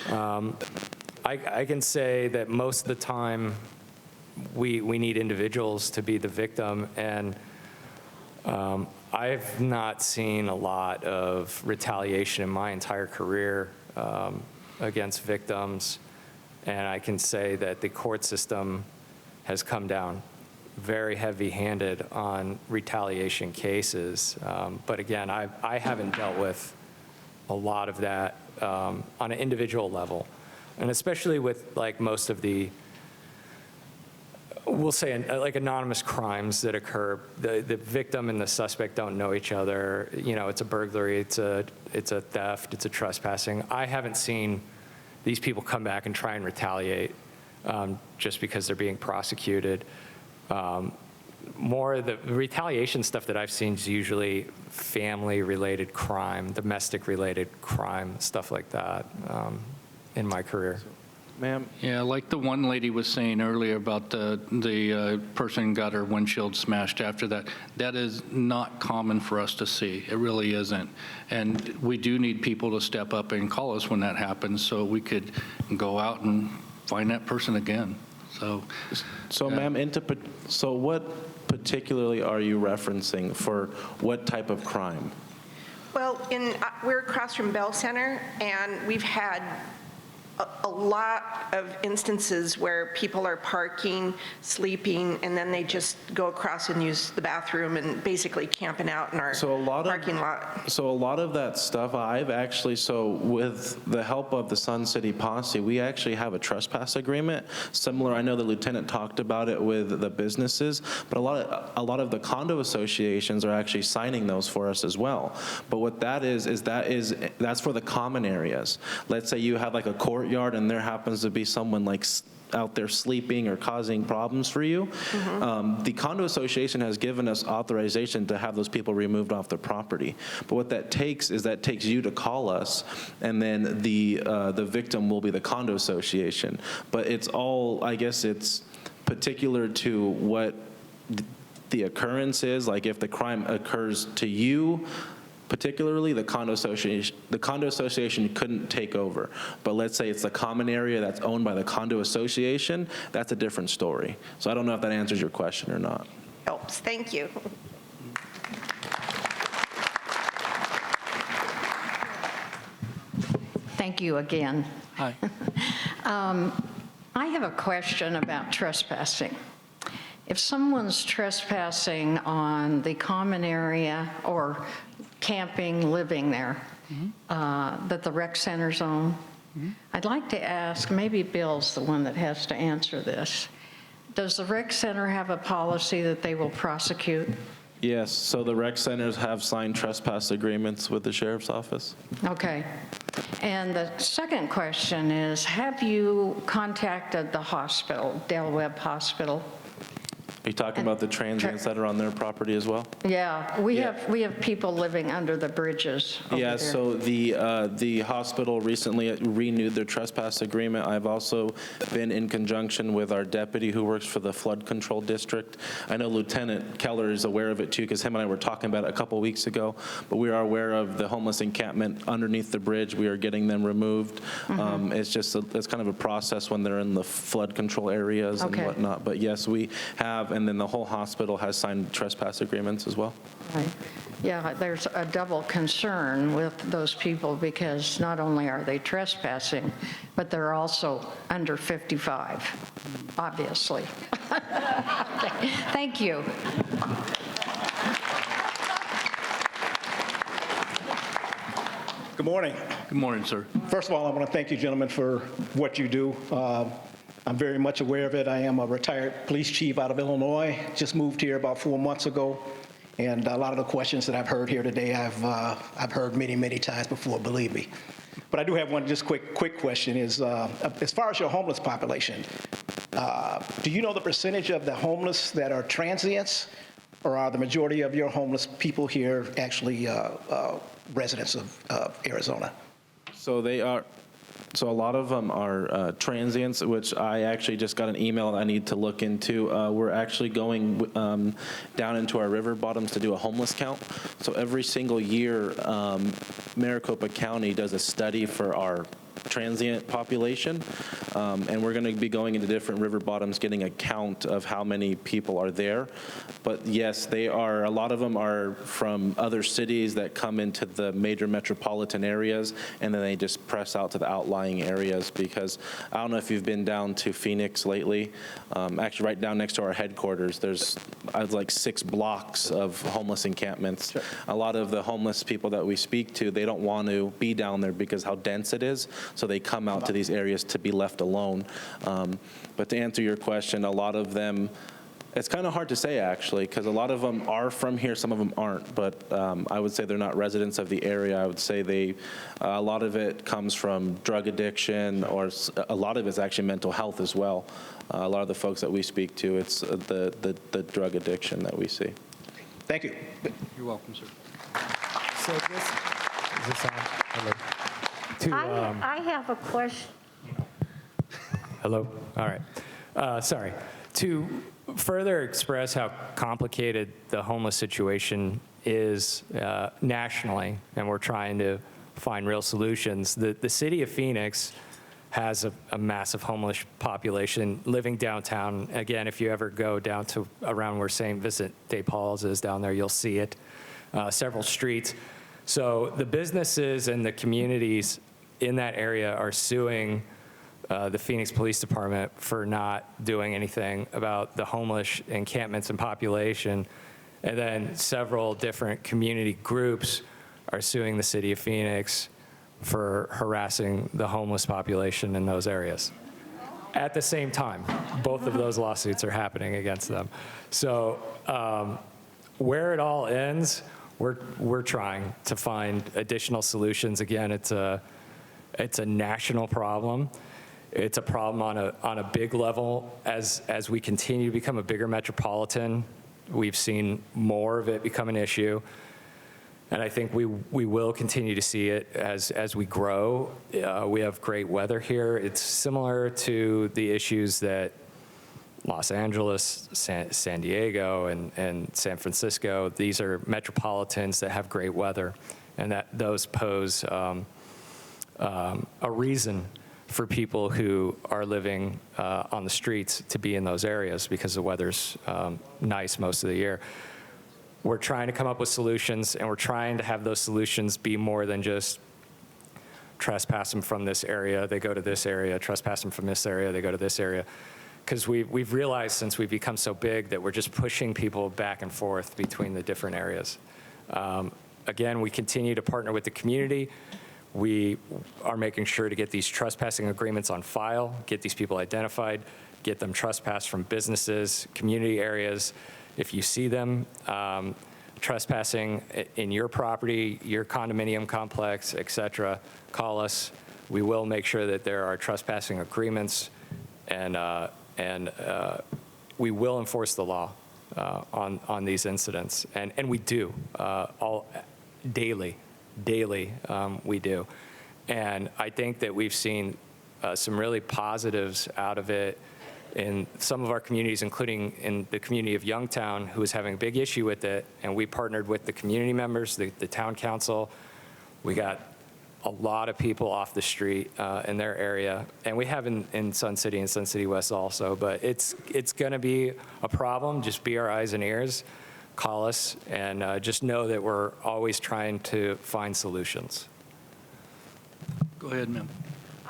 I can say that most of the time we need individuals to be the victim, and I've not seen a lot of retaliation in my entire career against victims, and I can say that the court system has come down very heavy-handed on retaliation cases. But again, I haven't dealt with a lot of that on an individual level, and especially with like most of the, we'll say like anonymous crimes that occur. The victim and the suspect don't know each other. It's a burglary, it's a theft, it's a trespassing. I haven't seen these people come back and try and retaliate just because they're being prosecuted. More the retaliation stuff that I've seen is usually family-related crime, domestic-related crime, stuff like that in my career. Ma'am? Yeah, like the one lady was saying earlier about the person got her windshield smashed after that. That is not common for us to see. It really isn't. And we do need people to step up and call us when that happens so we could go out and find that person again. So ma'am, so what particularly are you referencing for what type of crime? Well, we're across from Bell Center, and we've had a lot of instances where people are parking, sleeping, and then they just go across and use the bathroom and basically camping out in our parking lot. So a lot of that stuff, with the help of the Sun City Posse, we actually have a trespass agreement. Similar, I know the lieutenant talked about it with the businesses, but a lot of the condo associations are actually signing those for us as well. But what that's for the common areas. Let's say you have like a courtyard and there happens to be someone like out there sleeping or causing problems for you. The condo association has given us authorization to have those people removed off the property. But what that takes you to call us, and then the victim will be the condo association. But it's all, I guess it's particular to what the occurrence is. Like if the crime occurs to you, particularly, the condo association couldn't take over. But let's say it's the common area that's owned by the condo association, that's a different story. So I don't know if that answers your question or not. Helps, thank you. Thank you again. Hi. I have a question about trespassing. If someone's trespassing on the common area or camping, living there, that the rec center's own, I'd like to ask, maybe Bill's the one that has to answer this. Does the rec center have a policy that they will prosecute? Yes, so the rec centers have signed trespass agreements with the sheriff's office. Okay. And the second question is, have you contacted the hospital, Del Webb Hospital? Are you talking about the transients that are on their property as well? Yeah, we have people living under the bridges over Yeah, there. so the hospital recently renewed their trespass agreement. I've also been in conjunction with our deputy who works for the flood control district. I know Lieutenant Keller is aware of it too, because him and I were talking about it a couple weeks ago, but we are aware of the homeless encampment underneath the bridge. We are getting them removed. It's just, it's kind of a process when they're in the flood control areas and whatnot. But yes, we have, and then the whole hospital has signed trespass agreements as well. Right. Yeah, there's a double concern with those people because not only are they trespassing, but they're also under 55, obviously. Okay. Thank you. Good morning. Good morning, sir. First of all, I want to thank you, gentlemen, for what you do. I'm very much aware of it. I am a retired police chief out of Illinois, just moved here about 4 months ago, and a lot of the questions that I've heard here today, I've heard many, many times before, believe me. But I do have one just quick question is, as far as your homeless population, do you know the percentage of the homeless that are transients, or are the majority of your homeless people here actually residents of Arizona? So they are. So a lot of them are transients, which I actually just got an email I need to look into. We're actually going down into our river bottoms to do a homeless count. So every single year, Maricopa County does a study for our transient population, and we're going to be going into different river bottoms getting a count of how many people are there. But yes, a lot of them are from other cities that come into the major metropolitan areas, and then they just press out to the outlying areas, because I don't know if you've been down to Phoenix lately. Actually, right down next to our headquarters, there's like 6 blocks of homeless encampments. Sure. A lot of the homeless people that we speak to, they don't want to be down there because how dense it is. So they come out to these areas to be left alone. But to answer your question, a lot of them, it's kind of hard to say actually, because a lot of them are from here, some of them aren't. But I would say they're not residents of the area. I would say a lot of it comes from drug addiction, or a lot of it's actually mental health as well. A lot of the folks that we speak to, it's the drug addiction that we see. Thank you. You're welcome, sir. So is this on? Hello. I have a question. Hello? All right. Sorry. To further express how complicated the homeless situation is nationally, and we're trying to find real solutions, the city of Phoenix has a massive homeless population living downtown. Again, if you ever go down to around where St. Vincent de Paul's is down there, you'll see it, several streets. So the businesses and the communities in that area are suing the Phoenix Police Department for not doing anything about the homeless encampments and population. And then several different community groups are suing the city of Phoenix for harassing the homeless population in those areas. At the same time, both of those lawsuits are happening against them. So where it all ends, we're trying to find additional solutions. Again, it's a national problem. It's a problem on a big level. As we continue to become a bigger metropolitan, we've seen more of it become an issue. And I think we will continue to see it as we grow. We have great weather here. It's similar to the issues that Los Angeles, San Diego, and San Francisco. These are metropolitans that have great weather, and that those pose a reason for people who are living on the streets to be in those areas because the weather's nice most of the year. We're trying to come up with solutions, and we're trying to have those solutions be more than just trespass them from this area, they go to this area, trespass them from this area, they go to this area. Because we've realized since we've become so big that we're just pushing people back and forth between the different areas. Again, we continue to partner with the community. We are making sure to get these trespassing agreements on file, get these people identified, get them trespassed from businesses, community areas. If you see them trespassing in your property, your condominium complex, et cetera, call us. We will make sure that there are trespassing agreements, and we will enforce the law on these incidents. And we do, daily, we do. And I think that we've seen some really positives out of it in some of our communities, including in the community of Youngtown, who is having a big issue with it. And we partnered with the community members, the town council. We got a lot of people off the street in their area. And we have in Sun City and Sun City West also. But it's going to be a problem. Just be our eyes and ears. Call us, and just know that we're always trying to find solutions. Go ahead, ma'am.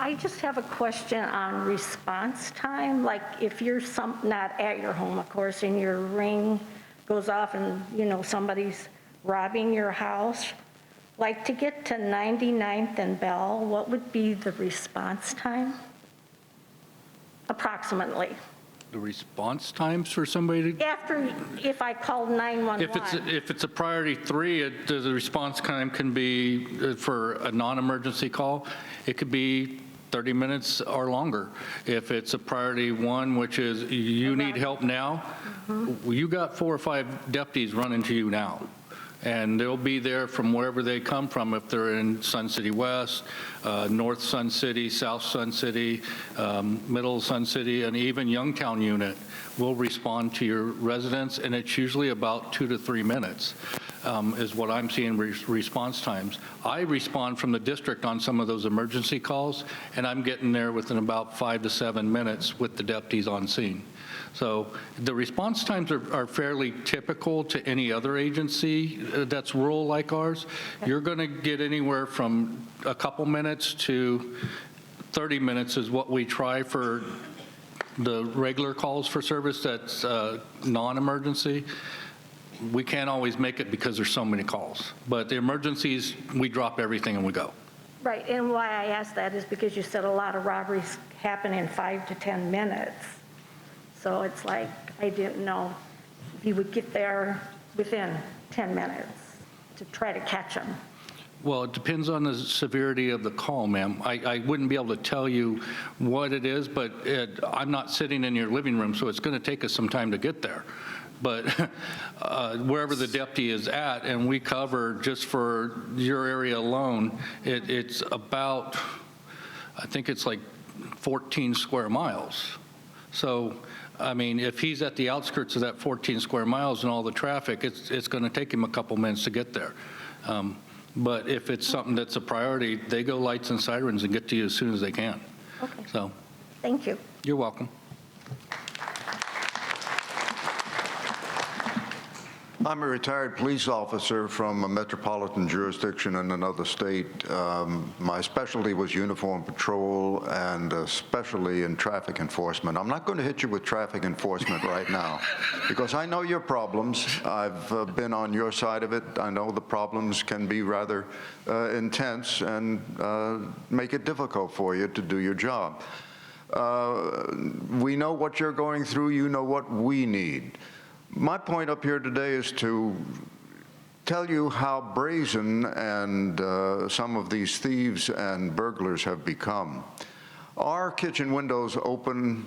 I just have a question on response time. Like if you're not at your home, of course, and your ring goes off and, somebody's robbing your house, like to get to 99th and Bell, what would be the response time? Approximately. The response times for somebody to... If I called 911. If it's a priority 3, the response time can be, for a non-emergency call, it could be 30 minutes or longer. If it's a priority 1, which is you need help now, you got 4 or 5 deputies running to you now. And they'll be there from wherever they come from, if they're in Sun City West, North Sun City, South Sun City, Middle Sun City, and even Youngtown unit will respond to your residents, and it's usually about 2 to 3 minutes is what I'm seeing response times. I respond from the district on some of those emergency calls, and I'm getting there within about 5 to 7 minutes with the deputies on scene. So the response times are fairly typical to any other agency that's rural like ours. You're going to get anywhere from a couple minutes to 30 minutes is what we try for the regular calls for service that's non-emergency. We can't always make it because there's so many calls. But the emergencies, we drop everything and we go. Right, and why I asked that is because you said a lot of robberies happen in 5 to 10 minutes. So it's like, I didn't know if you would get there within 10 minutes to try to catch them. Well, it depends on the severity of the call, ma'am. I wouldn't be able to tell you what it is, but I'm not sitting in your living room, so it's going to take us some time to get there. But wherever the deputy is at, and we cover just for your area alone, it's about, I think it's like 14 square miles. So, I mean, if he's at the outskirts of that 14 square miles and all the traffic, it's going to take him a couple minutes to get there. But if it's something that's a priority, they go lights and sirens and get to you as soon as they can. Okay. So, thank you. you're welcome. I'm a retired police officer from a metropolitan jurisdiction in another state. My specialty was uniform patrol and especially in traffic enforcement. I'm not going to hit you with traffic enforcement right now because I know your problems. I've been on your side of it. I know the problems can be rather intense and make it difficult for you to do your job. We know what you're going through. You know what we need. My point up here today is to tell you how brazen and some of these thieves and burglars have become. Our kitchen windows open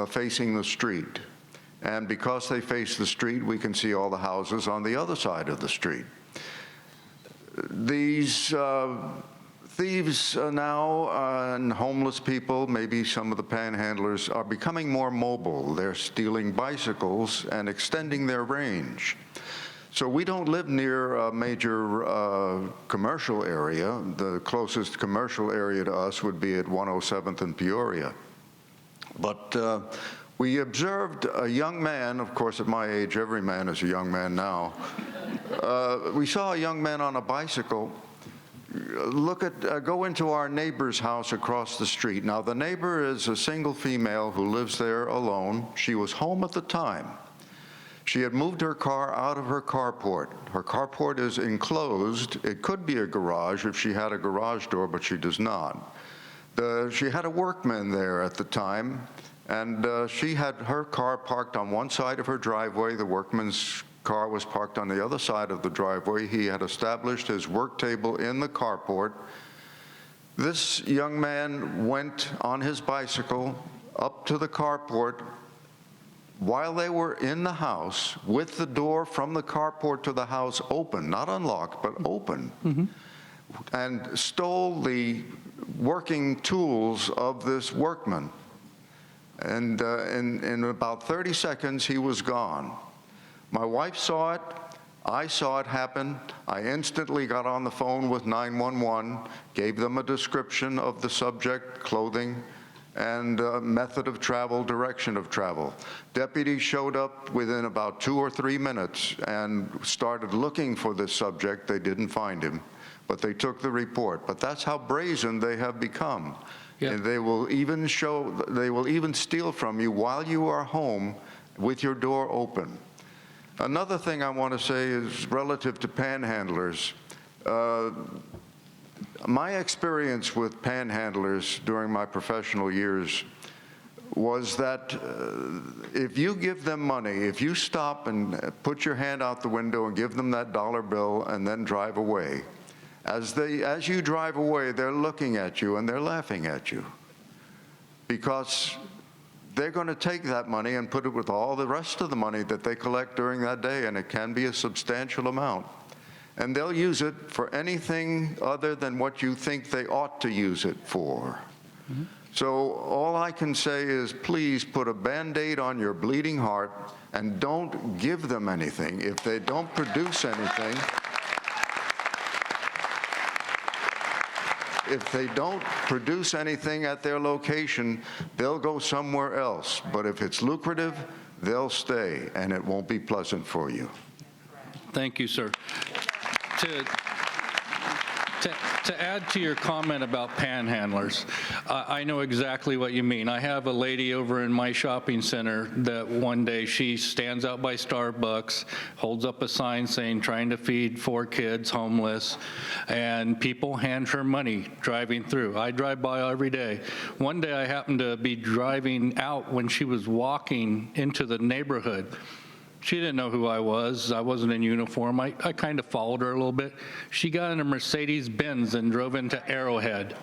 facing the street, and because they face the street, we can see all the houses on the other side of the street. These thieves now and homeless people, maybe some of the panhandlers, are becoming more mobile. They're stealing bicycles and extending their range. So we don't live near a major commercial area. The closest commercial area to us would be at 107th and Peoria. But we observed a young man, of course at my age every man is a young man now. We saw a young man on a bicycle go into our neighbor's house across the street. Now, the neighbor is a single female who lives there alone. She was home at the time. She had moved her car out of her carport. Her carport is enclosed. It could be a garage if she had a garage door, but she does not. She had a workman there at the time, and she had her car parked on one side of her driveway. The workman's car was parked on the other side of the driveway. He had established his work table in the carport. This young man went on his bicycle up to the carport while they were in the house with the door from the carport to the house open, not unlocked, but open, and stole the working tools of this workman. And in about 30 seconds, he was gone. My wife saw it. I saw it happen. I instantly got on the phone with 911, gave them a description of the subject, clothing, and method of travel, direction of travel. Deputies showed up within about 2 or 3 minutes and started looking for this subject. They didn't find him, but they took the report. But that's how brazen they have become. Yeah. And they will even steal from you while you are home with your door open. Another thing I want to say is relative to panhandlers. My experience with panhandlers during my professional years was that if you give them money, if you stop and put your hand out the window and give them that dollar bill and then drive away, as you drive away, they're looking at you and they're laughing at you because they're going to take that money and put it with all the rest of the money that they collect during that day, and it can be a substantial amount. And they'll use it for anything other than what you think they ought to use it for. Mm-hmm. So all I can say is please put a Band-Aid on your bleeding heart and don't give them anything. If they don't produce anything, if they don't produce anything at their location, they'll go somewhere else. But if it's lucrative, they'll stay, and it won't be pleasant for you. Thank you, sir. To add to your comment about panhandlers, I know exactly what you mean. I have a lady over in my shopping center that one day she stands out by Starbucks, holds up a sign saying trying to feed 4 kids, homeless, and people hand her money driving through. I drive by every day. One day I happened to be driving out when she was walking into the neighborhood. She didn't know who I was. I wasn't in uniform. I kind of followed her a little bit. She got in a Mercedes-Benz and drove into Arrowhead.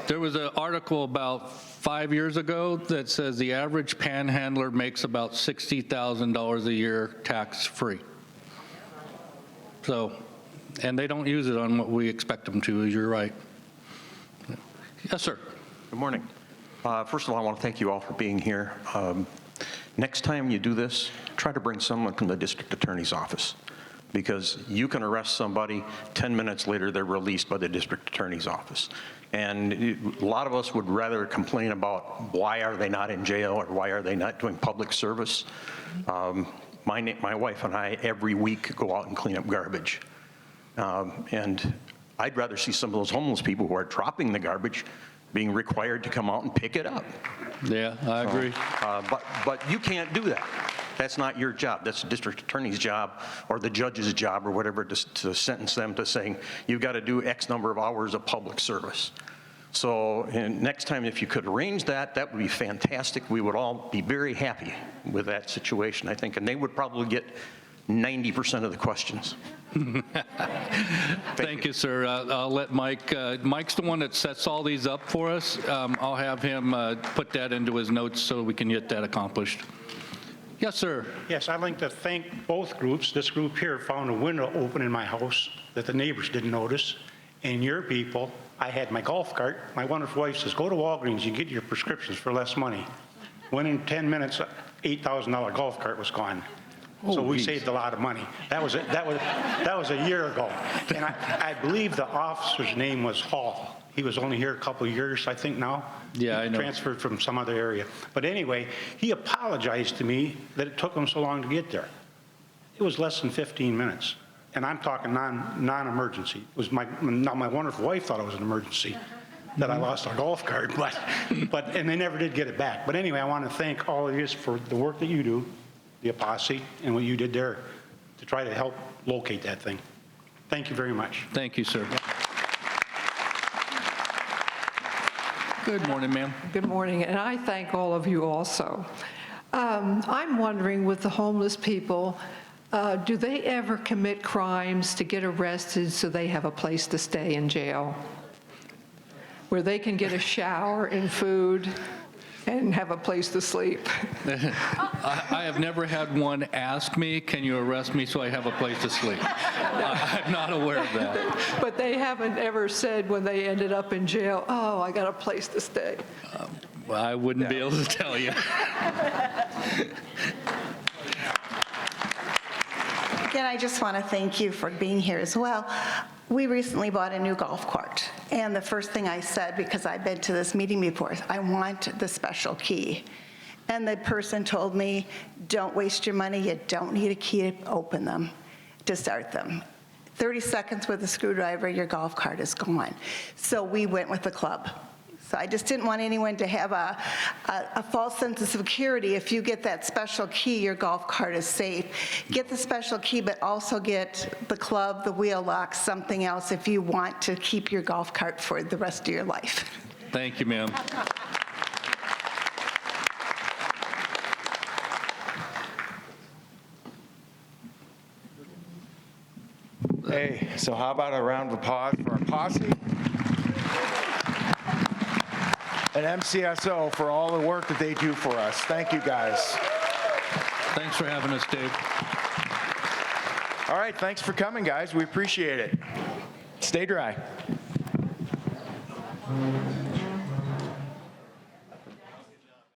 There was an article about 5 years ago that says the average panhandler makes about $60,000 a year tax-free. So, and they don't use it on what we expect them to, you're right. Yes, sir. Good morning. First of all, I want to thank you all for being here. Next time you do this, try to bring someone from the district attorney's office, because you can arrest somebody, 10 minutes later they're released by the district attorney's office. And a lot of us would rather complain about why are they not in jail or why are they not doing public service. my wife and I every week go out and clean up garbage. And I'd rather see some of those homeless people who are dropping the garbage being required to come out and pick it up. Yeah, I agree. But you can't do that. That's not your job. That's the district attorney's job or the judge's job or whatever to sentence them to saying, you've got to do X number of hours of public service. So and next time, if you could arrange that, that would be fantastic. We would all be very happy with that situation, I think, and they would probably get 90% of the questions. Thank you, sir. I'll let Mike, Mike's the one that sets all these up for us. I'll have him put that into his notes so we can get that accomplished. Yes, sir. Yes, I'd like to thank both groups. This group here found a window open in my house that the neighbors didn't notice. And your people, I had my golf cart. My wonderful wife says, go to Walgreens, you get your prescriptions for less money. Went in 10 minutes, $8,000 golf cart was gone. So we saved a lot of money. That was a year ago. And I believe the officer's name was Hall. He was only here a couple of years, I think now. Yeah, I know. Transferred from some other area. But anyway, he apologized to me that it took him so long to get there. It was less than 15 minutes. And I'm talking non-emergency. It was now my wonderful wife thought it was an emergency that I lost our golf cart, and they never did get it back. But anyway, I want to thank all of you for the work that you do, the posse, and what you did there to try to help locate that thing. Thank you very much. Thank you, sir. Good morning, ma'am. Good morning, and I thank all of you also. I'm wondering, with the homeless people, do they ever commit crimes to get arrested so they have a place to stay in jail, where they can get a shower and food and have a place to sleep? I have never had one ask me, can you arrest me so I have a place to sleep? I'm not aware of that. But they haven't ever said when they ended up in jail, oh, I got a place to stay. Well, I wouldn't be able to tell you. Again, I just want to thank you for being here as well. We recently bought a new golf cart, and the first thing I said, because I've been to this meeting before, is I want the special key. And the person told me, don't waste your money, you don't need a key to open them, to start them. 30 seconds with a screwdriver, your golf cart is gone. So we went with the club. So I just didn't want anyone to have a false sense of security. If you get that special key, your golf cart is safe. Get the special key, but also get the club, the wheel lock, something else if you want to keep your golf cart for the rest of your life. Thank you, ma'am. Hey, so how about a round of applause for our posse? And MCSO for all the work that they do for us. Thank you, guys. Thanks for having us, Dave. All right, thanks for coming, guys. We appreciate it. Stay dry.